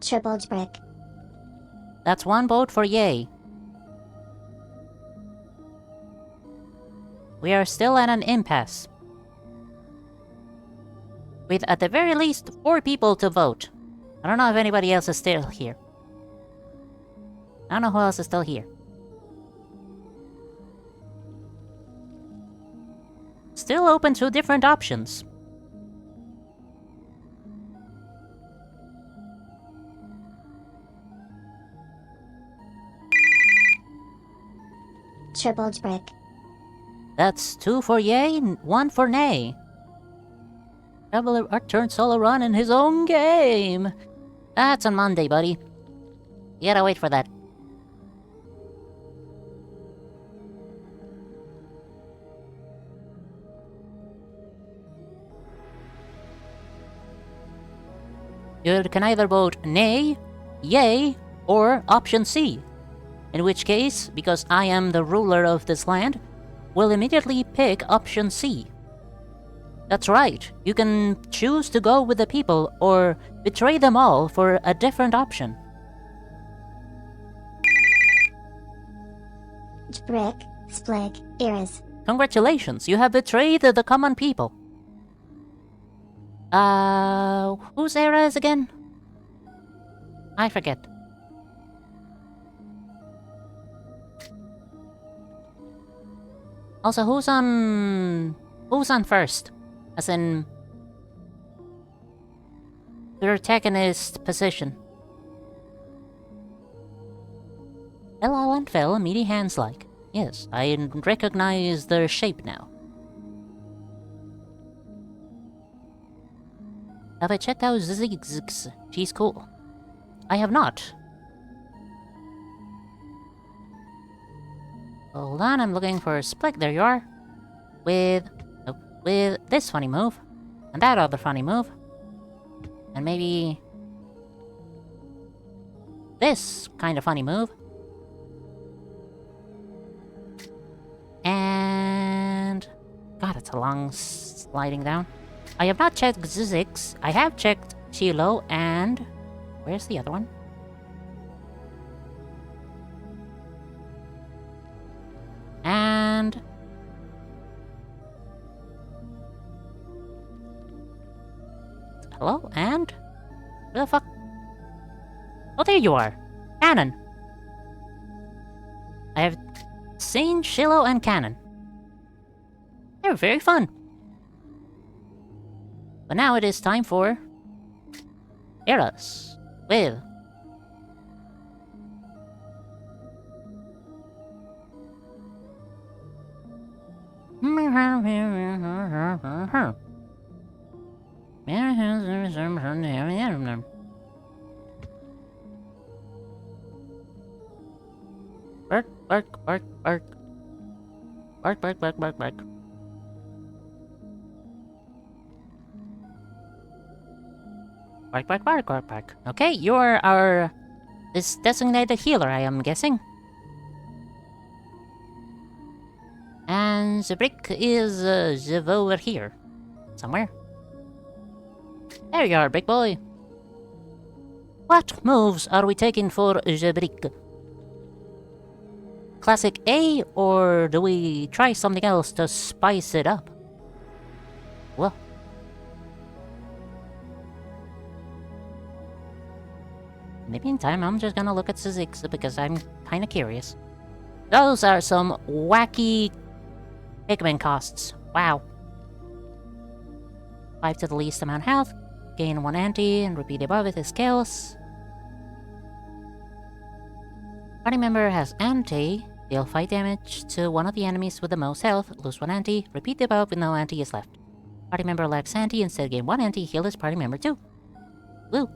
Triple brick. That's one vote for yay. We are still at an impasse. With at the very least 4 people to vote. I don't know if anybody else is still here. I don't know who else is still here. Still open to different options. Triple brick. That's 2 for yay and 1 for nay. Traveler Art turned solo run in his own game. That's on Monday, buddy. You gotta wait for that. You can either vote nay, yay, or option C. In which case, because I am the ruler of this land, we'll immediately pick option C. That's right, you can choose to go with the people or betray them all for a different option. Brick. Splig. Eras. Congratulations, you have betrayed the common people. Whose era is again? I forget. Also, who's on first? As in... the protagonist position. Hello and fell, meaty hands like. Yes, I recognize their shape now. Have I checked out Ziggs? She's cool. I have not. Hold on, I'm looking for a Splig. There you are. With this funny move. And that other funny move. And maybe... this kind of funny move. And... God, it's a long sliding down. I have not checked Ziggs. I have checked Chilo and... where's the other one? And... hello? And? Where the fuck? Oh, there you are! Cannon! I have seen Shiloh and Cannon. They were very fun. But now it is time for Eras with bark, bark, bark, bark. Bark, bark, bark, bark, bark. Bark, bark, bark, bark, bark. Okay, you're our this designated healer, I am guessing. And the brick is over here. Somewhere. There you are, brick boy. What moves are we taking for the brick? Classic A, or do we try something else to spice it up? Well. Maybe in time I'm just gonna look at Suzuki because I'm kinda curious. Those are some wacky pigment costs. Wow. 5 to the least amount health. Gain 1 anti and repeat above with his skills. Party member has anti. Deal 5 damage to one of the enemies with the most health. Lose 1 anti. Repeat the above with no anti is left. Party member lacks anti. Instead gain 1 anti. Heal his party member too. Woo.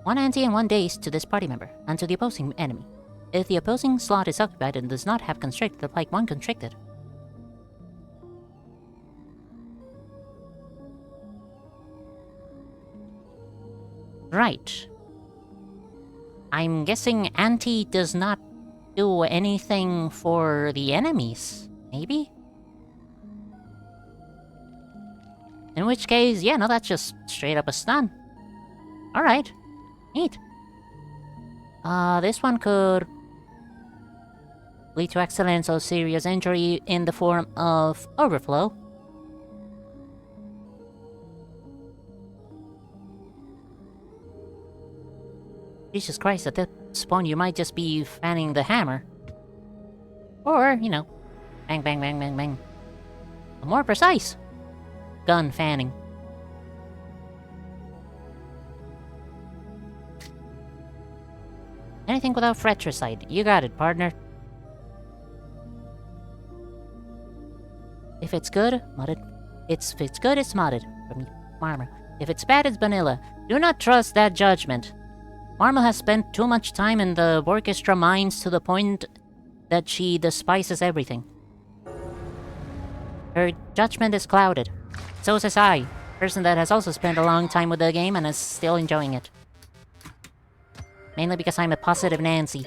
1 anti and 1 daze to this party member, and to the opposing enemy. If the opposing slot is occupied and does not have constricted, apply 1 constricted. Right. I'm guessing anti does not do anything for the enemies, maybe? In which case, yeah, no, that's just straight up a stun. Alright. Neat. This one could lead to accidents or serious injury in the form of overflow. Jesus Christ, at this point you might just be fanning the hammer. Or, you know, bang, bang, bang, bang, bang. A more precise gun fanning. Anything without fratricide. You got it, partner. If it's good, modded. If it's good, it's modded. From Marmo. If it's bad, it's vanilla. Do not trust that judgment. Marmo has spent too much time in the Orchestra mines to the point that she despises everything. Her judgment is clouded. So says I, person that has also spent a long time with the game and is still enjoying it. Mainly because I'm a positive Nancy.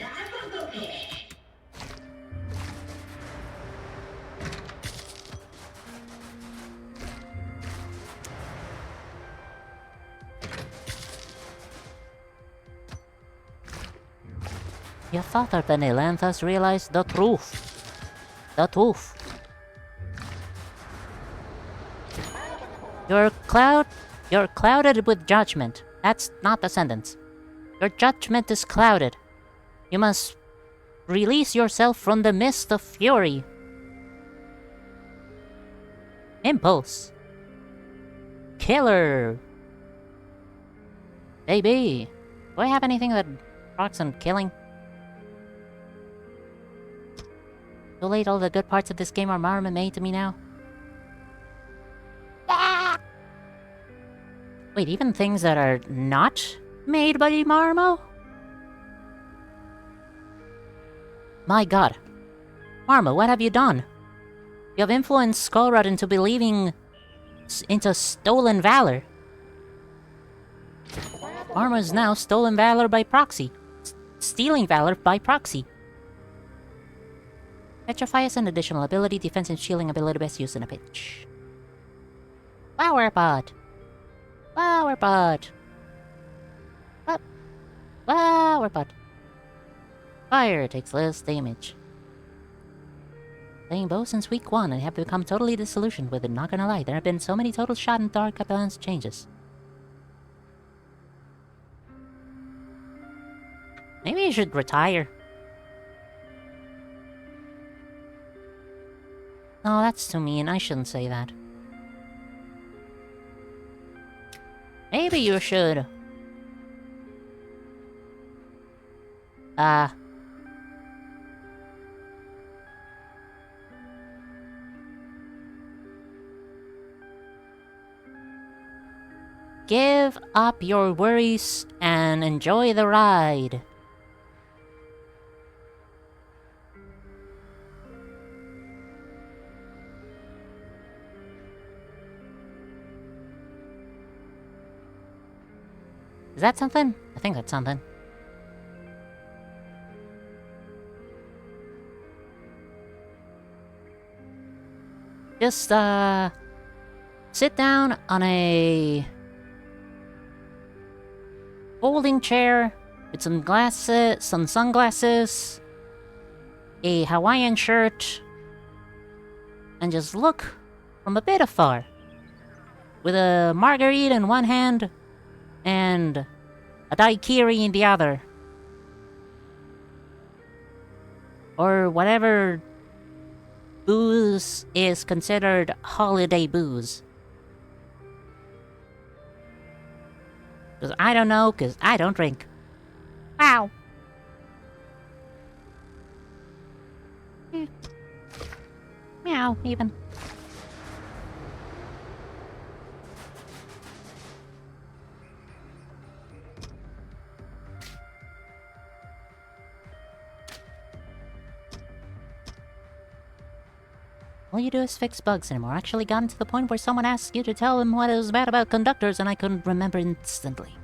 You thought of vanilla and thus realized the truth. The truth. You're clouded with judgment. That's not the sentence. Your judgment is clouded. You must release yourself from the mist of fury. Impulse. Killer. Baby. Do I have anything that rocks on killing? Too late, all the good parts of this game are Marmo made to me now. Ah! Wait, even things that are not made by Marmo? My god. Marmo, what have you done? You have influenced Skullrod into believing into stolen valor. Marmo is now stolen valor by proxy. Stealing valor by proxy. Petrify is an additional ability, defense and shielding ability best used in a pitch. Flower pot! Flower pot! What? Flower pot! Fire takes less damage. Playing bow since week 1 and have become totally disillusioned with it, not gonna lie, there have been so many total shot and dark balance changes. Maybe you should retire. No, that's too mean. I shouldn't say that. Maybe you should... give up your worries and enjoy the ride. Is that something? I think that's something. Just, sit down on a folding chair with some glasses, some sunglasses, a Hawaiian shirt, and just look from a bit afar. With a margarita in one hand and a daiquiri in the other. Or whatever booze is considered holiday booze. Because I don't know, because I don't drink. Wow. Meow, even. All you do is fix bugs anymore. Actually gotten to the point where someone asked you to tell them what is bad about conductors and I couldn't remember instantly.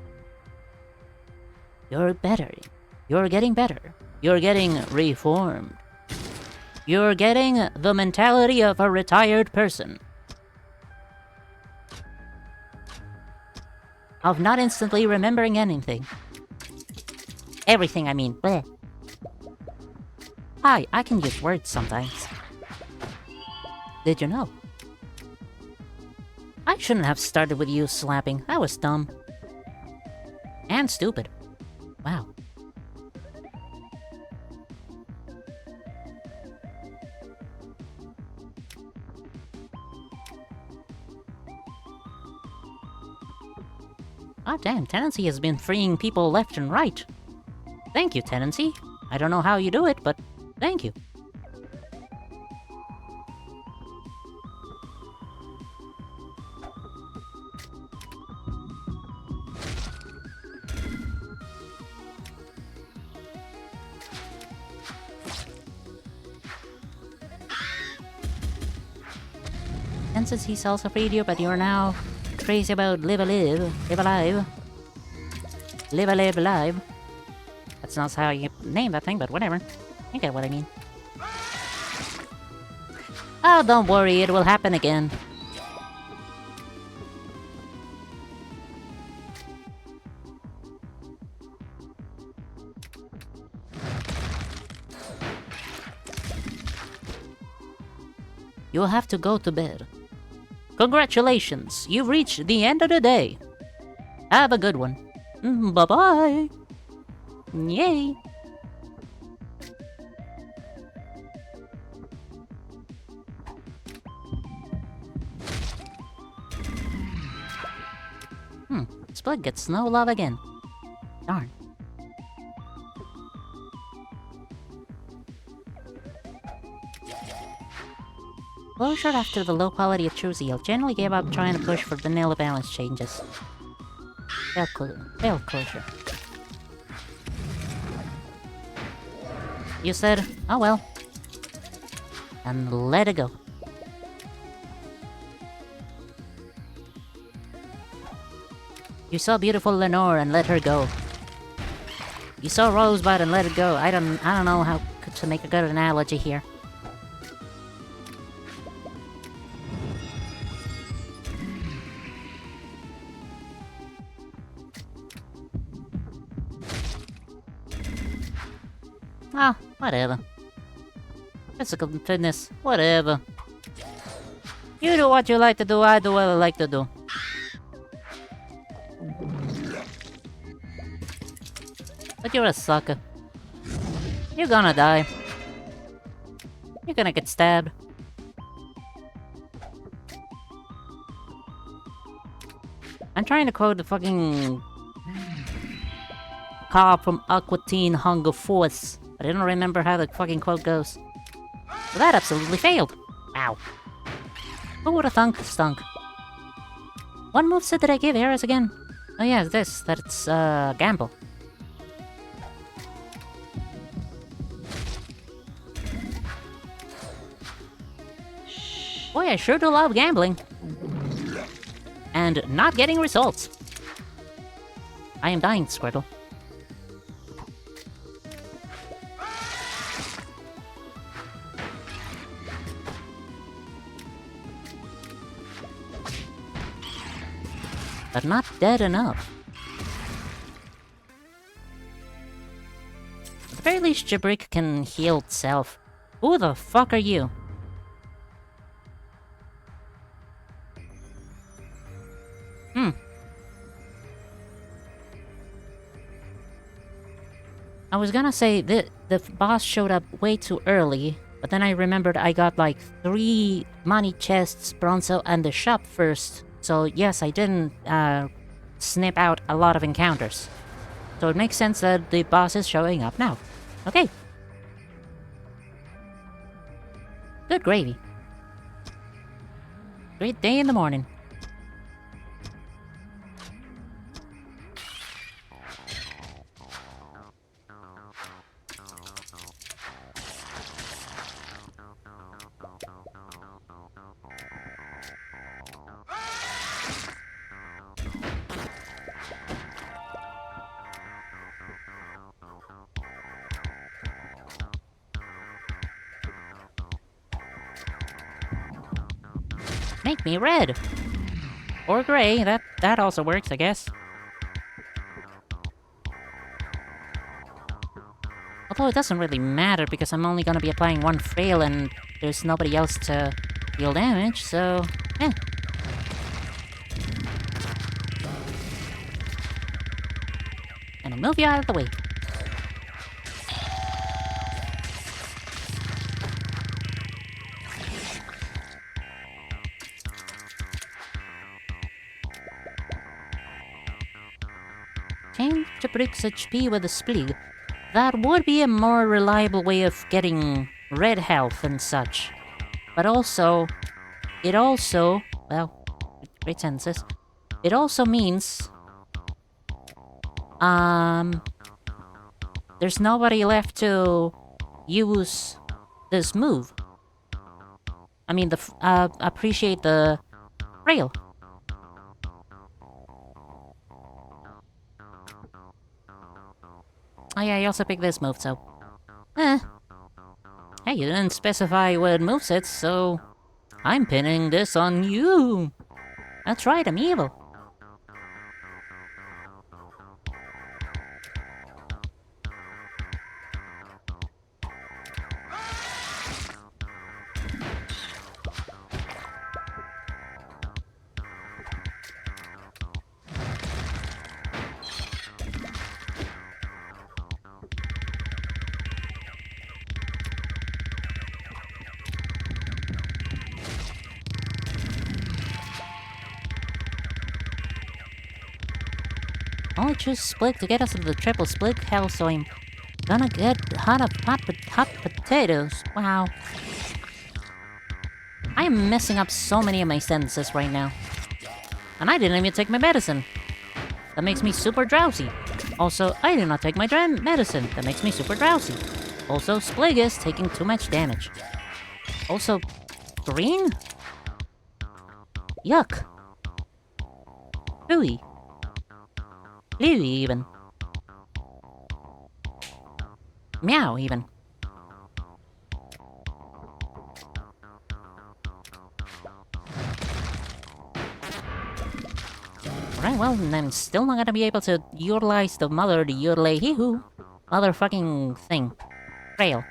You're better. You're getting better. You're getting reformed. You're getting the mentality of a retired person. Of not instantly remembering anything. Everything, I mean. Bleh. Hi, I can use words sometimes. Did you know? I shouldn't have started with you slapping. That was dumb. And stupid. Wow. Ah, damn, Tenancy has been freeing people left and right. Thank you, Tenancy. I don't know how you do it, but thank you. And since he sells a radio, but you're now crazy about live alive. That's not how you name that thing, but whatever. You get what I mean. Oh, don't worry, it will happen again. You'll have to go to bed. Congratulations, you've reached the end of the day. Have a good one. Bye-bye. Yay. Split gets no love again. Darn. Closure after the low quality of Truziel generally gave up trying to push for vanilla balance changes. Failed closure. You said, oh well. And let it go. You saw beautiful Lenore and let her go. You saw Rosebud and let it go. I don't know how to make a good analogy here. Ah, whatever. Physical fitness, whatever. You do what you like to do, I do what I like to do. But you're a sucker. You're gonna die. You're gonna get stabbed. I'm trying to quote the fucking cop from Aqua Teen Hunger Force. I didn't remember how the fucking quote goes. Well, that absolutely failed. Ow. Who would have thunk stunk? What moveset did I give Ares again? Oh yeah, it's this. That's, Gamble. Boy, I sure do love gambling. And not getting results. I am dying, Squirtle. But not dead enough. At the very least, Jabrick can heal itself. Who the fuck are you? I was gonna say the boss showed up way too early, but then I remembered I got like 3 money chests, Bronzo, and the shop first. So yes, I didn't snip out a lot of encounters. So it makes sense that the boss is showing up now. Okay. Good gravy. Great day in the morning. Make me red! Or gray, that also works, I guess. Although it doesn't really matter because I'm only gonna be applying 1 frail and there's nobody else to deal damage, so... eh. And I move you out of the way. Change Jabrick's HP with a splig. That would be a more reliable way of getting red health and such. But also, it also, well, great sentences. It also means, there's nobody left to use this move. I mean, appreciate the rail. Oh yeah, I also picked this move, so... eh. Hey, you didn't specify what movesets, so... I'm pinning this on you! That's right, I'm evil. Only choose split to get us into the triple split hell, so I'm gonna get hot potatoes. Wow. I am messing up so many of my sentences right now. And I didn't even take my medicine. That makes me super drowsy. Also, I did not take my medicine. That makes me super drowsy. Also, Splig is taking too much damage. Also, green? Yuck. Ooey. Blue even. Meow even. Alright, well, I'm still not gonna be able to utilize the mother hee-hoo motherfucking thing. Rail.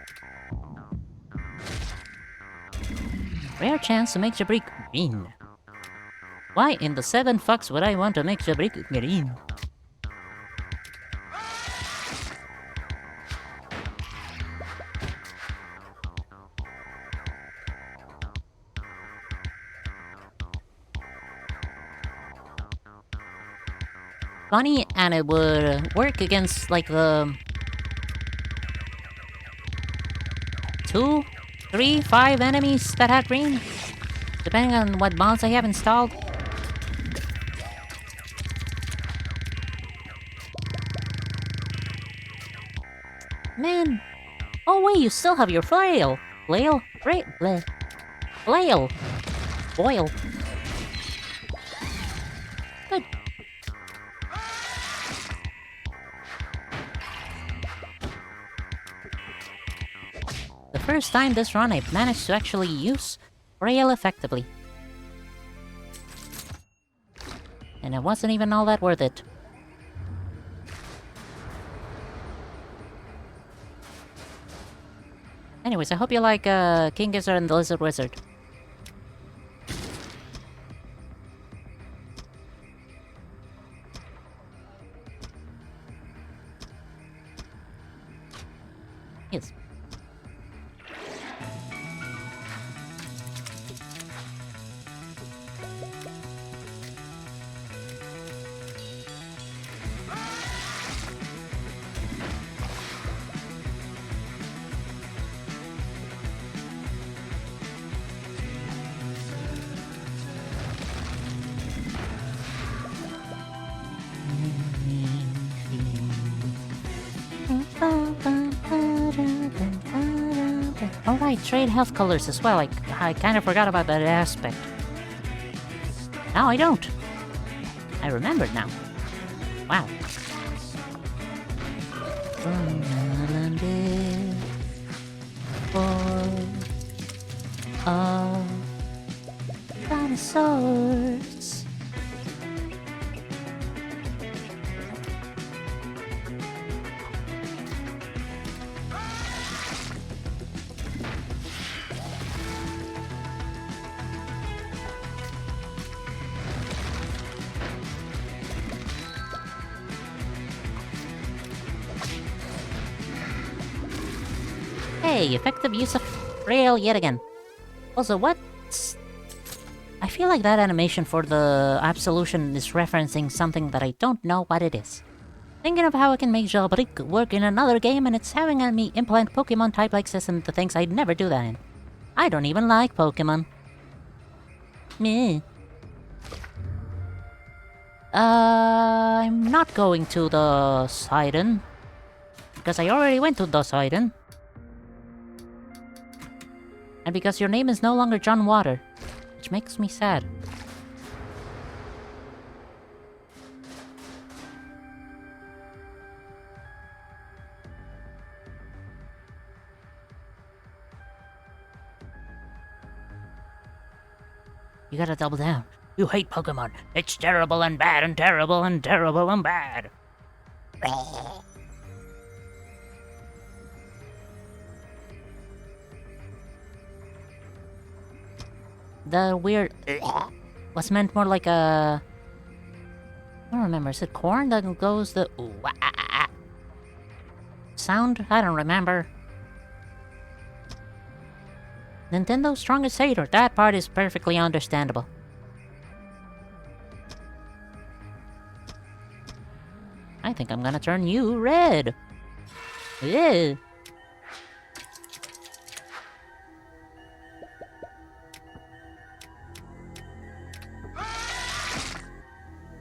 Rare chance to make Jabrick green. Why in the 7 fucks would I want to make Jabrick green? funny, and it would work against, like, the 2, 3, 5 enemies that had green, depending on what mods I have installed. Man. Oh wait, you still have your flail. Flail? Great. Flail. Boil. Good. The first time this run I've managed to actually use Frail effectively. And it wasn't even all that worth it. Anyways, I hope you like King Gizzard and the Lizard Wizard. Yes. Alright, trade health colors as well. I kind of forgot about that aspect. Now I don't. I remembered now. Wow. Dinosaurs. Hey, effective use of Frail yet again. Also, what's... I feel like that animation for the Absolution is referencing something that I don't know what it is. Thinking of how I can make Jailbreak work in another game, and it's having me implement Pokemon type-like system to things I'd never do that in. I don't even like Pokemon. Meh. I'm not going to the Sidon. Because I already went to the Sidon. And because your name is no longer John Water. Which makes me sad. You gotta double down. You hate Pokemon. It's terrible and bad and terrible and terrible and bad. The weird was meant more like a... I don't remember. Is it corn that goes the sound? I don't remember. Nintendo's strongest hater. That part is perfectly understandable. I think I'm gonna turn you red. Yeah.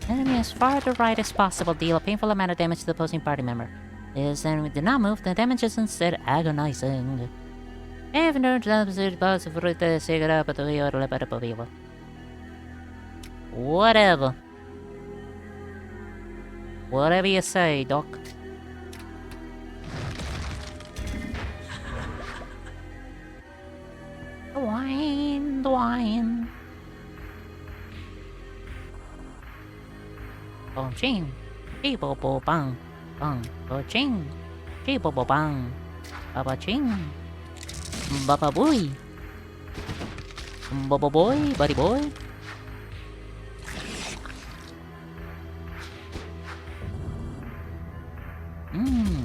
Enemy as far to the right as possible. Deal a painful amount of damage to the opposing party member. If the enemy did not move, the damage is instead agonizing. Whatever. Whatever you say, Doc. The wine, the wine. Bong ching, chee bo bo bang, bang, bo ching, chee bo bo bang, baba ching, baba boy, baba boy, buddy boy.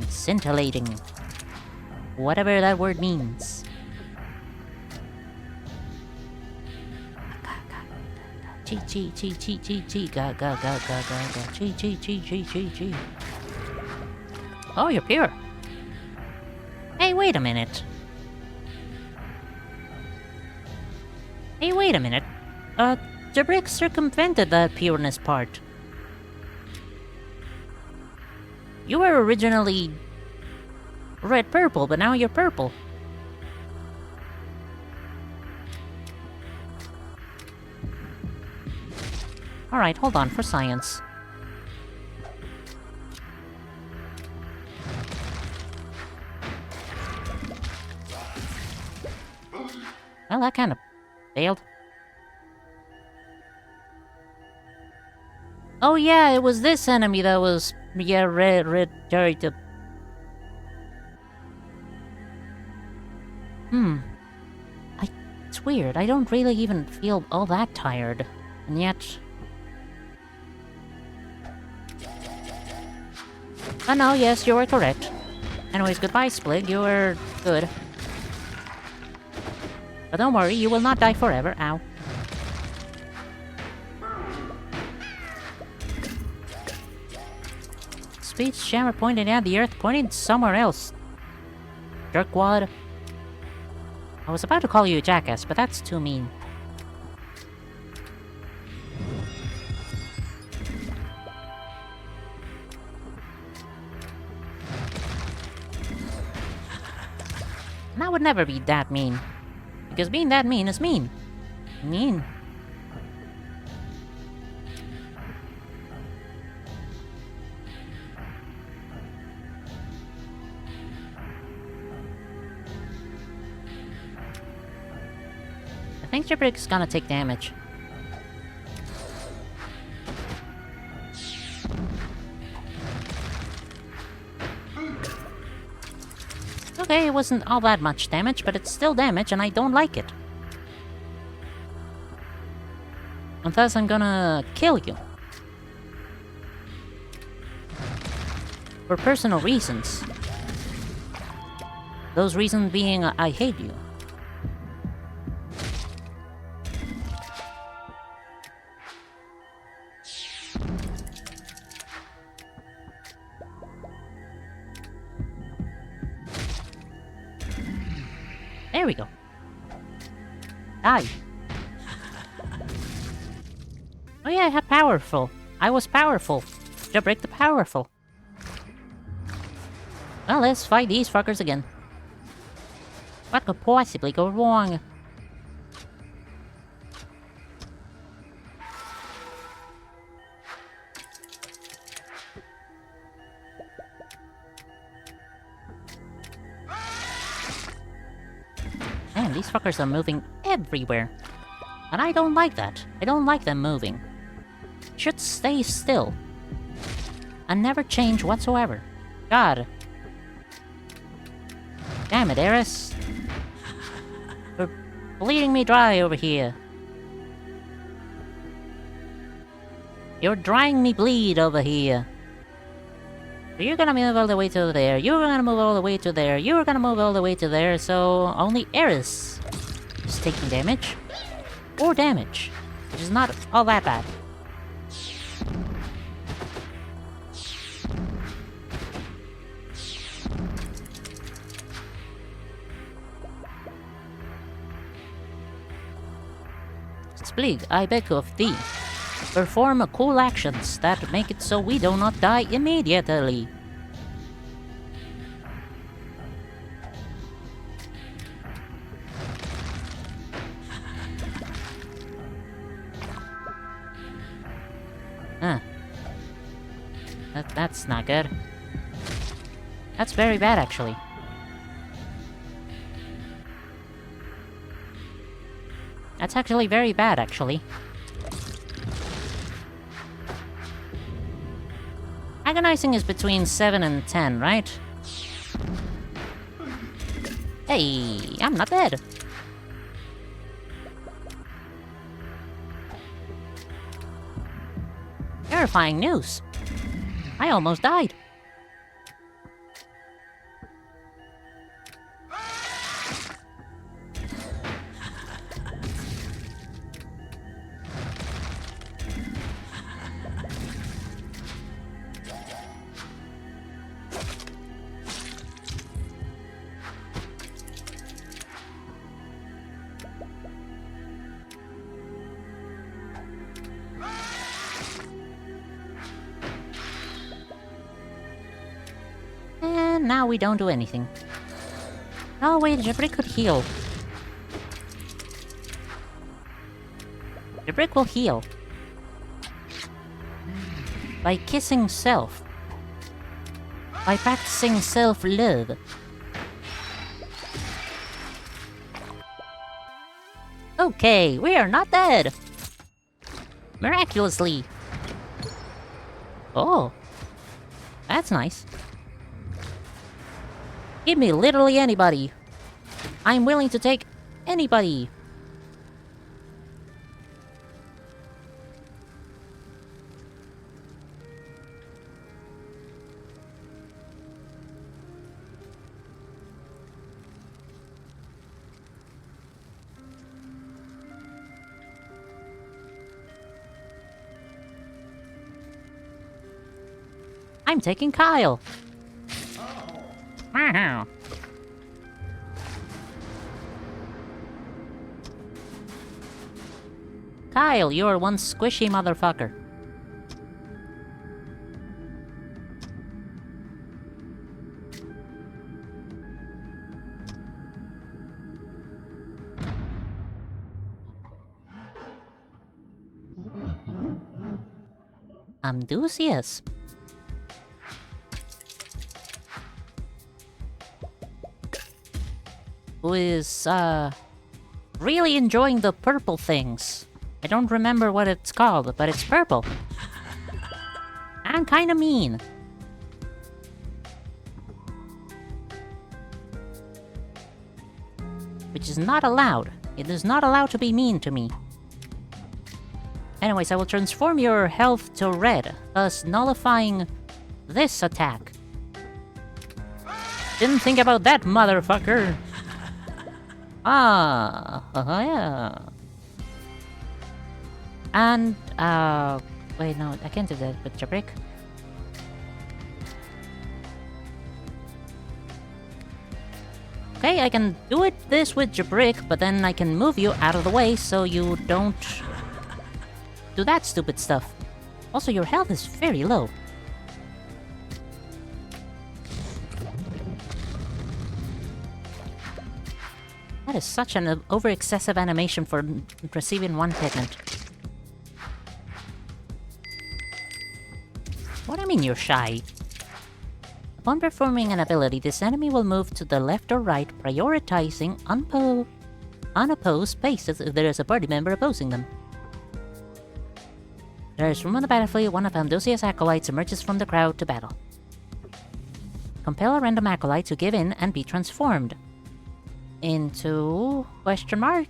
Scintillating. Whatever that word means. Chi chi chi chi chi chi ga ga ga ga ga ga chi chi chi chi chi chi. Oh, you're pure. Hey, wait a minute. Hey, wait a minute. The brick circumvented that pureness part. You were originally red-purple, but now you're purple. Alright, hold on for science. Well, that kind of failed. Oh yeah, it was this enemy that was... Yeah, red, sorry. It's weird, I don't really even feel all that tired. And yet... Oh no, yes, you were correct. Anyways, goodbye, Splig, you were good. But don't worry, you will not die forever. Ow. Speech jammer pointed at the earth, pointing somewhere else. Jerkwad. I was about to call you a jackass, but that's too mean. And I would never be that mean. Because being that mean is mean. Mean. I think your brick's gonna take damage. Okay, it wasn't all that much damage, but it's still damage, and I don't like it. And thus I'm gonna kill you. For personal reasons. Those reasons being, I hate you. There we go. Die. Oh yeah, I had powerful. I was powerful. Jailbreak the powerful. Well, let's fight these fuckers again. What could possibly go wrong? Man, these fuckers are moving everywhere. And I don't like that. I don't like them moving. Should stay still. And never change whatsoever. God. Damn it, Eris. You're bleeding me dry over here. You're drying me bleed over here. So you're gonna move all the way to there, you're gonna move all the way to there, you're gonna move all the way to there, so only Eris is taking damage. Or damage. Which is not all that bad. Splig, I beg of thee, perform cool actions that make it so we do not die immediately. Huh. That's not good. That's very bad, actually. That's actually very bad, actually. Agonizing is between 7 and 10, right? Hey, I'm not dead. Terrifying news. I almost died. And now we don't do anything. Oh wait, Jabrick could heal. Jabrick will heal. By kissing self. By practicing self-love. Okay, we are not dead! Miraculously! Oh. That's nice. Give me literally anybody. I'm willing to take anybody. I'm taking Kyle. Wow. Kyle, you're one squishy motherfucker. Amdusius. Who is, really enjoying the purple things. I don't remember what it's called, but it's purple. I'm kinda mean. Which is not allowed. It is not allowed to be mean to me. Anyways, I will transform your health to red, thus nullifying this attack. Didn't think about that, motherfucker! Yeah. And, wait, no, I can't do that with Jabrick. Okay, I can do this with Jabrick, but then I can move you out of the way so you don't do that stupid stuff. Also, your health is very low. That is such an over-excessive animation for receiving one pigment. What do you mean you're shy? Upon performing an ability, this enemy will move to the left or right, prioritizing unopposed spaces if there is a party member opposing them. There is room on the battlefield. One of Amdusia's acolytes emerges from the crowd to battle. Compel a random acolyte to give in and be transformed. Into... question mark?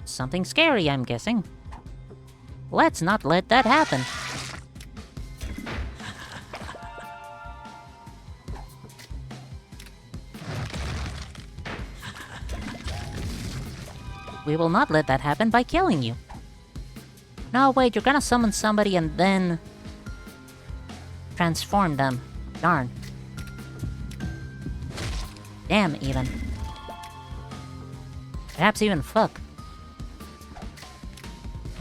Something scary, I'm guessing. Let's not let that happen. We will not let that happen by killing you. No, wait, you're gonna summon somebody and then... transform them. Darn. Damn, even. Perhaps even fuck.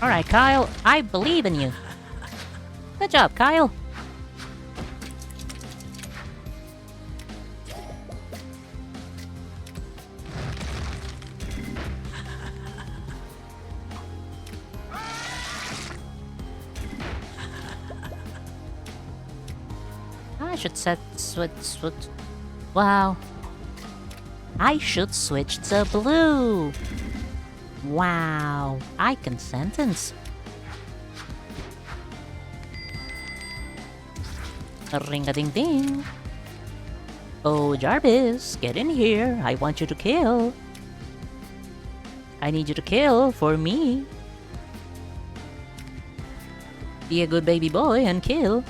Alright, Kyle, I believe in you. Good job, Kyle. I should switch. Wow. I should switch to blue. Wow. I can sentence. Ring-a-ding-ding. Oh, Jarvis, get in here. I want you to kill. I need you to kill for me. Be a good baby boy and kill.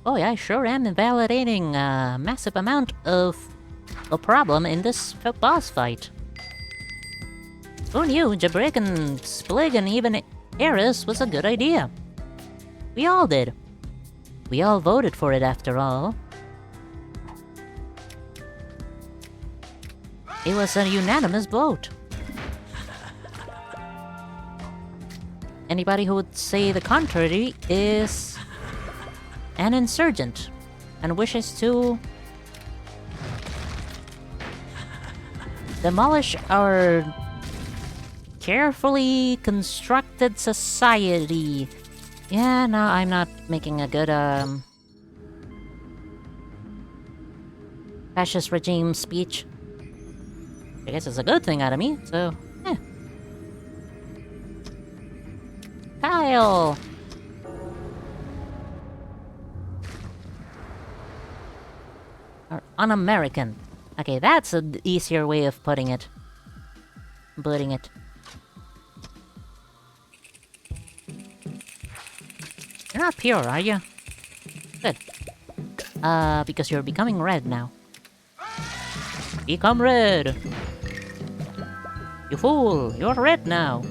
Boy, I sure am invalidating a massive amount of a problem in this boss fight. Who knew Jabrick and Splig and even Eris was a good idea? We all did. We all voted for it after all. It was a unanimous vote. Anybody who would say the contrary is an insurgent and wishes to demolish our carefully constructed society. Yeah, no, I'm not making a good, fascist regime speech. I guess it's a good thing out of me, so, eh. Kyle! Or un-American. Okay, that's an easier way of putting it. You're not pure, are you? Good. Because you're becoming red now. Become red! You fool! You're red now!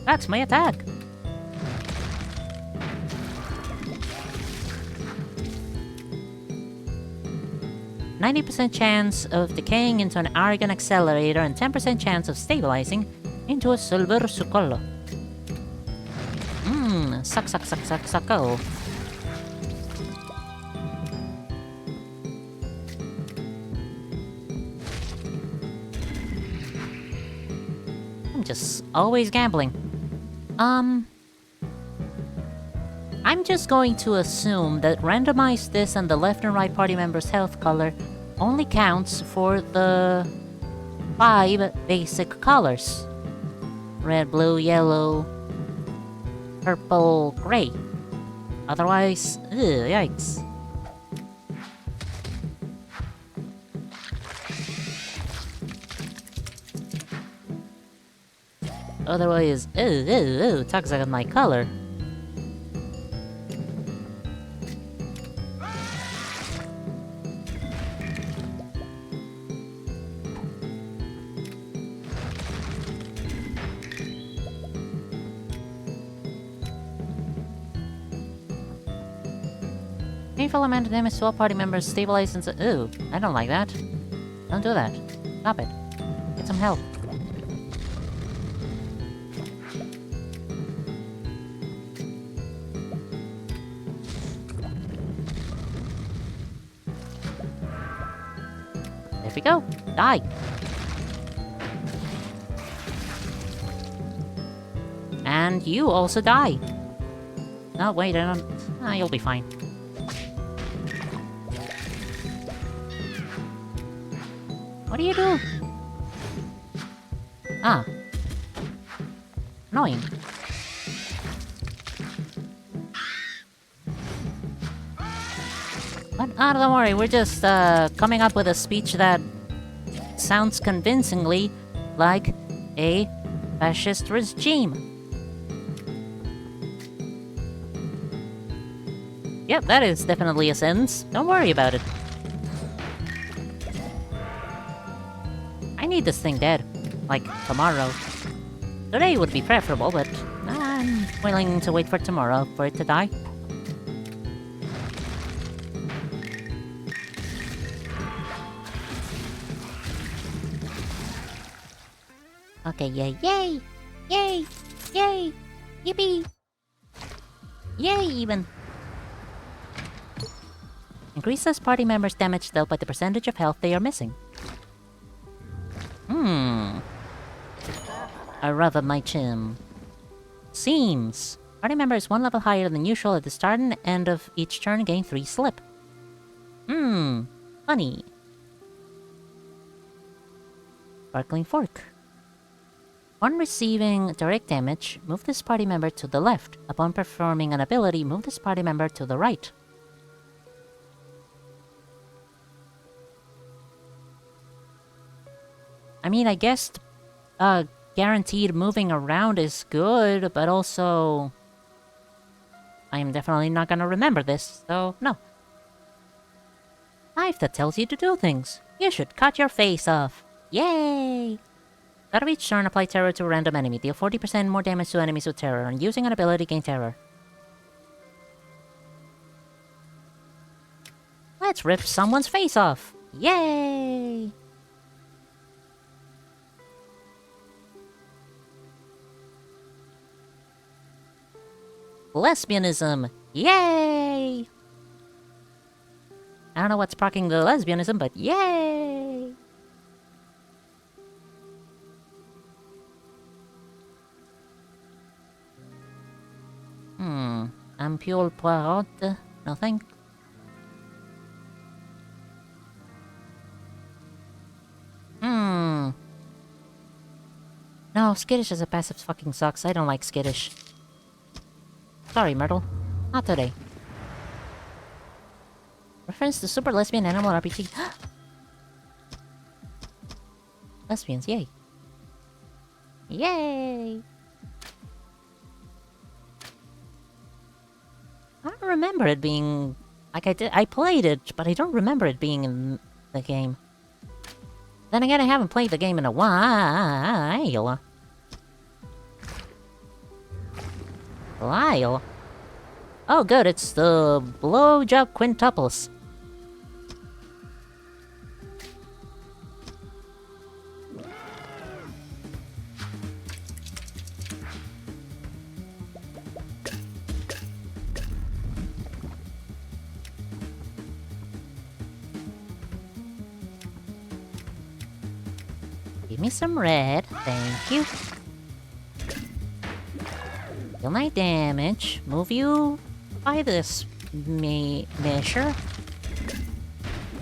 That's my attack! "90% chance of decaying into an argon accelerator and 10% chance of stabilizing into a silver sucolo." Suck. I'm just always gambling. I'm just going to assume that randomize this and the left and right party members' health color only counts for the 5 basic colors. Red, blue, yellow, purple, gray. Otherwise, yikes. Otherwise, toxic on my color. Painful amount of damage to all party members, stabilize and ooh, I don't like that. Don't do that. Stop it. Get some help. There we go. Die. And you also die. No, wait, I don't... you'll be fine. What do you do? Annoying. But, don't worry, we're just, coming up with a speech that sounds convincingly like a fascist regime. Yep, that is definitely a sentence. Don't worry about it. I need this thing dead. Like, tomorrow. Today would be preferable, but I'm willing to wait for tomorrow for it to die. Okay, yay, yay! Yay! Yay! Yippee! Yay, even! Increases party members' damage dealt by the percentage of health they are missing. I rub my chin. Seems. Party members 1 level higher than usual at the start and end of each turn gain 3 slip. Funny. Sparkling Fork. Upon receiving direct damage, move this party member to the left. Upon performing an ability, move this party member to the right. I mean, I guess guaranteed moving around is good, but also I am definitely not gonna remember this, so no. Life that tells you to do things. You should cut your face off. Yay! Start of each turn, apply terror to a random enemy. Deal 40% more damage to enemies with terror, and using an ability, gain terror. Let's rip someone's face off! Yay! Lesbianism! Yay! I don't know what's sparking the lesbianism, but yay! Ampule Poirot? Nothing? No, Skittish as a passive fucking sucks. I don't like Skittish. Sorry, Myrtle. Not today. Reference to Super Lesbian Animal RPG. Lesbians, yay. Yay! I don't remember it being... Like, I played it, but I don't remember it being in the game. Then again, I haven't played the game in a while. Oh, good, it's the blowjob quintuples. Give me some red, thank you. Deal my damage. Move you by this measure.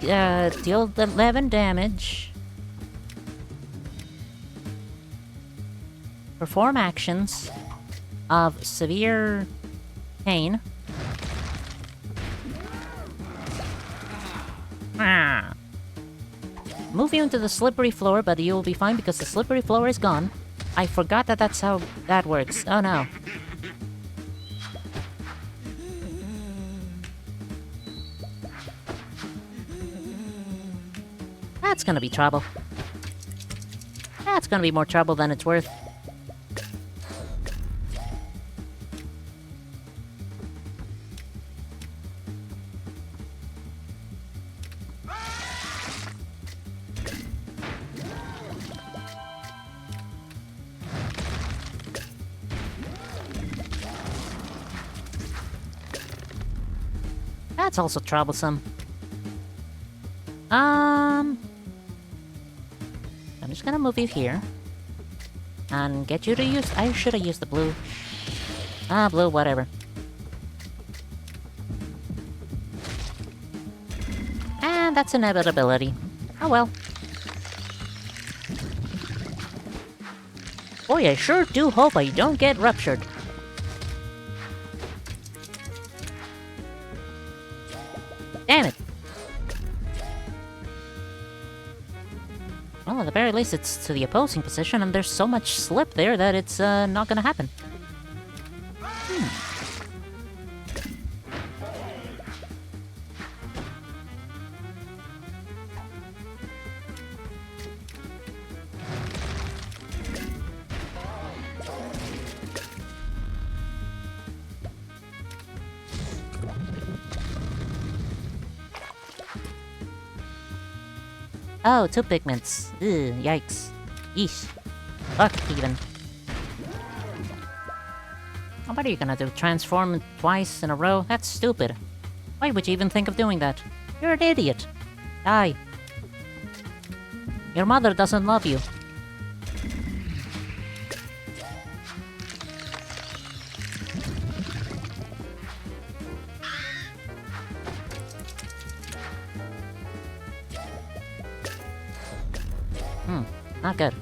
Deal the 11 damage. Perform actions of severe pain. Move you into the slippery floor, but you will be fine because the slippery floor is gone. I forgot that that's how that works. Oh no. That's gonna be trouble. That's gonna be more trouble than it's worth. That's also troublesome. I'm just gonna move you here. And get you to use... I should have used the blue. Blue, whatever. And that's inevitability. Oh well. Boy, I sure do hope I don't get ruptured. Damn it! Well, at the very least, it's to the opposing position, and there's so much slip there that it's not gonna happen. Oh, 2 pigments. Ugh, yikes. Yeesh. Fuck, even. What are you gonna do? Transform twice in a row? That's stupid. Why would you even think of doing that? You're an idiot. Die. Your mother doesn't love you. Not good.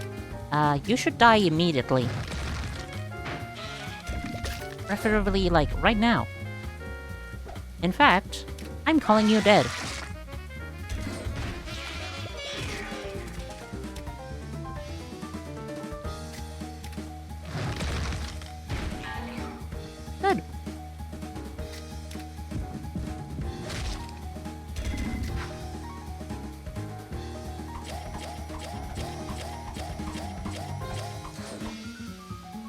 You should die immediately. Preferably, like, right now. In fact, I'm calling you dead. Good.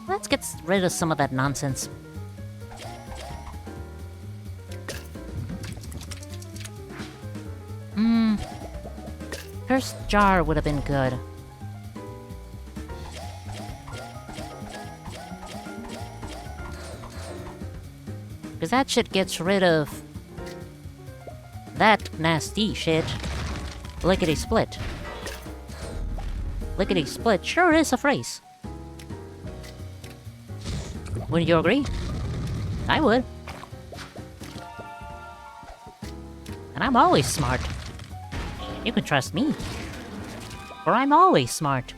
Let's get rid of some of that nonsense. Cursed jar would have been good. Because that shit gets rid of that nasty shit. Lickety split. Lickety split sure is a phrase. Wouldn't you agree? I would. And I'm always smart. You can trust me. For I'm always smart.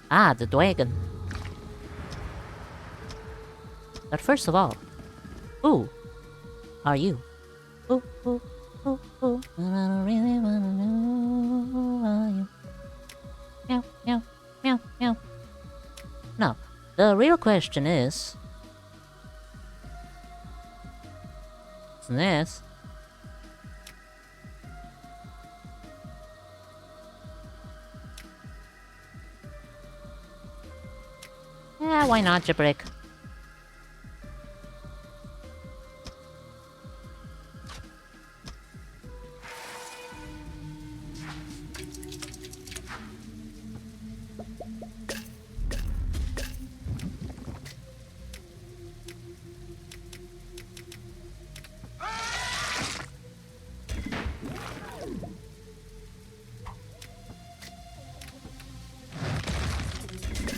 Ah, the dragon. But first of all, who are you? Who and I don't really wanna know who are you. Meow, meow, meow, meow. No, the real question is... What's this? Yeah, why not, Jabrick?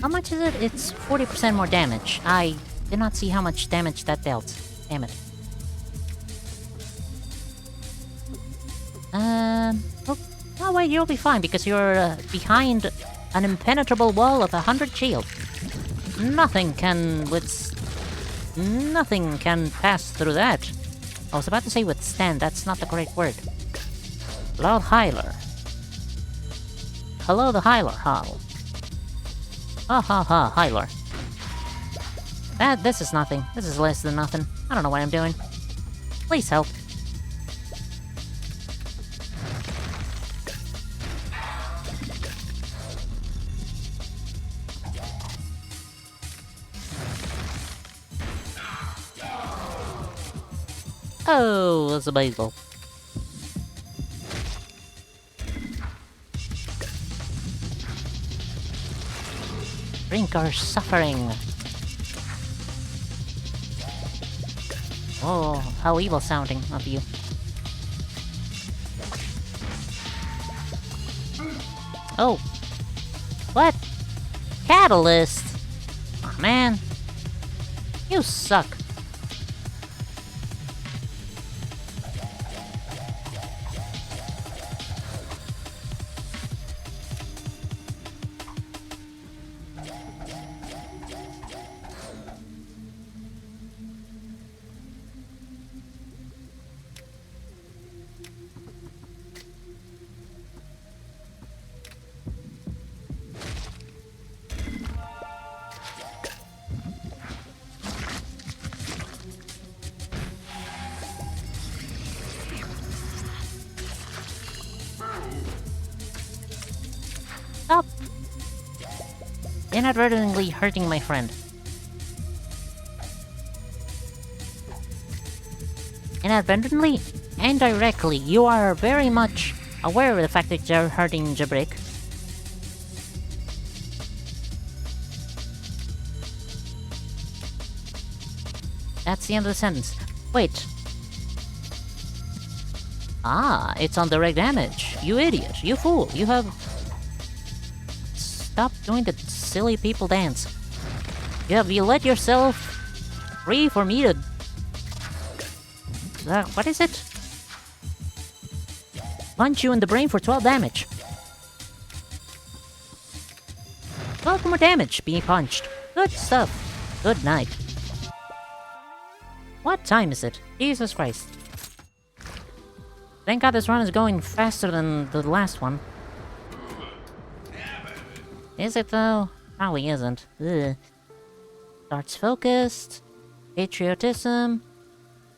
How much is it? It's 40% more damage. I did not see how much damage that dealt. Damn it. Oh wait, you'll be fine because you're behind an impenetrable wall of 100 shield. Nothing can nothing can pass through that. I was about to say withstand, that's not the correct word. Lord Hyler. Hello, the Hyler, how? Ha ha ha, Hyler. This is nothing. This is less than nothing. I don't know what I'm doing. Please help. Oh, it's a bagel. Drink our suffering. Oh, how evil sounding of you. Oh. What? Catalyst? Oh, man. You suck. Stop! Inadvertently hurting my friend. Inadvertently and directly, you are very much aware of the fact that you're hurting Jabrick. That's the end of the sentence. Wait. Ah, it's on direct damage. You idiot. You fool. You have... Stop doing the silly people dance. You let yourself free for me to... what is it? Punch you in the brain for 12 damage. 12 more damage being punched. Good stuff. Good night. What time is it? Jesus Christ. Thank God this run is going faster than the last one. Is it though? Probably isn't. Ugh. Starts focused. Patriotism.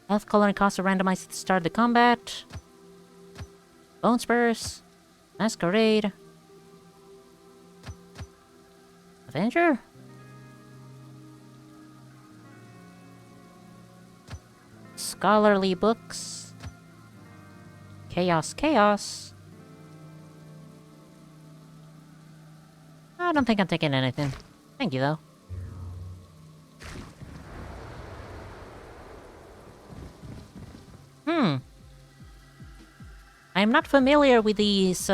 Health color and cost are randomized at the start of the combat. Bone Spurs. Masquerade. Avenger? Scholarly books. Chaos. I don't think I'm taking anything. Thank you, though. Hmm. I'm not familiar with these,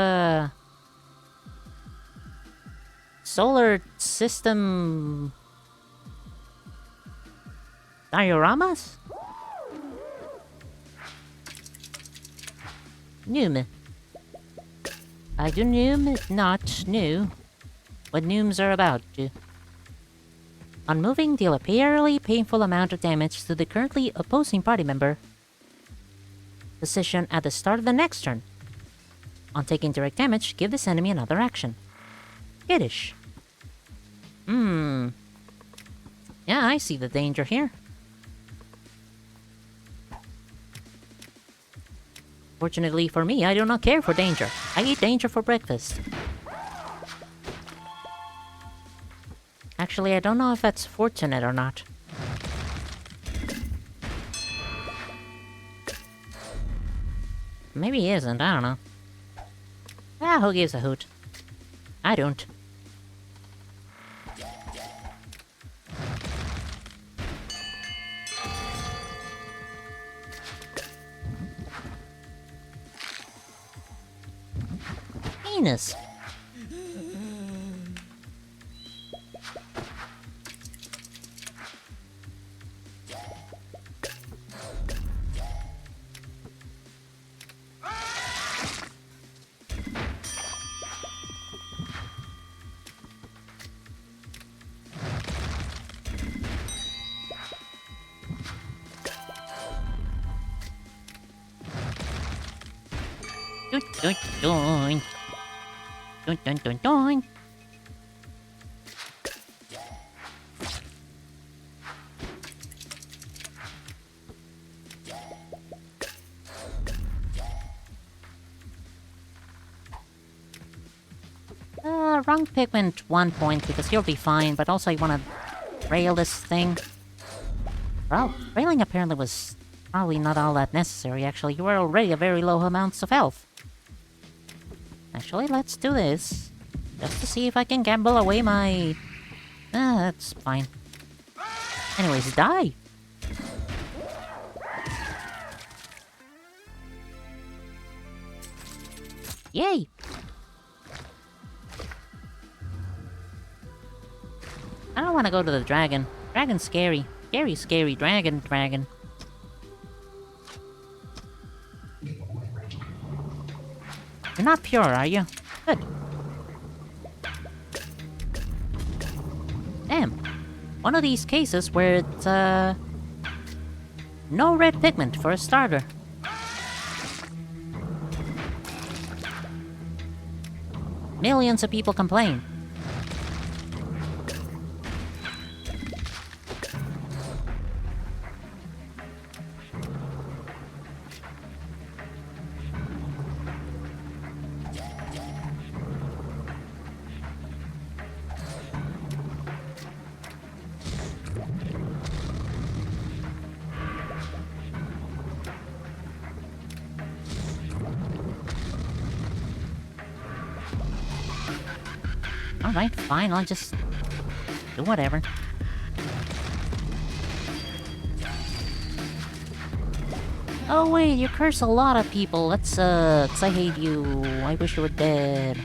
solar system dioramas? Noom. I do noom not know what nooms are about. On moving, deal a fairly painful amount of damage to the currently opposing party member position at the start of the next turn. On taking direct damage, give this enemy another action. Kiddish. Yeah, I see the danger here. Fortunately for me, I do not care for danger. I eat danger for breakfast. Actually, I don't know if that's fortunate or not. Maybe he isn't, I don't know. Ah, who gives a hoot? I don't. Penis. Dun dun dun. Dun dun dun dun. Wrong pigment 1 point because you'll be fine, but also you wanna rail this thing. Well, railing apparently was probably not all that necessary, actually. You were already at very low amounts of health. Actually, let's do this. Just to see if I can gamble away my... that's fine. Anyways, die! Yay! I don't want to go to the dragon. Dragon's scary. Scary, scary. Dragon. You're not pure, are you? Good. Damn. One of these cases where it's, no red pigment for a starter. Millions of people complain. Alright, fine, I'll just do whatever. Oh wait, you curse a lot of people. That sucks. I hate you. I wish you were dead.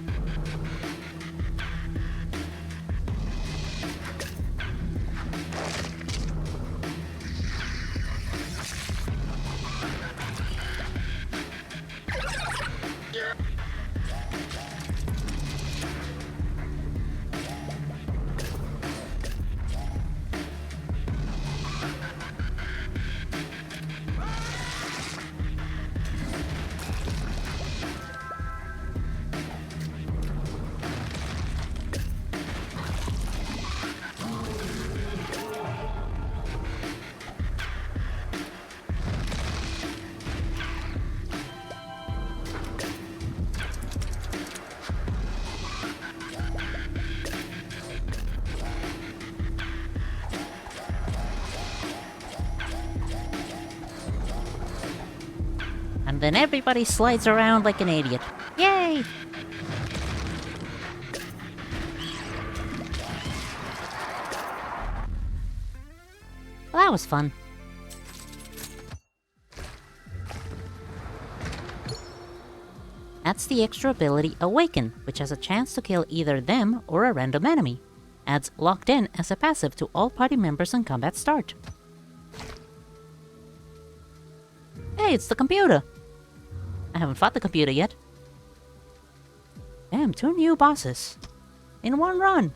And then everybody slides around like an idiot. Yay! Well, that was fun. Adds the extra ability Awaken, which has a chance to kill either them or a random enemy. Adds Locked In as a passive to all party members on combat start. Hey, it's the computer! I haven't fought the computer yet. Damn, 2 new bosses. In one run!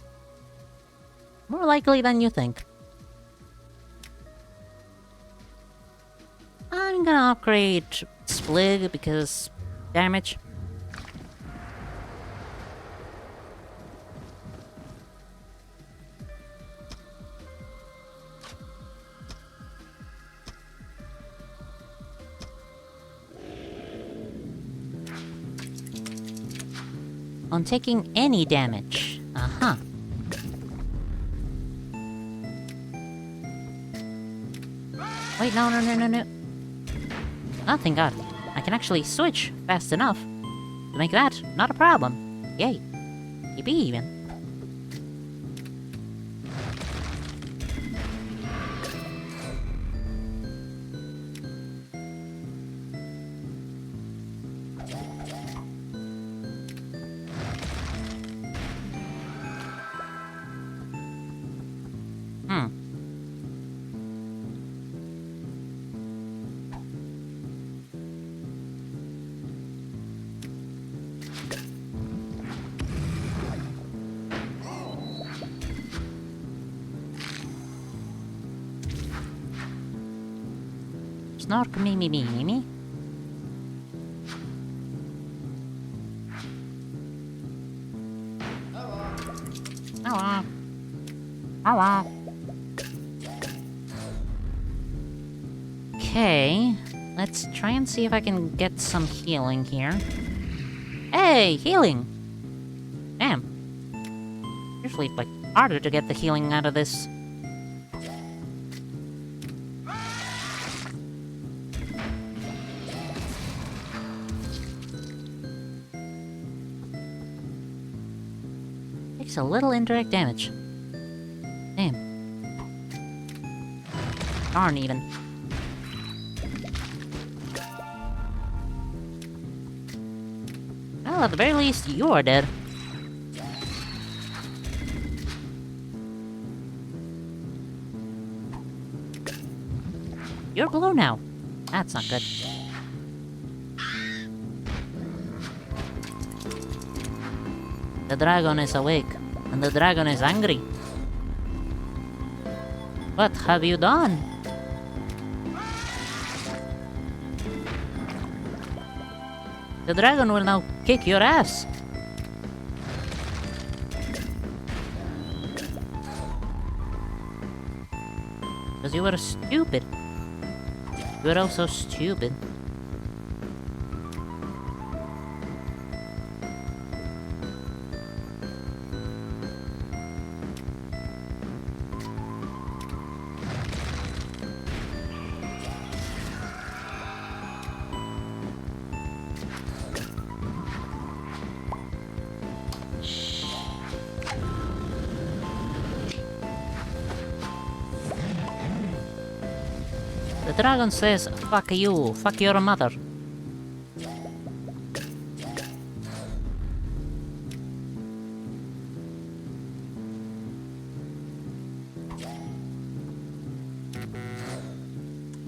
More likely than you think. I'm gonna upgrade Splig because damage. On taking any damage. Uh-huh. Wait, no. Oh, thank God. I can actually switch fast enough to make that not a problem. Yay. Keep it even. Snork me. Hello. Okay, let's try and see if I can get some healing here. Hey, healing! Damn. Usually, like, harder to get the healing out of this. Takes a little indirect damage. Damn. Darn even. Well, at the very least, you are dead. You're blue now. That's not good. The dragon is awake, and the dragon is angry. What have you done? The dragon will now kick your ass. Because you were stupid. You were also stupid. The dragon says, fuck you, fuck your mother.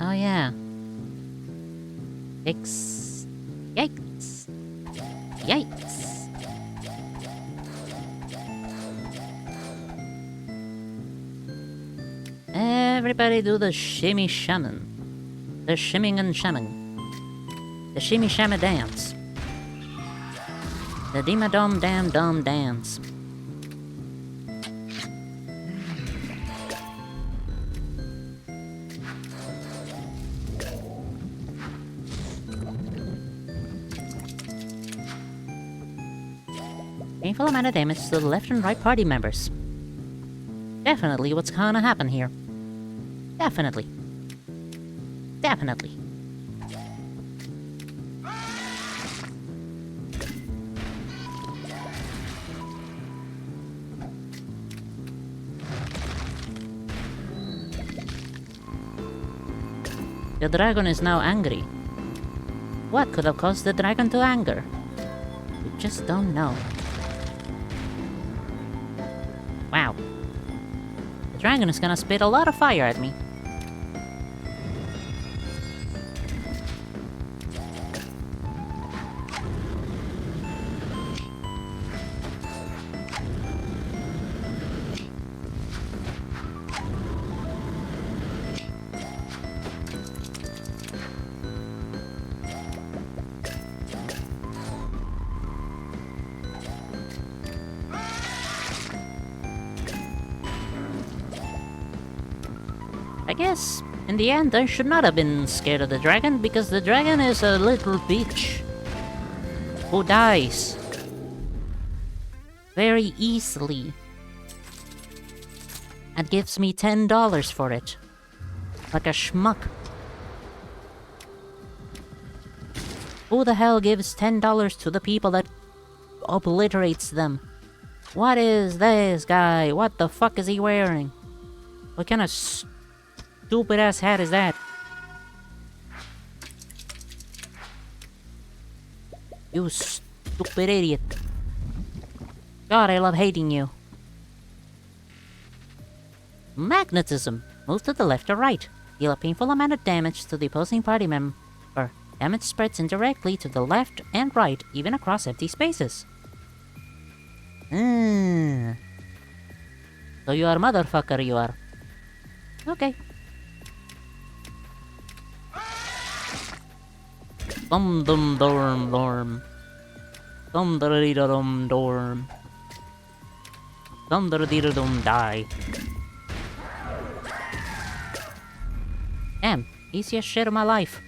Oh yeah. Yikes. Yikes. Yikes. Everybody do the shimmy shaman. The shimming and shamming. The shimmy shamma dance. The dima dom dam dum dance. Painful amount of damage to the left and right party members. Definitely what's gonna happen here. Definitely. Definitely. The dragon is now angry. What could have caused the dragon to anger? You just don't know. Wow. The dragon is gonna spit a lot of fire at me. I guess, in the end, I should not have been scared of the dragon, because the dragon is a little bitch who dies very easily and gives me $10 for it, like a schmuck. Who the hell gives $10 to the people that obliterates them? What is this guy? What the fuck is he wearing? What kind of stupid ass hat is that? You stupid idiot. God, I love hating you. Magnetism. Move to the left or right. Deal a painful amount of damage to the opposing party member. Damage spreads indirectly to the left and right, even across empty spaces. So you are a motherfucker, you are. Okay. Dum dum dorm dorm. Dum da dee da dum dorm. Dum da dee da dum die. Damn, easiest shit of my life.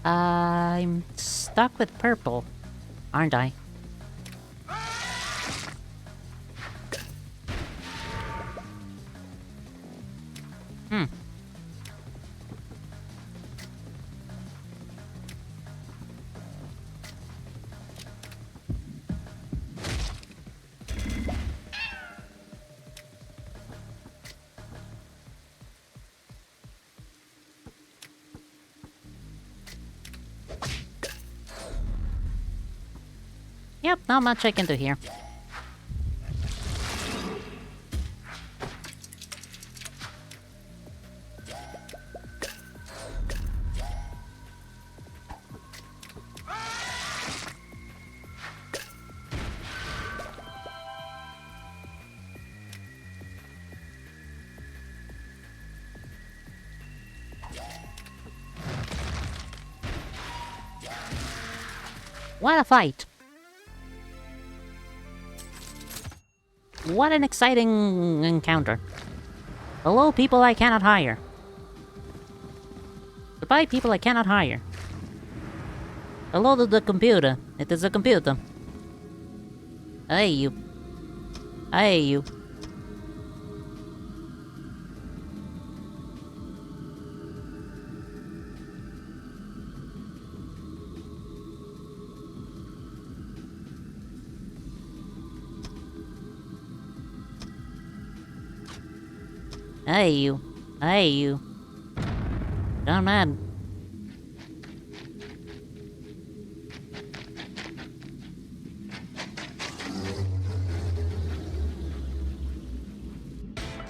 I'm stuck with purple, aren't I? Yep, not much I can do here. What a fight! What an exciting encounter. Hello, people I cannot hire. Goodbye, people I cannot hire. Hello to the computer. It is a computer. Hey, you. Hey, you. Hey, you. Hey, you. Don't mad.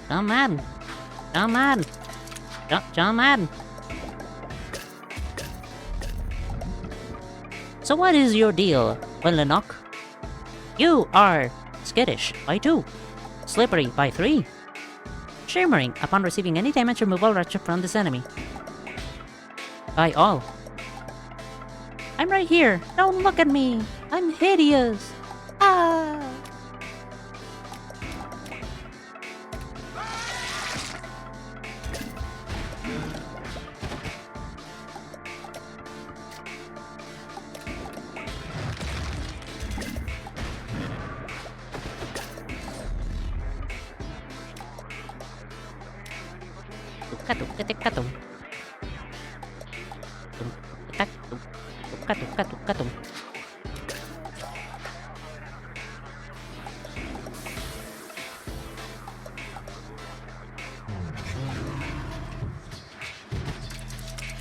Don't mad. Don't mad. Don't mad. So what is your deal, Lennox? You are skittish by 2, slippery by 3, shimmering upon receiving any damage removal wretched from this enemy by all. I'm right here. Don't look at me. I'm hideous. Ah.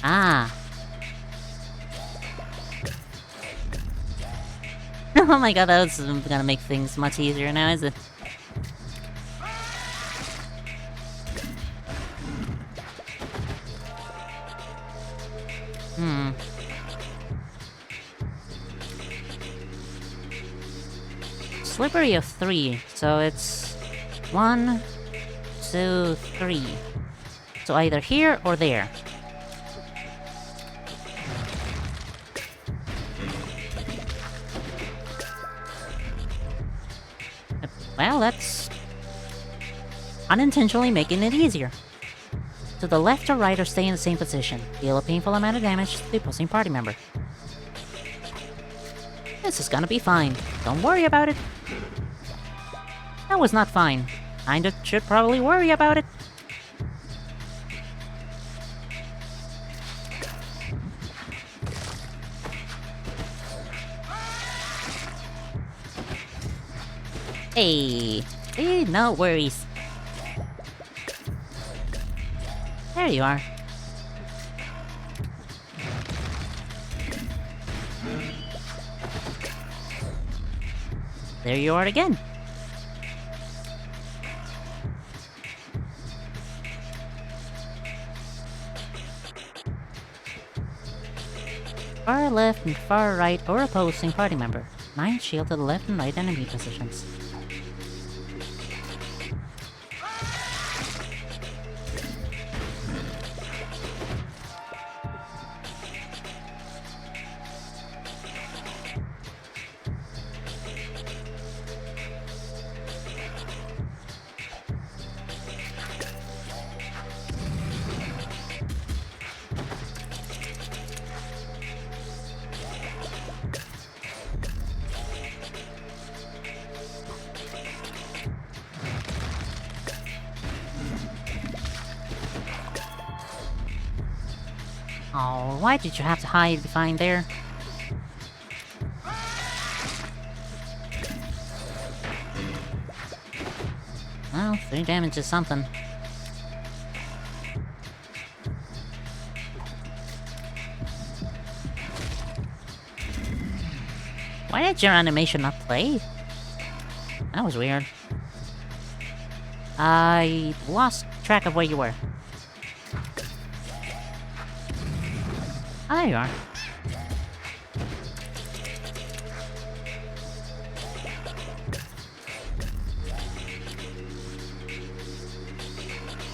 Ah. Oh my god, that was gonna make things much easier now, is it? Slippery of 3, so it's 1, 2, 3. So either here or there. Well, that's unintentionally making it easier. To the left or right or stay in the same position. Deal a painful amount of damage to the opposing party member. This is gonna be fine. Don't worry about it. That was not fine. Kinda should probably worry about it. Hey, no worries. There you are. There you are again. Far left and far right or opposing party member. 9 shield to the left and right enemy positions. Oh, why did you have to hide behind there? Well, 3 damage is something. Why did your animation not play? That was weird. I lost track of where you were. Oh, there you are.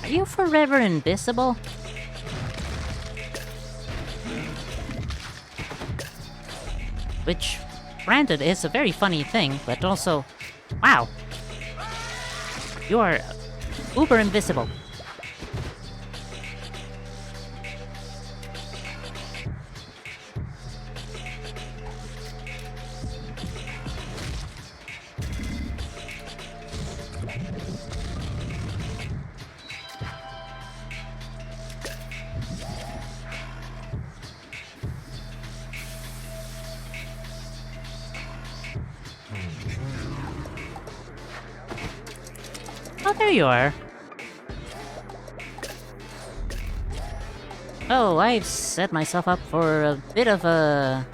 Are you forever invisible? Which, granted, is a very funny thing, but also... Wow! You are uber invisible. Oh, there you are. Oh, I've set myself up for a bit of a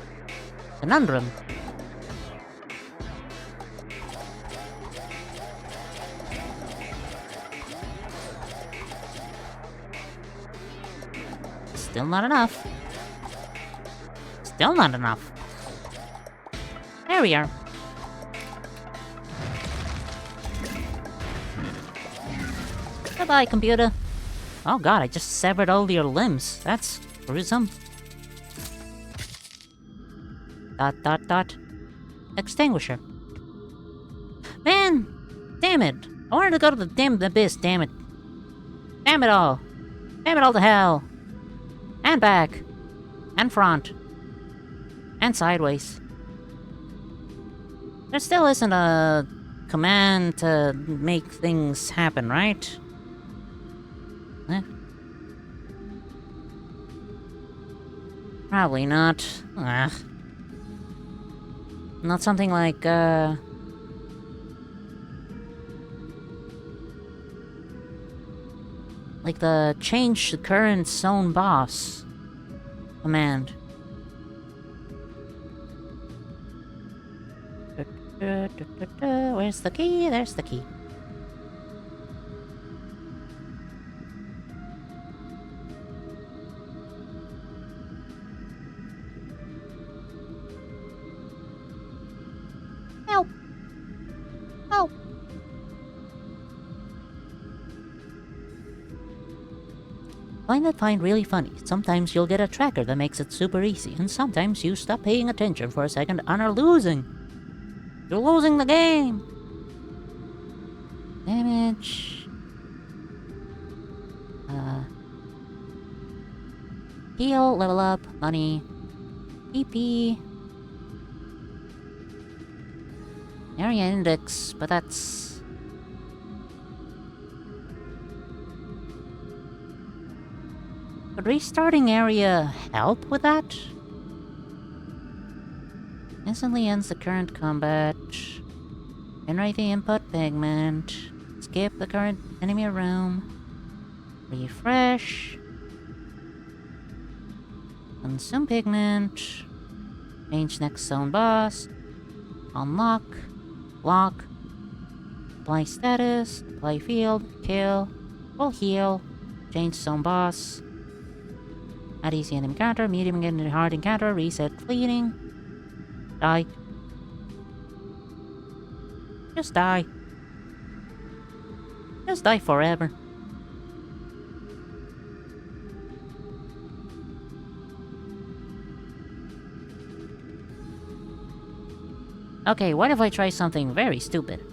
conundrum. Still not enough. Still not enough. There we are. Goodbye, computer. Oh god, I just severed all your limbs. That's gruesome. ... Extinguisher. Man! Damn it! I wanted to go to the damn abyss, damn it. Damn it all! Damn it all to hell! And back! And front! And sideways. There still isn't a command to make things happen, right? Eh? Probably not. Ugh. Not something like, like the change the current zone boss command. Where's the key? There's the key. Help! Help! Find really funny. Sometimes you'll get a tracker that makes it super easy, and sometimes you stop paying attention for a second and are losing. You're losing the game! Damage. Heal, level up, money. EP. Area index, but that's... Could restarting area help with that? Instantly ends the current combat. Generate the input pigment. Skip the current enemy room. Refresh. Consume pigment. Change next zone boss. Unlock. Lock. Apply status. Apply field. Kill. Full heal. Change zone boss. Add easy enemy encounter. Medium and hard encounter. Reset fleeting. Die. Just die. Just die forever. Okay, what if I try something very stupid?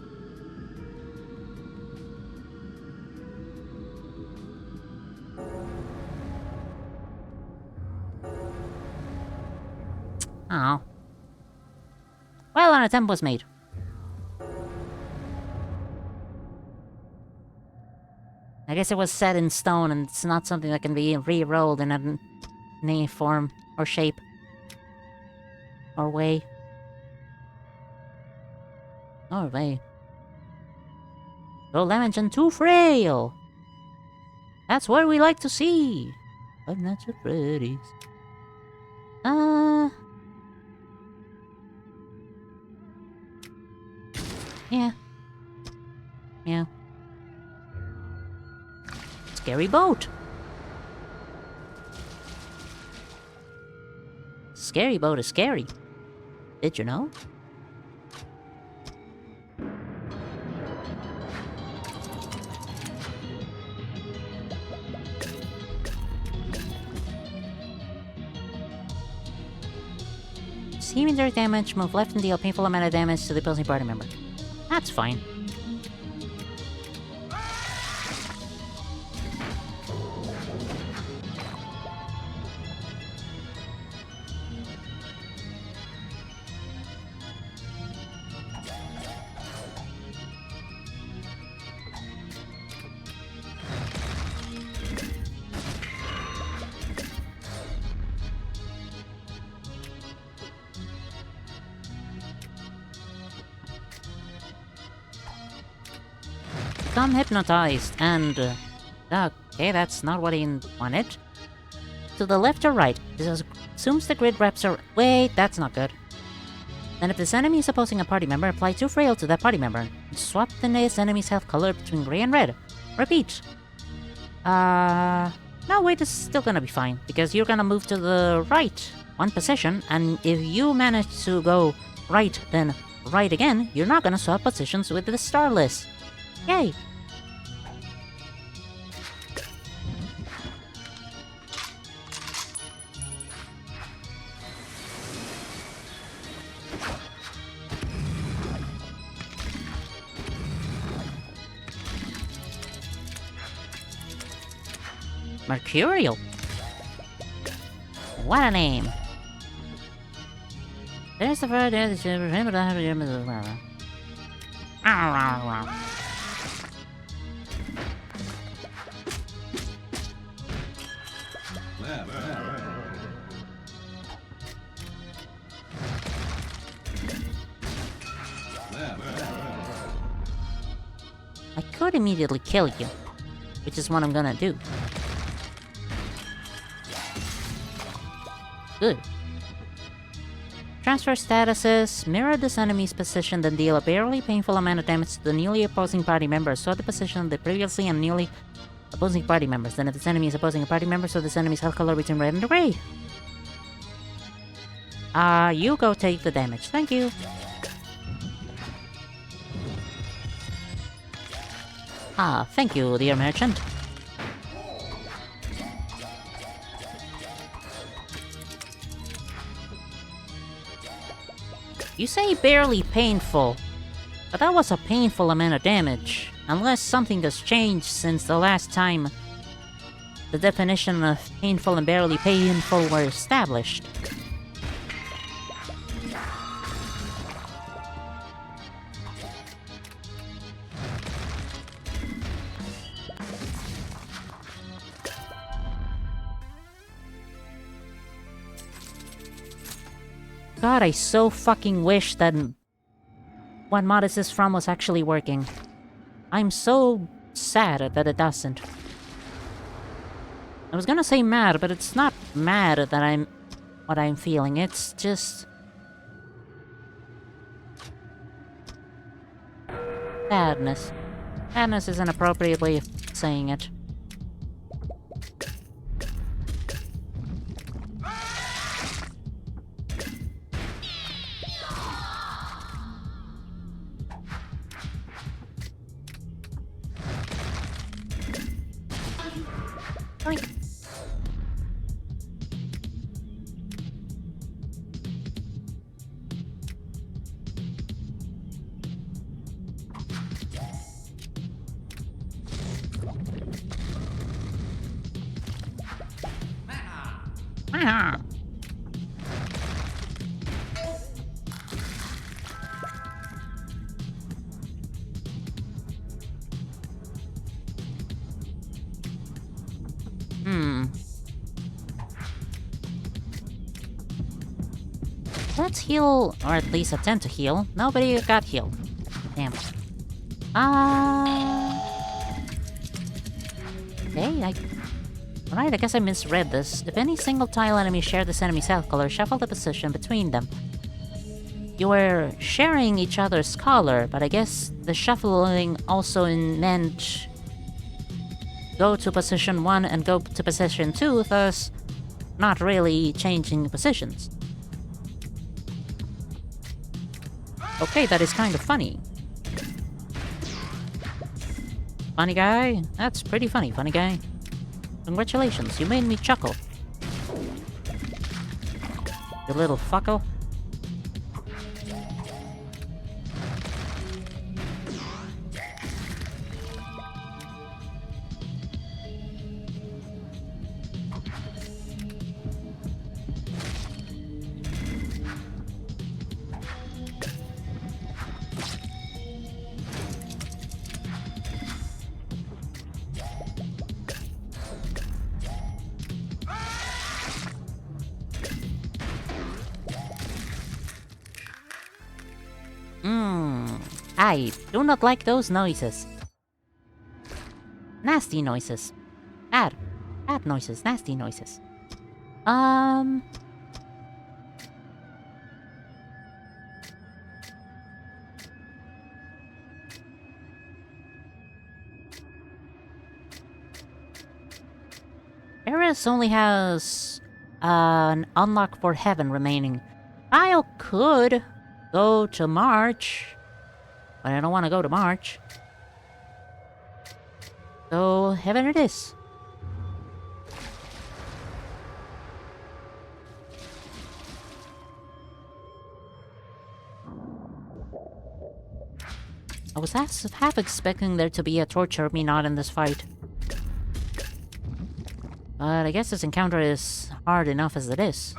Oh. Well, an attempt was made. I guess it was set in stone and it's not something that can be re-rolled in any form or shape or way. Or way. Low damage and too frail! That's what we like to see! But not so pretty. Yeah. Yeah. Scary boat! Scary boat is scary. Did you know? See injury damage, move left and deal painful amount of damage to the opposing party member. That's fine. Become hypnotized and... okay, that's not what I wanted. To the left or right. This assumes the grid wraps are... Wait, that's not good. Then if this enemy is opposing a party member, apply 2 frail to that party member. Swap the enemy's health color between gray and red. Repeat. No, wait, this is still gonna be fine. Because you're gonna move to the right 1 position, and if you manage to go right, then right again, you're not gonna swap positions with the starless. Yay! Mercurial. What a name. There's the bird, there's the could immediately kill you, which is what I'm gonna do. Good. Transfer statuses. Mirror this enemy's position, then deal a barely painful amount of damage to the newly opposing party members. So the position of the previously and newly opposing party members. Then if this enemy is opposing a party member, so this enemy's health color between red and gray. You go take the damage. Thank you. Thank you, dear merchant. You say barely painful, but that was a painful amount of damage. Unless something has changed since the last time the definition of painful and barely painful were established. God, I so fucking wish that what mod is this from was actually working. I'm so sad that it doesn't. I was gonna say mad, but it's not mad that what I'm feeling. It's just sadness. Sadness is an appropriate way of saying it. Oink. Ah. Let's heal, or at least attempt to heal. Nobody got healed. Damn. Okay, Alright, I guess I misread this. If any single tile enemy share this enemy's health color, shuffle the position between them. You were sharing each other's color, but I guess the shuffling also meant go to position 1 and go to position 2, thus not really changing positions. Okay, that is kind of funny. Funny guy? That's pretty funny, funny guy. Congratulations, you made me chuckle. You little fucker. I do not like those noises. Nasty noises. Bad noises, nasty noises. Eris only has an unlock for heaven remaining. I could go to March, but I don't want to go to March. So, heaven it is. I was half expecting there to be a torture me not in this fight. But I guess this encounter is hard enough as it is.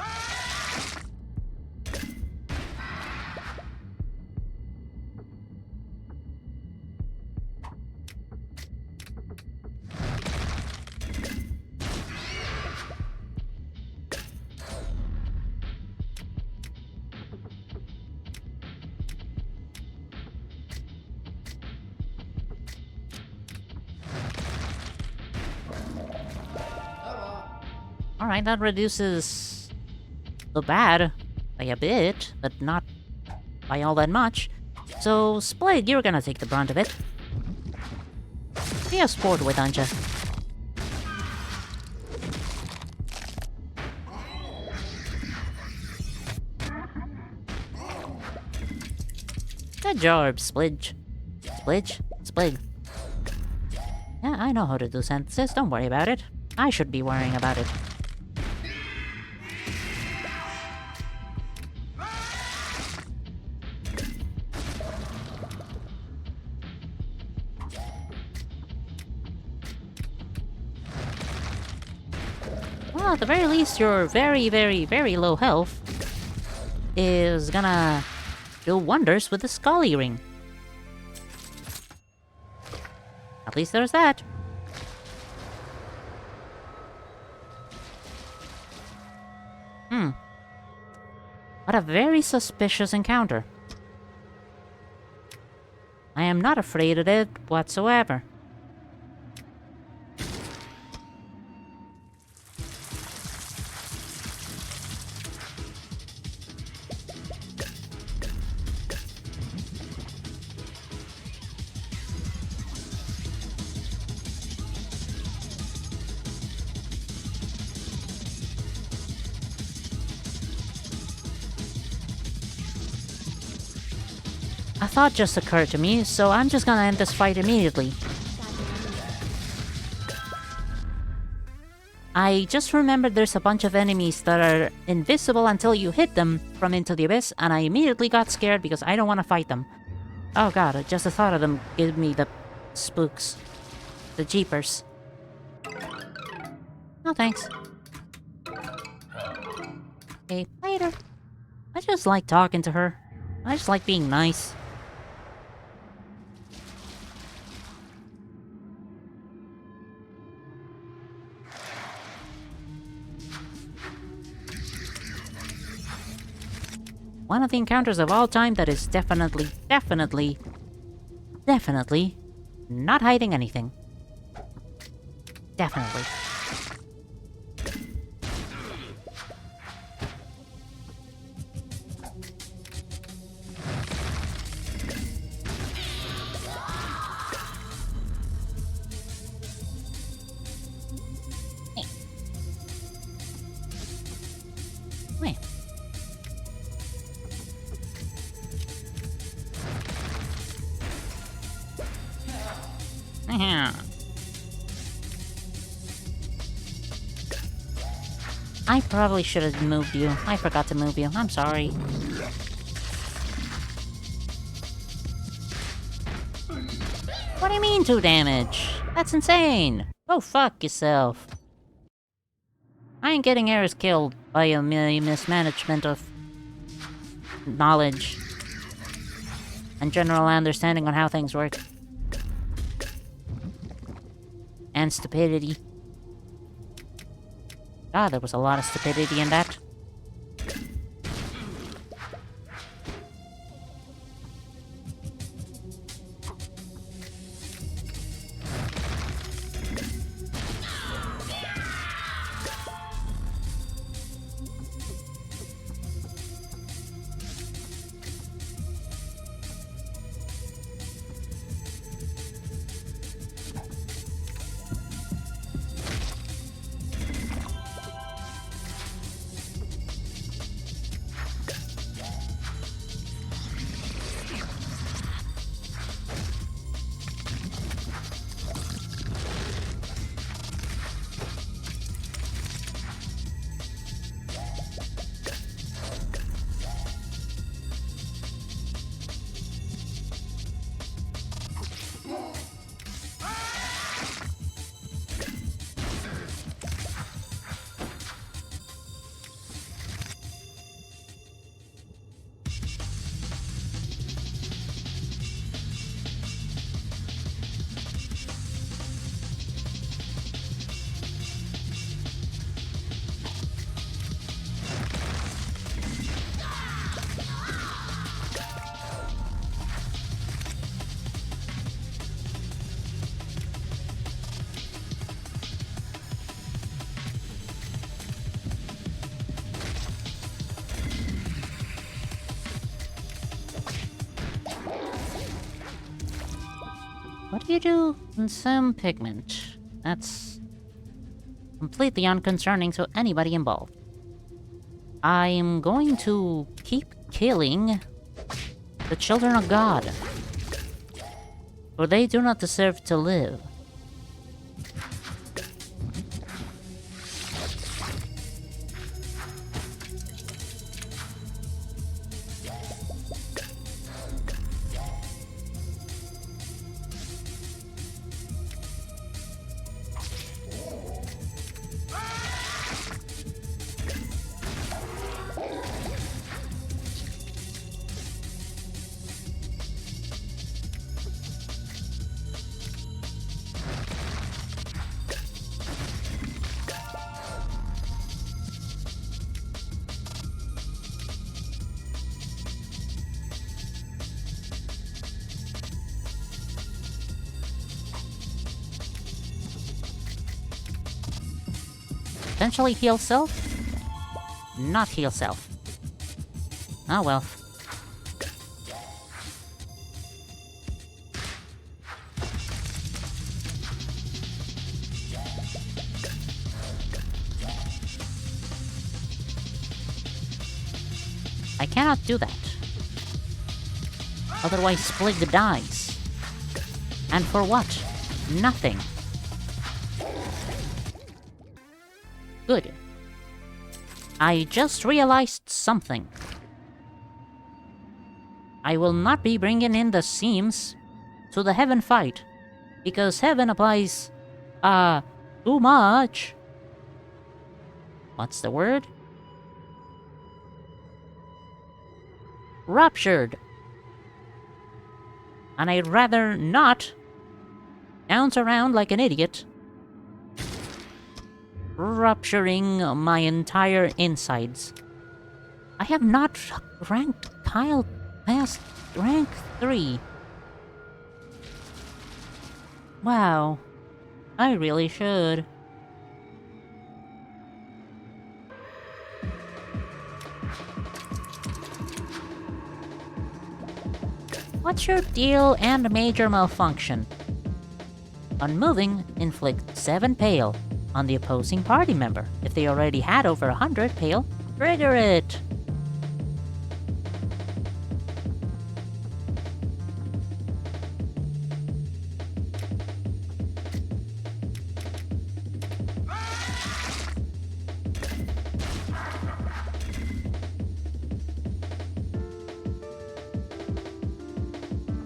Alright, that reduces the bad by a bit, but not by all that much. So, Splig, you're gonna take the brunt of it. Be a sport with, aren't ya? Good job, Splidge. Splidge? Splig. Yeah, I know how to do sentences, don't worry about it. I should be worrying about it. Well, at the very least, your very, very, very low health is gonna do wonders with the Scully ring. At least there's that. What a very suspicious encounter. I am not afraid of it whatsoever. A thought just occurred to me, so I'm just gonna end this fight immediately. I just remembered there's a bunch of enemies that are invisible until you hit them from Into the Abyss, and I immediately got scared because I don't want to fight them. Oh god, just the thought of them gave me the spooks. The jeepers. No thanks. Okay, later. I just like talking to her. I just like being nice. One of the encounters of all time that is definitely not hiding anything. Definitely. Hey. Wait. I probably should have moved you. I forgot to move you. I'm sorry. What do you mean 2 damage? That's insane! Go fuck yourself. I ain't getting Eris killed by a mismanagement of knowledge and general understanding on how things work. And stupidity. God, there was a lot of stupidity in that. You do consume pigment. That's completely unconcerning to anybody involved. I am going to keep killing the children of God, for they do not deserve to live. Potentially heal self? Not heal self. Oh well. I cannot do that. Otherwise Splig dies. And for what? Nothing. Good. I just realized something. I will not be bringing in the seams to the heaven fight, because heaven applies, too much. What's the word? Ruptured. And I'd rather not bounce around like an idiot, rupturing my entire insides. I have not ranked Kyle past rank 3. Wow. I really should. What's your deal and major malfunction? On moving, inflict 7 pale on the opposing party member. If they already had over 100 pale, trigger it!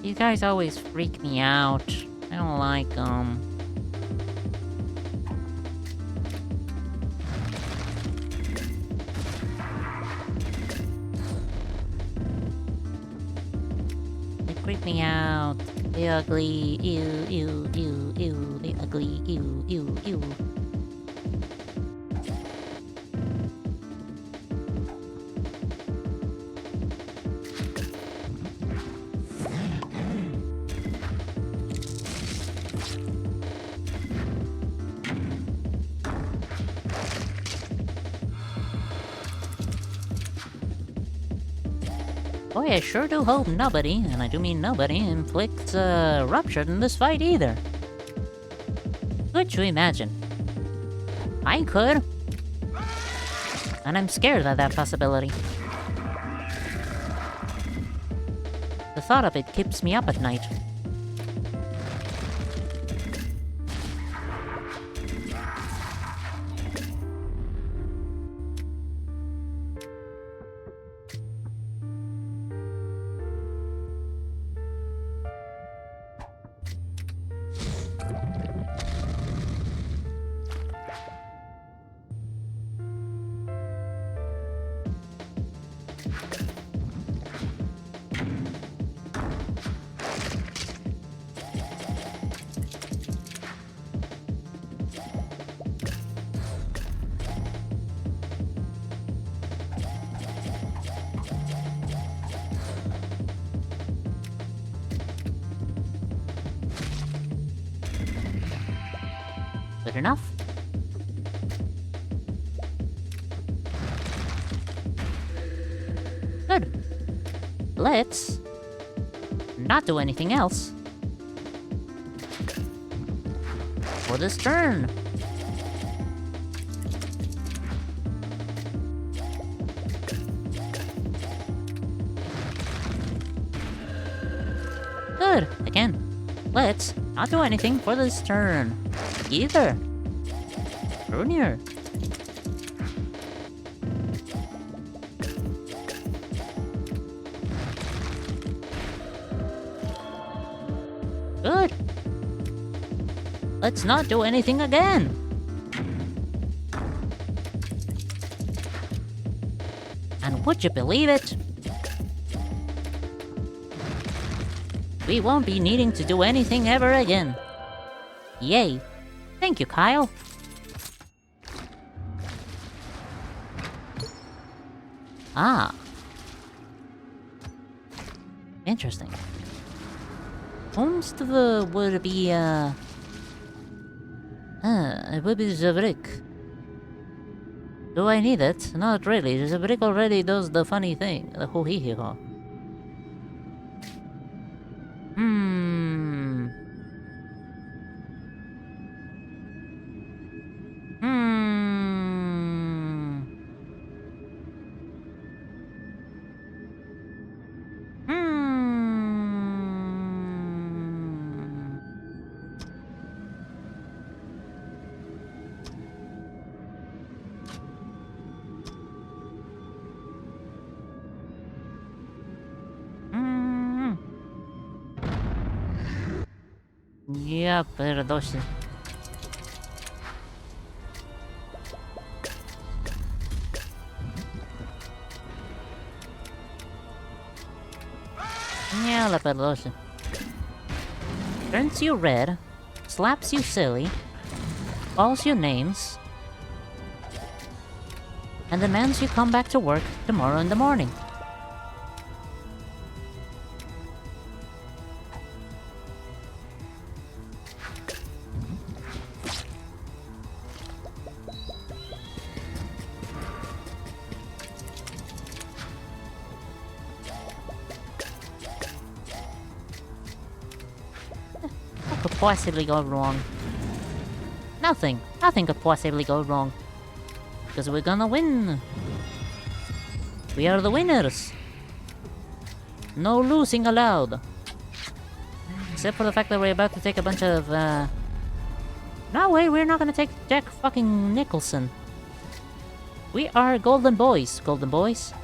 These guys always freak me out. I don't like them. They creep me out. They're ugly. Ew, ew, ew, ew. They're ugly. Ew, ew, ew. Boy, I sure do hope nobody, and I do mean nobody, inflicts a rupture in this fight either. Could you imagine? I could. And I'm scared of that possibility. The thought of it keeps me up at night. Good enough? Good. Let's not do anything else. for this turn. Good. Again, let's not do anything for this turn. Either. Junior. Good. Let's not do anything again. And would you believe it? We won't be needing to do anything ever again. Yay. Thank you, Kyle. Ah. Interesting. Most of the would be, it would be the brick. Do I need it? Not really. The brick already does the funny thing. The hoo-hee-hee-ho. Я передошли. Yeah, la perdoshi. Turns you red, slaps you silly, calls you names, and demands you come back to work tomorrow in the morning. What could possibly go wrong? Nothing. Nothing could possibly go wrong. Because we're gonna win. We are the winners. No losing allowed. Except for the fact that we're about to take a bunch of, No, wait, we're not gonna take Jack fucking Nicholson. We are golden boys, golden boys.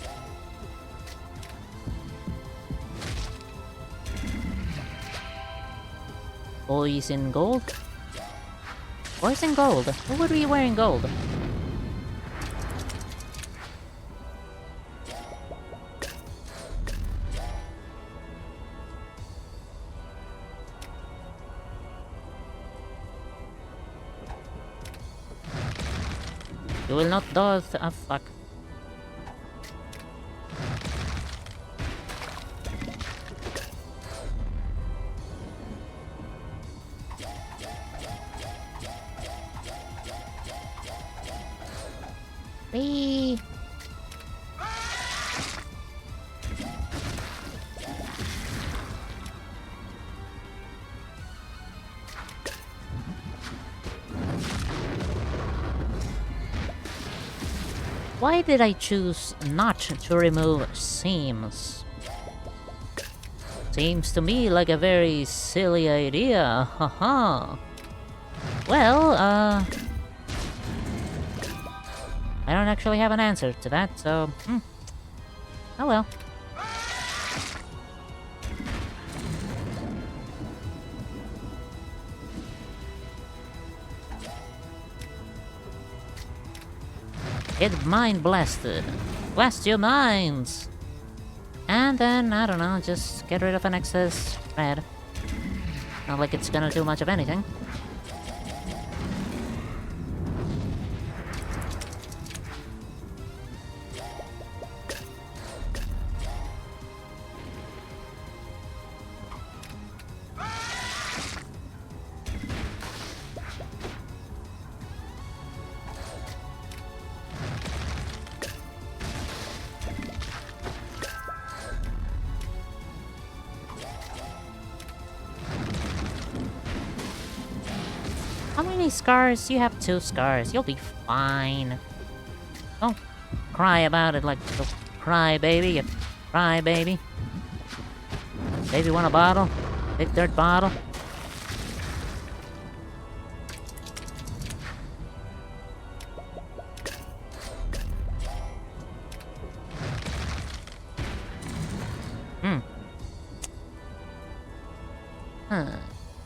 Boys in gold? Boys in gold? Who would be wearing gold? You will not do fuck. Whee! Why did I choose not to remove seams? Seems to me like a very silly idea, haha. Well, I don't actually have an answer to that, so, oh well. Get mind blasted. Blast your minds! And then, I don't know, just get rid of an excess red. Not like it's gonna do much of anything. many scars? You have 2 scars. You'll be fine. Don't cry about it like a cry baby. You cry baby. Baby want a bottle? Big dirt bottle?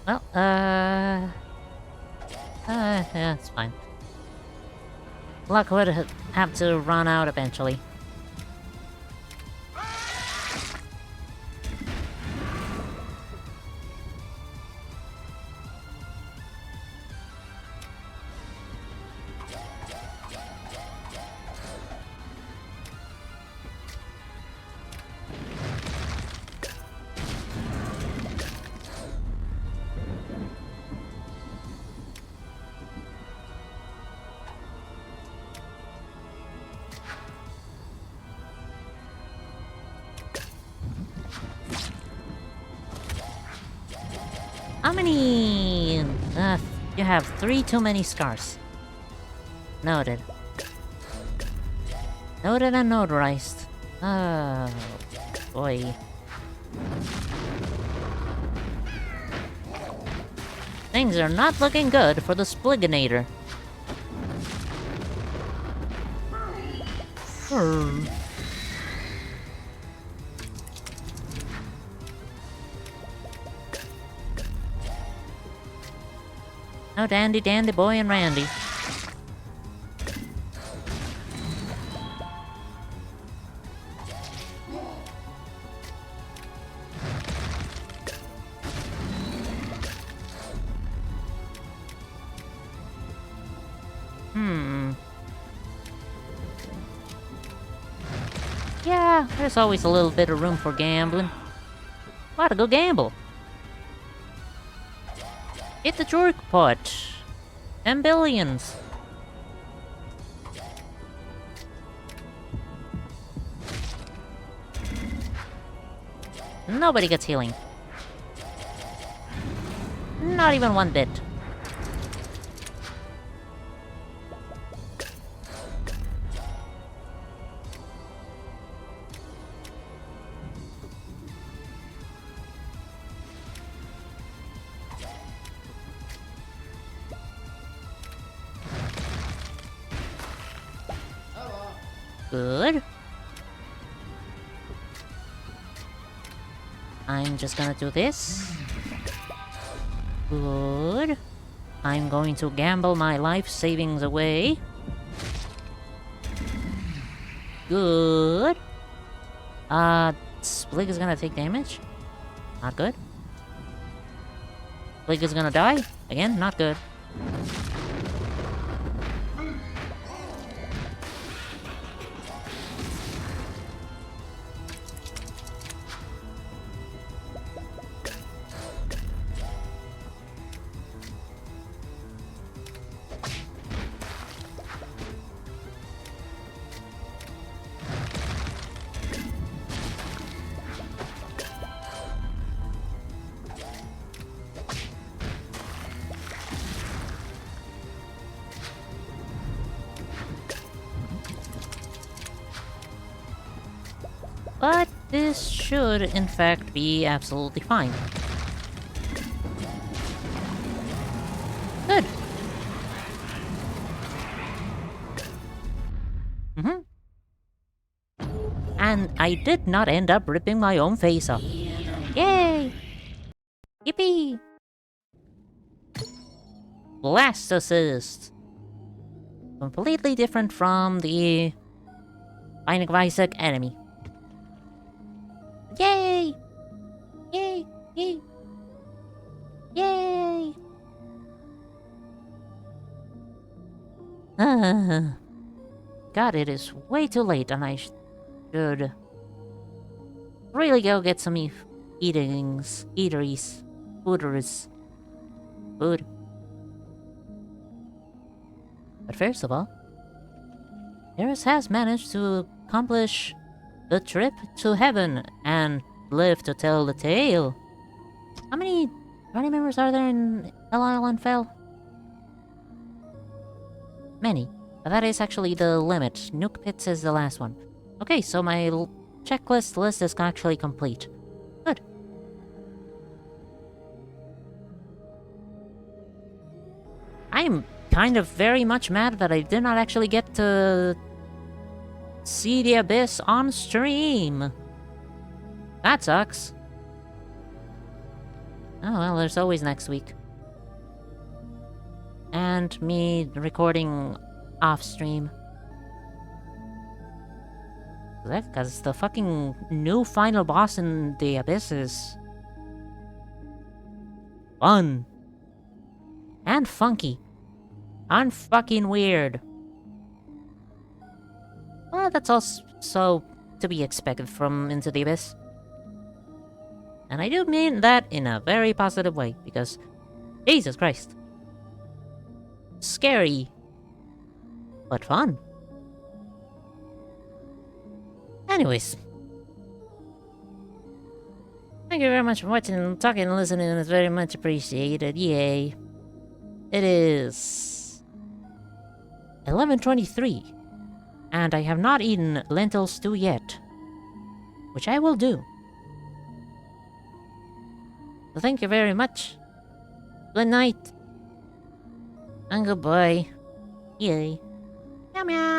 Well, yeah, it's fine. Luck would have to run out eventually. How many... you have 3 too many scars. Noted. Noted and notarized. Oh, boy. Things are not looking good for the Spliginator. No dandy dandy boy and Randy. Yeah, there's always a little bit of room for gambling. Why to go gamble? Hit the jerk pot. 10 billions. Nobody gets healing. Not even 1 bit. Good. I'm just gonna do this. Good. I'm going to gamble my life savings away. Good. Splig is gonna take damage. Not good. Splig is gonna die. Again, not good. But this should, in fact, be absolutely fine. Good. And I did not end up ripping my own face off. Yay! Yippee! Blast assist! Completely different from the Binding of Isaac enemy. Yay! Yay! Yay! Yay! God, it is way too late and I should really go get some eateries, food. But first of all, Eris has managed to accomplish the trip to heaven and live to tell the tale. How many party members are there in Hell Island Fell? many. But that is actually the limit. Nuke pits is the last one. Okay, so my checklist list is actually complete. Good. I'm kind of very much mad that I did not actually get to see the Abyss on stream. That sucks. Oh well, there's always next week. And me recording off stream. Because the fucking new final boss in the Abyss is fun. And funky. And fucking weird. Well, that's also to be expected from Into the Abyss. And I do mean that in a very positive way, because Jesus Christ. Scary. But fun. Anyways. Thank you very much for watching, talking, and listening. It's very much appreciated. Yay. It is 11:23. And I have not eaten lentil stew yet. Which I will do. So thank you very much. Good night. And goodbye. Yay. Meow meow.